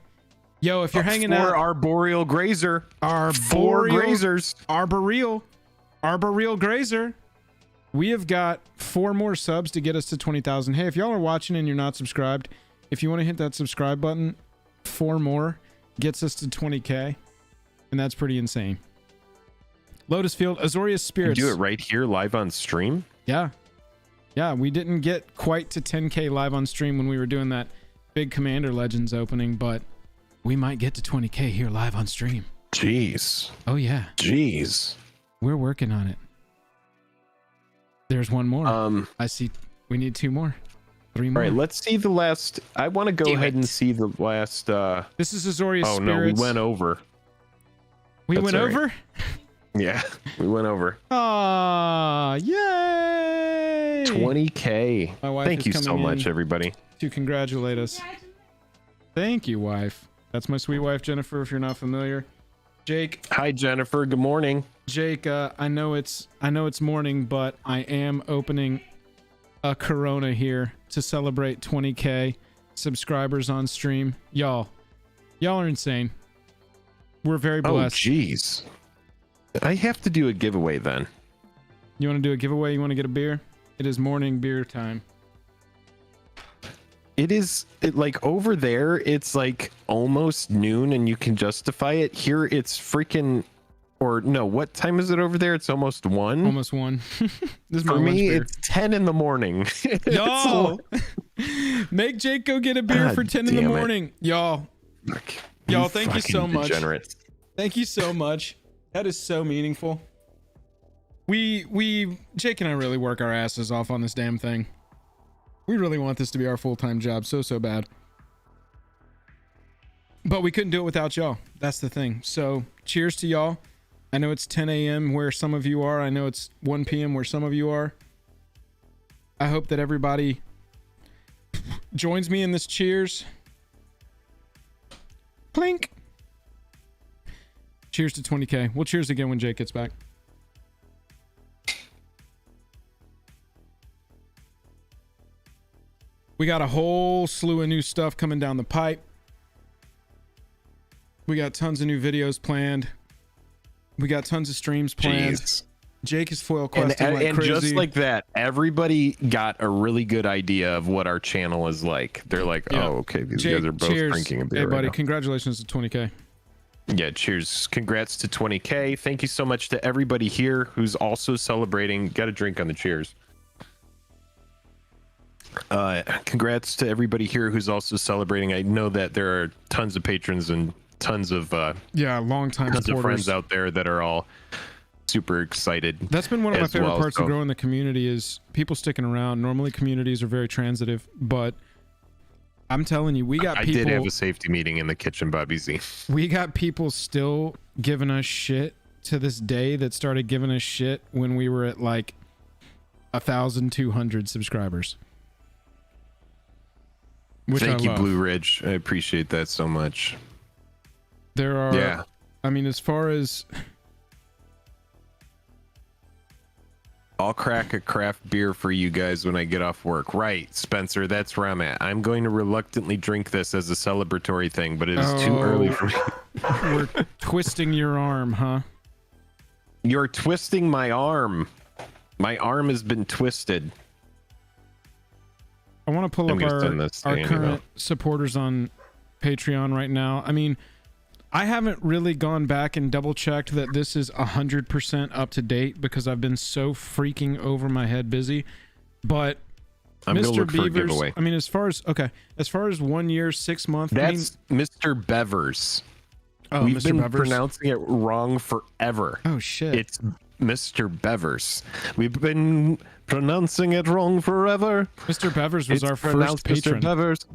Yo, if you're hanging out... Arboreal Grazer. 4 Arboreal Grazers. Arboreal Grazer. We have got 4 more subs to get us to 20,000. Hey, if y'all are watching and you're not subscribed, if you want to hit that subscribe button, 4 more gets us to 20K. And that's pretty insane. Lotus Field, Azorius Spirits. You do it right here live on stream? Yeah. Yeah, we didn't get quite to 10K live on stream when we were doing that big Commander Legends opening, but we might get to 20K here live on stream. Jeez. Oh, yeah. Jeez. We're working on it. There's 1 more. I see. We need 2 more. 3 more. All right, let's see the last. I want to go ahead and see the last. This is Azorius Oh, Spirits. no, we went over. We That's went all right. over? Yeah, we went over. Ah, yay! 20K. My wife Thank is you so coming much, in everybody. to congratulate us. Thank you, wife. That's my sweet wife, Jennifer, if you're not familiar. Jake. Hi, Jennifer. Good morning. Jake, I know it's morning, but I am opening a Corona here to celebrate 20K subscribers on stream. Y'all are insane. We're very Oh, blessed. jeez. I have to do a giveaway then. You want to do a giveaway? You want to get a beer? It is morning beer time. Like over there, it's like almost noon and you can justify it. Here it's freaking, or no, what time is it over there? It's almost 1. Almost 1. This is my For lunch me, beer. it's 10 in the morning. Y'all, make Jake go get a beer God for 10 in the damn it. morning. Y'all, thank you so fucking much. degenerates. Thank you so much. That is so meaningful. Jake and I really work our asses off on this damn thing. We really want this to be our full-time job so bad. But we couldn't do it without y'all. That's the thing. So cheers to y'all. I know it's 10 a.m. where some of you are. I know it's 1 p.m. where some of you are. I hope that everybody joins me in this cheers. Plink. Cheers to 20K. We'll cheers again when Jake gets back. We got a whole slew of new stuff coming down the pipe. We got tons of new videos planned. We got tons of streams planned. Jeez. Jake is foil questing like and crazy. just like that, everybody got a really good idea of what our channel is like. They're like, Yeah. oh, okay, these Jake, guys are both cheers. drinking a beer. Hey, right buddy, now. congratulations to 20K. Yeah, cheers. Congrats to 20K. Thank you so much to everybody here who's also celebrating. Got a drink on the cheers. Congrats to everybody here who's also celebrating. I know that there are tons of patrons and tons of long time tons of supporters. friends out there that are all super excited. That's been one of my as favorite well, parts so- of growing the community is people sticking around. Normally communities are very transitive, but I'm telling you, we got I people. did have a safety meeting in the kitchen, Bobby Z. We got people still giving us shit to this day that started giving us shit when we were at like 1,200 subscribers. Which Thank I you, love. Blue Ridge. I appreciate that so much. There are, Yeah. I mean, as far as I'll crack a craft beer for you guys when I get off work. Right, Spencer, that's where I'm at. I'm going to reluctantly drink this as a celebratory thing, but it is too early for me. we're twisting your arm, huh? You're twisting my arm. My arm has been twisted. I want to pull I'm up gonna send this to our Andy, current supporters on Patreon right now. I mean, I haven't really gone back and double checked that this is 100% up to date because I've been so freaking over my head busy. But I'm gonna Mr. look for a Beavers, giveaway. I mean, as far as 1 year, 6 months, That's Mr. Bevers. Oh, We've Mr. been Bevers? pronouncing it wrong forever. Oh shit! It's Mr. Bevers. We've been pronouncing it wrong forever. Mr. Bevers was It's our first pronounced patron. Mr. Bevers.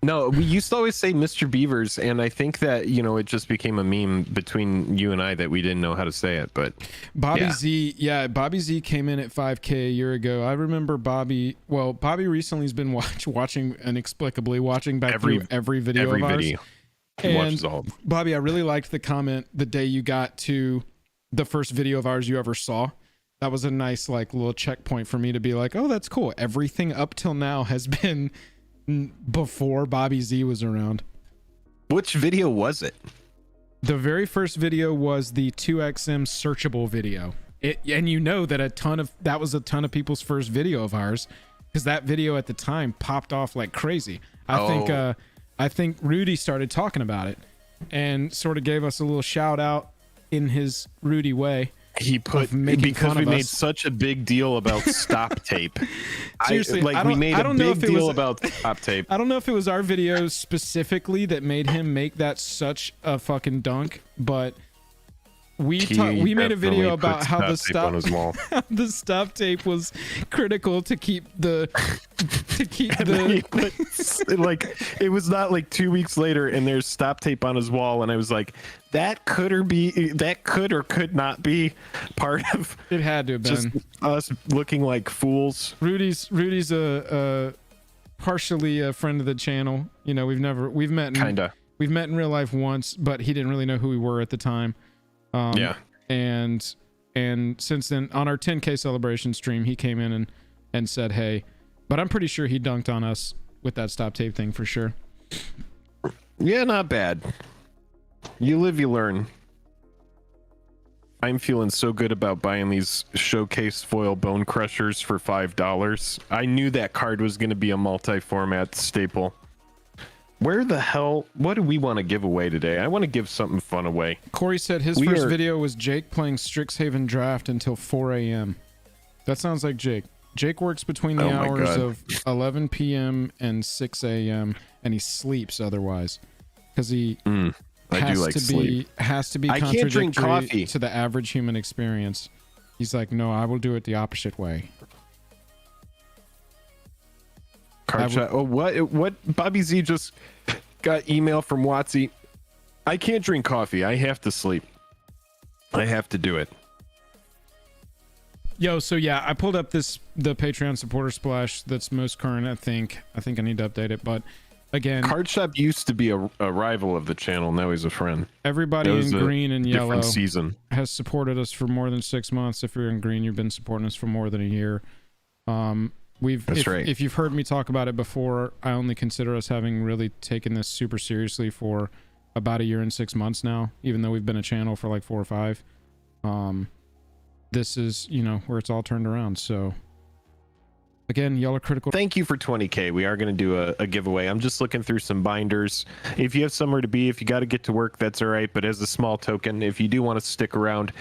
No, we used to always say Mr. Beavers, and I think that, you know, it just became a meme between you and I that we didn't know how to say it, but Bobby yeah. Z, Bobby Z came in at 5K a year ago. I remember Bobby. Well, Bobby recently has been watching inexplicably back through every video every of ours. video. He And watches all of them. Bobby, I really liked the comment the day you got to the first video of ours you ever saw. That was a nice like little checkpoint for me to be like, oh, that's cool. Everything up till now has been before Bobby Z was around. Which video was it? The very first video was the 2XM searchable video. And you know that that was a ton of people's first video of ours because that video at the time popped off like crazy. I think Rudy started talking about it and sort of gave us a little shout out in his Rudy way. He put because we made such a big deal about stop tape. Seriously, we made a big deal about stop tape. I don't know if it was our videos specifically that made him make that such a fucking dunk, but we made a video about how the stop tape was critical to keep the like it was not like 2 weeks later and there's stop tape on his wall and I was like that could or could not be part of it. Had to have just been us looking like fools. Rudy's a partially a friend of the channel. You know, we've met in real life once, but he didn't really know who we were at the time. And since then on our 10K celebration stream he came in and said hey, but I'm pretty sure he dunked on us with that stop tape thing for sure. Yeah, not bad. You live, you learn. I'm feeling so good about buying these showcase foil bone crushers for $5. I knew that card was going to be a multi-format staple. Where the hell, what do we want to give away today? I want to give something fun away. Corey said his first video was Jake playing Strixhaven Draft until 4 a.m. That sounds like Jake. Jake works between the hours of 11 p.m. and 6 a.m. and he sleeps otherwise because he has to be I can't drink contradictory coffee to the average human experience. He's like, no, I will do it the opposite way. Card shot. Oh, what? Bobby Z just got email from Watsy. I can't drink coffee. I have to sleep. I have to do it. Yo, so yeah, I pulled up the Patreon supporter splash that's most current. I think I need to update it, but again, Card Shop used to be a rival of the channel. Now he's a friend. Everybody in green and yellow season has supported us for more than 6 months. If you're in green, you've been supporting us for more than a year. That's right. If you've heard me talk about it before, I only consider us having really taken this super seriously for about a year and 6 months now, even though we've been a channel for like 4 or 5. This is, you know, where it's all turned around. So again, y'all are critical. Thank you for 20K. We are going to do a giveaway. I'm just looking through some binders. If you have somewhere to be, if you got to get to work, that's all right. But as a small token, if you do want to stick around,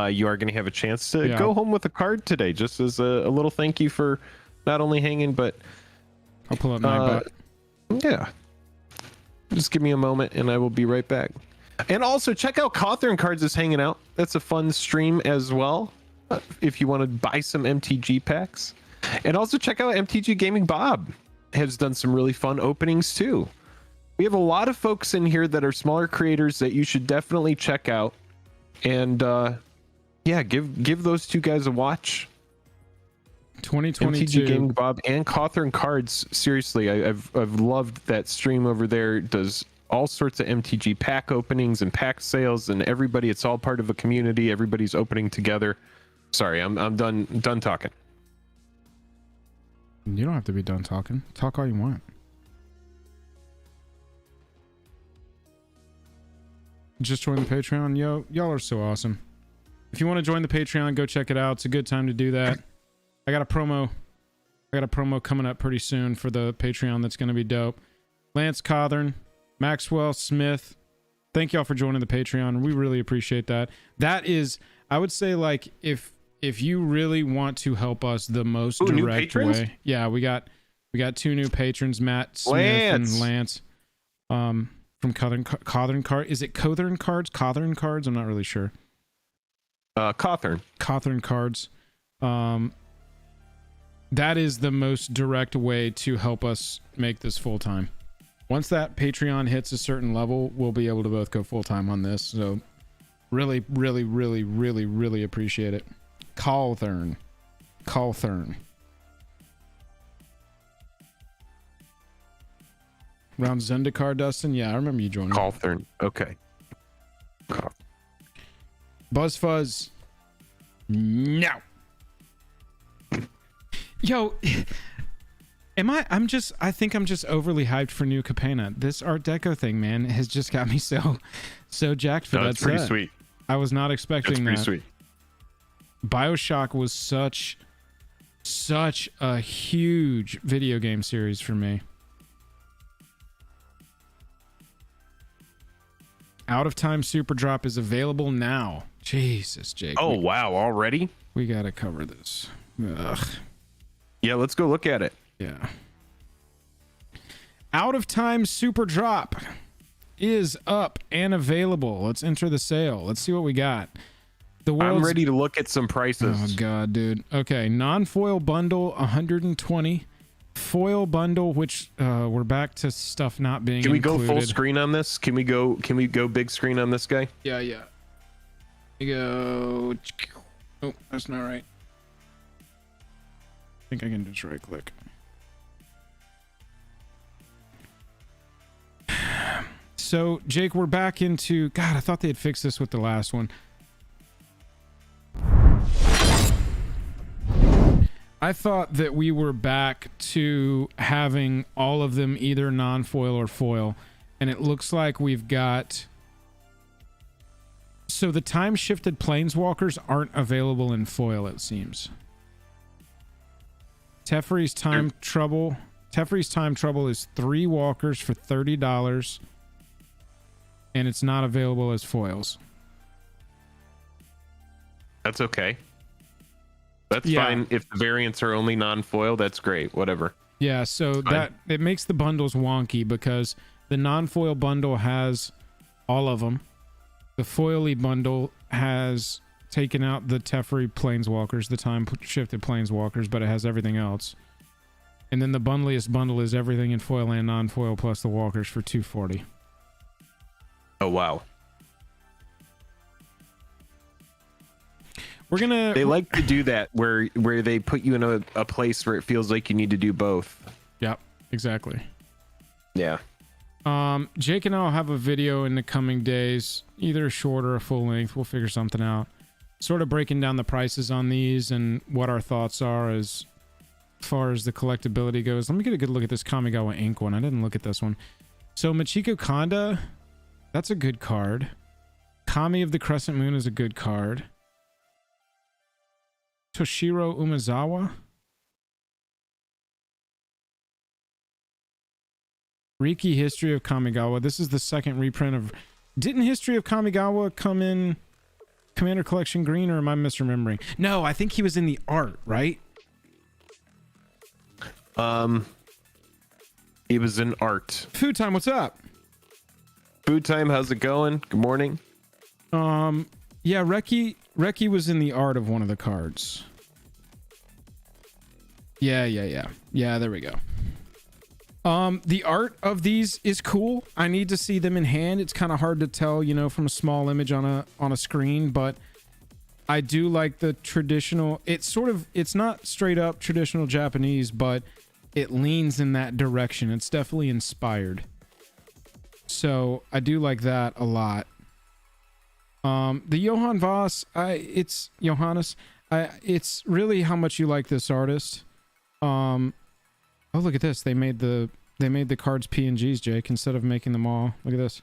you are going to have a chance to go home with a card today, just as a little thank you for not only hanging, but I'll pull up my bot. Yeah. Just give me a moment and I will be right back. And also check out Cawthorn Cards is hanging out. That's a fun stream as well. If you want to buy some MTG packs. And also check out MTG Gaming Bob. Has done some really fun openings too. We have a lot of folks in here that are smaller creators that you should definitely check out. And yeah, give those two guys a watch. 2022. MTG Gaming Bob and Cawthorn Cards. Seriously, I've loved that stream over there. Does all sorts of MTG pack openings and pack sales, and everybody. It's all part of a community. Everybody's opening together. Sorry, I'm done talking. You don't have to be done talking. Talk all you want. Just join the Patreon. Yo, y'all are so awesome. If you want to join the Patreon, go check it out. It's a good time to do that. I got a promo coming up pretty soon for the Patreon that's going to be dope. Lance Cawthorn, Maxwell Smith, thank y'all for joining the Patreon. We really appreciate that. That is, I would say, like, if you really want to help us the most direct way. Yeah, we got 2 new patrons, Matt Smith and Lance. From Cawthorn Card. Is it Cawthorn Cards? Cawthorn Cards? I'm not really sure. Cawthorn Cards. That is the most direct way to help us make this full time. Once that Patreon hits a certain level, we'll be able to both go full time on this. So really, really, really, really, really appreciate it. Cawthorn. Round Zendikar, Dustin? Yeah, I remember you joining. Cawthorn. Okay. BuzzFuzz. No. Yo, I think I'm just overly hyped for new Capena. This Art Deco thing, man, has just got me so jacked for that That's pretty set. sweet. I was not expecting that. That's pretty sweet. BioShock was such a huge video game series for me. Out of Time Super Drop is available now. Jesus, Jake. Oh, wow. Already? We got to cover this. Ugh. Yeah, let's go look at it. Yeah. Out of Time Super Drop is up and available. Let's enter the sale. Let's see what we got. I'm ready to look at some prices. Oh, God, dude. Okay. Non-foil bundle, 120. Foil bundle, which we're back to stuff not being Can we included. go full screen on this? Can we go big screen on this guy? Yeah. We go. Oh, that's not right. I think I can just right click. So, Jake, we're back into... God, I thought they had fixed this with the last one. I thought that we were back to having all of them either non-foil or foil. And it looks like we've got... So the time-shifted Planeswalkers aren't available in foil, it seems. Teferi's Time Trouble is 3 walkers for $30. And it's not available as foils. That's okay. That's fine. If the variants are only non-foil, that's great. Whatever. Yeah, so that it makes the bundles wonky because the non-foil bundle has all of them. The foily bundle has taken out the Teferi Planeswalkers, the time-shifted Planeswalkers, but it has everything else. And then the bundliest bundle is everything in foil and non-foil plus the walkers for $240. Oh, wow. They like to do that where they put you in a place where it feels like you need to do both. Yep, exactly. Yeah. Jake and I will have a video in the coming days, either short or a full length. We'll figure something out. Sort of breaking down the prices on these and what our thoughts are as far as the collectability goes. Let me get a good look at this Kamigawa Ink one. I didn't look at this one. So Machiko Kanda, that's a good card. Kami of the Crescent Moon is a good card. Toshiro Umezawa. Riki History of Kamigawa. This is the second reprint of... Didn't History of Kamigawa come in Commander Collection Green, or am I misremembering? No, I think he was in the art, right? He was in art. Food Time, what's up? Food Time, how's it going? Good morning. Yeah, Reki was in the art of one of the cards. Yeah, there we go. The art of these is cool. I need to see them in hand. It's kind of hard to tell, you know, from a small image on a screen, but I do like the traditional. It's not straight up traditional Japanese, but it leans in that direction. It's definitely inspired. So I do like that a lot. The Johann Voss, it's Johannes. It's really how much you like this artist. Oh, look at this. They made the cards PNGs, Jake, instead of making them all. Look at this.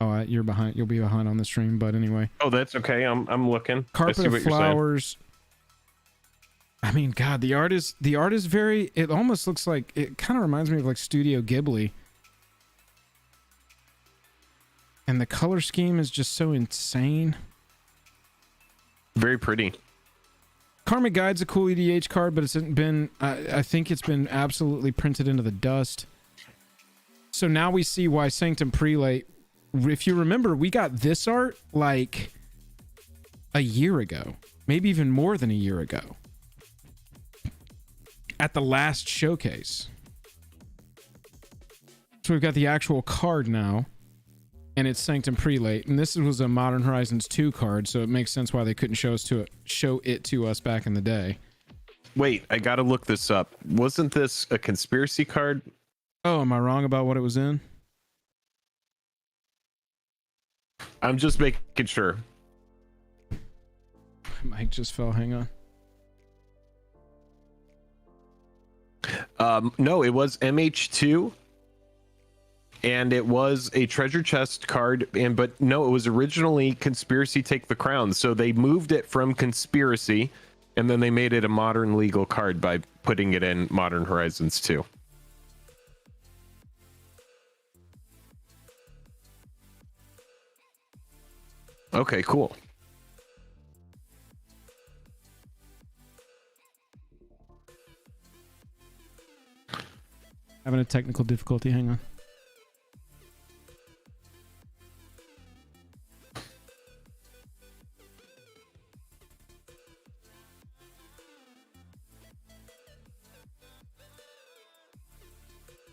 Oh, you're behind. You'll be behind on the stream, but anyway. Oh, that's okay. I'm looking. Carpet of Flowers. I mean, God, the art is very. It almost looks like, it kind of reminds me of like Studio Ghibli. And the color scheme is just so insane. Very pretty. Karmic Guide's a cool EDH card, but it's been, I think it's been absolutely printed into the dust. So now we see why Sanctum Prelate, if you remember, we got this art like a year ago, maybe even more than a year ago, at the last showcase. So we've got the actual card now, and it's Sanctum Prelate, and this was a Modern Horizons 2 card, so it makes sense why they couldn't show it to us back in the day. Wait, I gotta look this up. Wasn't this a conspiracy card? Oh, am I wrong about what it was in? I'm just making sure. Mike just fell. Hang on. No, it was MH2. And it was a treasure chest card, but no, it was originally Conspiracy Take the Crown. So they moved it from Conspiracy, and then they made it a modern legal card by putting it in Modern Horizons 2. Okay, cool. Having a technical difficulty. Hang on.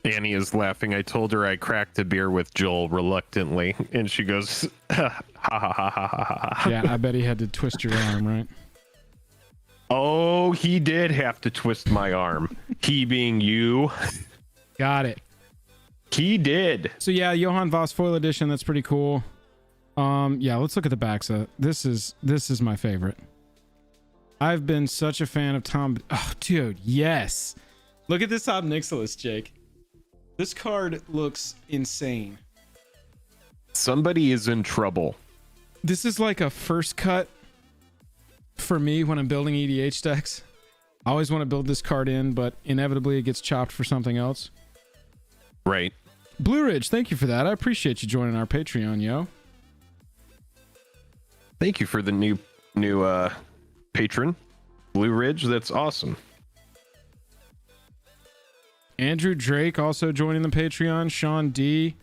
Annie is laughing. I told her I cracked a beer with Joel reluctantly, and she goes, ha ha ha ha ha ha. Yeah, I bet he had to twist your arm, right? Oh, he did have to twist my arm. He being you. Got it. He did. So yeah, Johann Voss foil edition. That's pretty cool. Yeah, let's look at the backs. This is my favorite. I've been such a fan of Tom. Oh, dude, yes. Look at this Ob Nixilis, Jake. This card looks insane. Somebody is in trouble. This is like a first cut for me when I'm building EDH decks. I always want to build this card in, but inevitably it gets chopped for something else. Right. Blue Ridge, thank you for that. I appreciate you joining our Patreon, yo. Thank you for the new patron, Blue Ridge. That's awesome. Andrew Drake also joining the Patreon. Sean D.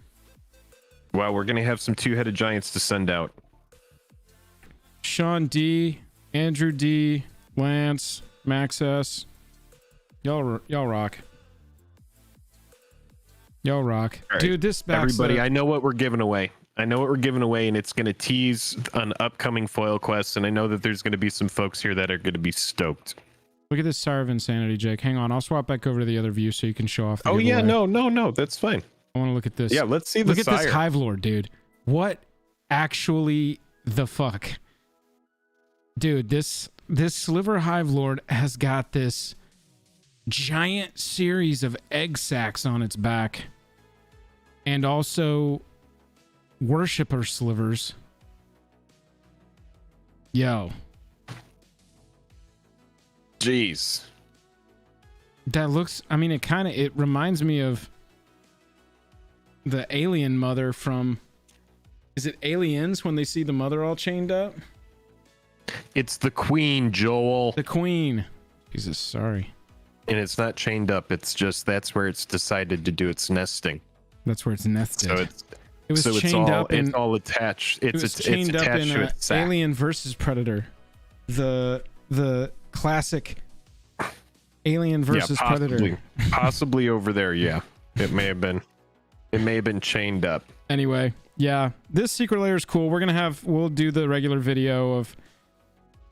Wow, we're gonna have some two-headed giants to send out. Sean D, Andrew D, Lance, Max S. Y'all rock. Y'all rock. Right. Dude, this backs everybody, I know what we're giving away. And it's going to tease an upcoming foil quest, and I know that there's going to be some folks here that are going to be stoked. Look at this Sire of Insanity, Jake. Hang on, I'll swap back over to the other view so you can show off the giveaway. Yeah, no, that's fine. I want to look at this. Yeah, let's see the Look at Sire. this Hive Lord, dude. What actually the fuck? Dude, this Sliver Hive Lord has got this giant series of egg sacs on its back, and also worshiper slivers. Yo. Jeez. That looks, I mean, it reminds me of the alien mother from, is it Aliens, when they see the mother all chained up? It's the queen, Joel. The queen. Jesus, sorry. And it's not chained up. It's just, that's where it's decided to do its nesting. That's where it's nested. So it's chained up in, it's all attached. It's chained up attached in to its sack. Alien versus Predator. The classic Alien versus Predator. Possibly over there, yeah. It may have been chained up. Anyway, yeah, this secret layer is cool. We'll do the regular video of,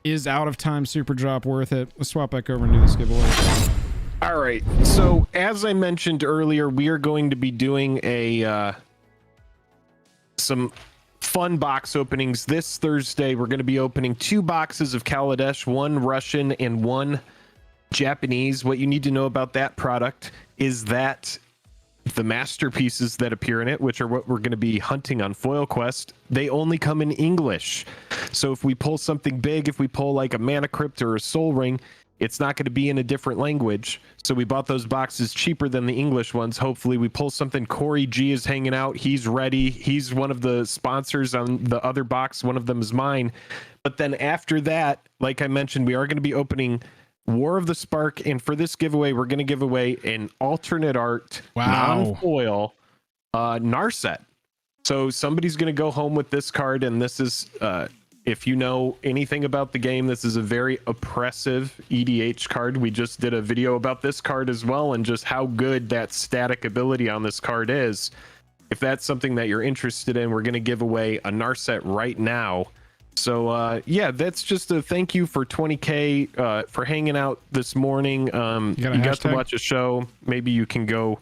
is out of time super drop worth it? Let's swap back over and do this giveaway. All right. So as I mentioned earlier, we are going to be doing some fun box openings this Thursday. We're going to be opening 2 boxes of Kaladesh, 1 Russian and 1 Japanese. What you need to know about that product is that the masterpieces that appear in it, which are what we're going to be hunting on Foil Quest, they only come in English. So if we pull something big, if we pull like a Mana Crypt or a Soul Ring, it's not going to be in a different language. So we bought those boxes cheaper than the English ones. Hopefully we pull something. Corey G is hanging out. He's ready. He's one of the sponsors on the other box. One of them is mine. But then after that, like I mentioned, we are going to be opening War of the Spark. And for this giveaway, we're going to give away an alternate art, non-foil Narset. So somebody's going to go home with this card. And this is, if you know anything about the game, this is a very oppressive EDH card. We just did a video about this card as well, and just how good that static ability on this card is. If that's something that you're interested in, we're going to give away a Narset right now. So yeah, that's just a thank you for 20K for hanging out this morning. You got to watch a show. Maybe you can go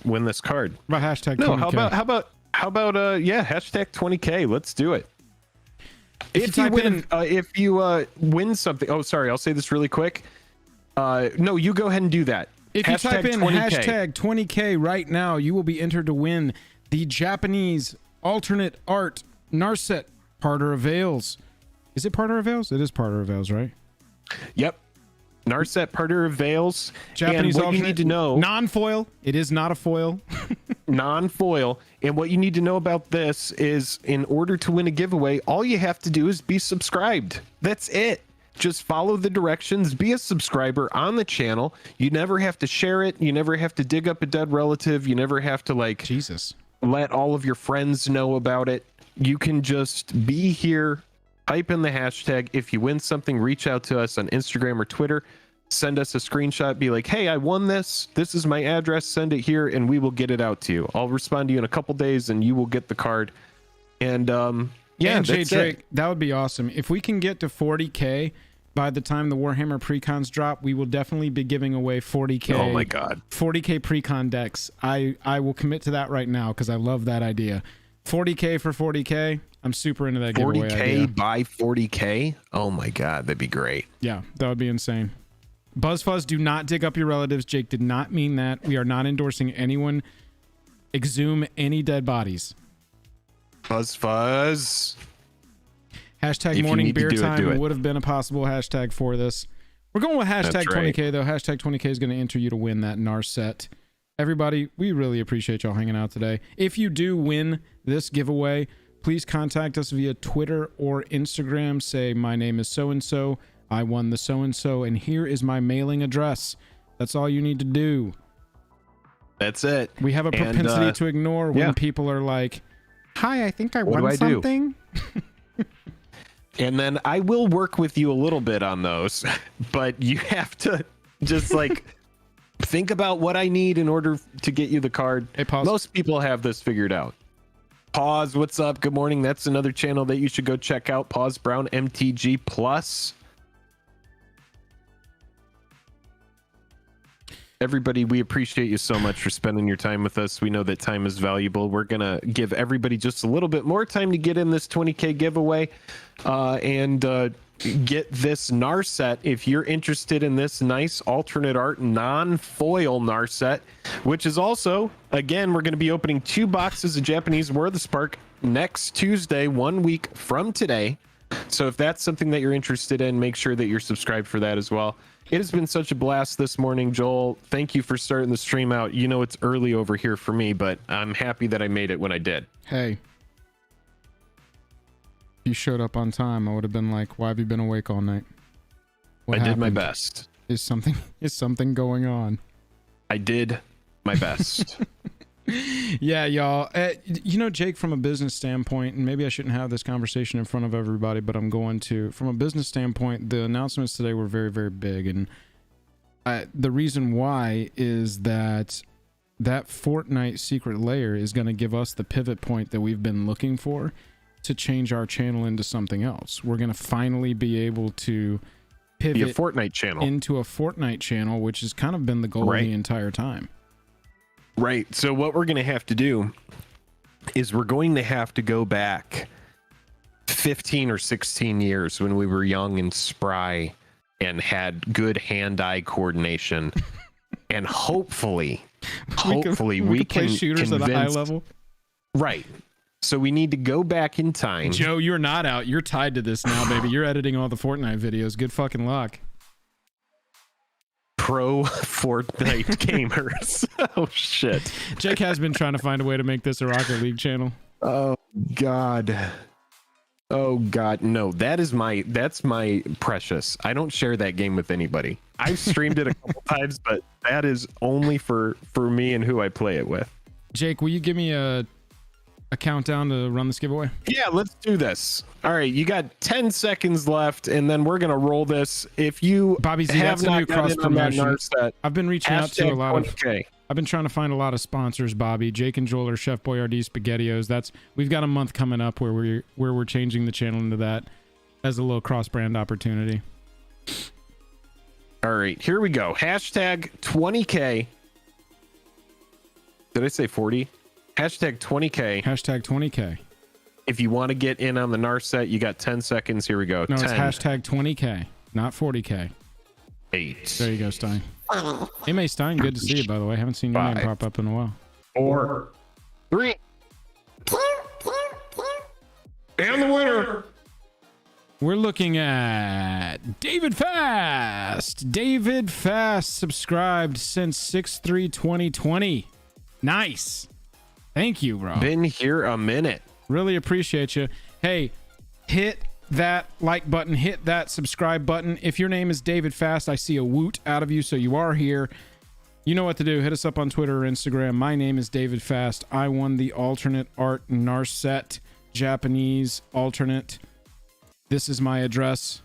win this card. About hashtag 20K. No, how about yeah, hashtag 20K. Let's do it. If you win something, oh sorry, I'll say this really quick. No, you go ahead and do that. If you type in 20K. Hashtag 20K right now, you will be entered to win the Japanese alternate art Narset Parter of Veils. Is it Parter of Veils? It is Parter of Veils, right? Yep. Narset Parter of Veils. Japanese and what alternate, you need to know, non-foil. It is not a foil. Non-foil. And what you need to know about this is, in order to win a giveaway, all you have to do is be subscribed. That's it. Just follow the directions, be a subscriber on the channel. You never have to share it. You never have to dig up a dead relative. You never have to let all of your friends know about it. You can just be here, type in the hashtag. If you win something, reach out to us on Instagram or Twitter. Send us a screenshot. Be like, hey, I won this. This is my address. Send it here, and we will get it out to you. I'll respond to you in a couple days, and you will get the card. And yeah, and Jay that's Drake, it. that would be awesome. If we can get to 40K by the time the Warhammer precons drop, we will definitely be giving away 40K. Oh my God, 40K precon decks. I will commit to that right now because I love that idea. 40K for 40K. I'm super into that giveaway 40K idea. by 40K. Oh my God, that'd be great. Yeah, that would be insane. BuzzFuzz, do not dig up your relatives. Jake did not mean that. We are not endorsing anyone exhume any dead bodies. BuzzFuzz. Hashtag morning beer time would have been a possible hashtag for this. We're going with hashtag 20K though. Hashtag 20K is going to enter you to win that Narset. Everybody, we really appreciate y'all hanging out today. If you do win this giveaway, please contact us via Twitter or Instagram. Say, my name is so-and-so. I won the so-and-so, and here is my mailing address. That's all you need to do. That's it. We have a propensity to ignore when people are like, hi, I think I won something. And then I will work with you a little bit on those, but you have to just think about what I need in order to get you the card. Hey, pause. Most people have this figured out. Pause, what's up? Good morning. That's another channel that you should go check out. Pause Brown MTG Plus. Everybody, we appreciate you so much for spending your time with us. We know that time is valuable. We're going to give everybody just a little bit more time to get in this 20K giveaway. And get this Narset if you're interested in this nice alternate art non-foil Narset, which is also, again, we're going to be opening 2 boxes of Japanese War of the Spark next Tuesday, 1 week from today. So if that's something that you're interested in, make sure that you're subscribed for that as well. It has been such a blast this morning, Joel. Thank you for starting the stream out. You know, it's early over here for me, but I'm happy that I made it when I did. Hey, if you showed up on time, I would have been like, why have you been awake all night? What I did my happened? best. Is something going on? I did my best. Yeah, y'all. You know, Jake, from a business standpoint, and maybe I shouldn't have this conversation in front of everybody, but I'm going to. From a business standpoint, the announcements today were very, very big. And the reason why is that Fortnite secret layer is going to give us the pivot point that we've been looking for to change our channel into something else. We're going to finally be able to pivot be a Fortnite channel into a Fortnite channel, which has kind of been the goal the entire time. Right. So what we're going to have to do is we're going to have to go back 15 or 16 years when we were young and spry and had good hand-eye coordination. And hopefully we can play shooters at a high level. Right. So we need to go back in time. Joe, you're not out. You're tied to this now, baby. You're editing all the Fortnite videos. Good fucking luck. Pro Fortnite gamers. Oh shit. Jake has been trying to find a way to make this a Rocket League channel. Oh god. No, that's my precious. I don't share that game with anybody. I've streamed it a couple times, but that is only for me and who I play it with. Jake, will you give me a countdown to run this giveaway? Yeah, let's do this. All right, you got 10 seconds left, and then we're gonna roll this. If you Bobby Z, have that's a new cross promotion. I've been reaching out to a lot of. I've been trying to find a lot of sponsors, Bobby. Jake and Joel are Chef Boyardee SpaghettiOs. We've got a month coming up where we're changing the channel into that as a little cross brand opportunity. All right, here we go. Hashtag 20K. Did I say 40? Hashtag 20K. Hashtag 20K. If you want to get in on the Narset, you got 10 seconds. Here we go. No, 10, it's hashtag 20K, not 40K. 8. There you go, Stein. Hey, May Stein, good to see you, by the way. Haven't seen your 5, name pop up in a while. 4, 3. And the winner. We're looking at David Fast. David Fast subscribed since 6/3/2020. Nice. Thank you, bro. Been here a minute. Really appreciate you. Hey, hit that like button, hit that subscribe button. If your name is David Fast, I see a woot out of you, so you are here. You know what to do. Hit us up on Twitter or Instagram. My name is David Fast. I won the alternate art Narset, Japanese alternate. This is my address,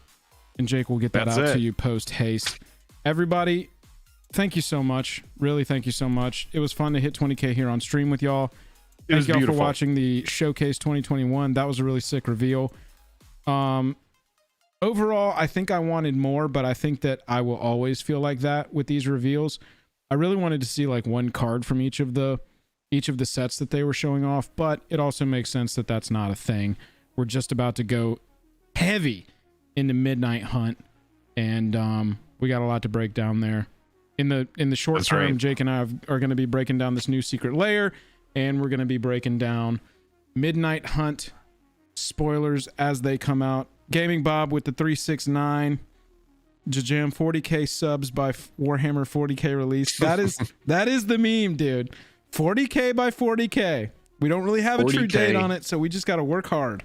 and Jake will get that out to you post haste. Everybody, thank you so much. Really, thank you so much. It was fun to hit 20K here on stream with y'all. Thank y'all for watching the Showcase 2021. That was a really sick reveal. Overall, I think I wanted more, but I think that I will always feel like that with these reveals. I really wanted to see like one card from each of the sets that they were showing off, but it also makes sense that that's not a thing. We're just about to go heavy into Midnight Hunt, and we got a lot to break down there. In the short term, Jake and I are going to be breaking down this new secret layer, and we're going to be breaking down Midnight Hunt spoilers as they come out. Gaming Bob with the 369. Jajam 40K subs by Warhammer 40K release. That is the meme, dude. 40K by 40K. We don't really have a true date on it, so we just got to work hard.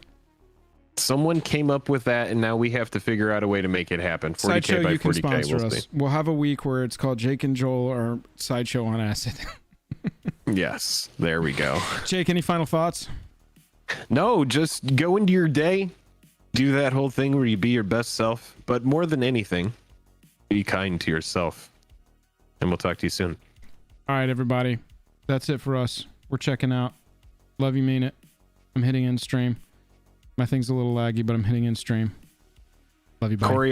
Someone came up with that, and now we have to figure out a way to make it happen. 40K Sideshow, by you can 40K. sponsor us. We'll have a week where it's called Jake and Joel or Sideshow on Acid. Yes, there we go. Jake, any final thoughts? No, just go into your day, do that whole thing where you be your best self, but more than anything, be kind to yourself. And we'll talk to you soon. All right, everybody. That's it for us. We're checking out. Love you, mean it. I'm hitting end stream. My thing's a little laggy, but I'm hitting end stream. Love you, bye. Corey,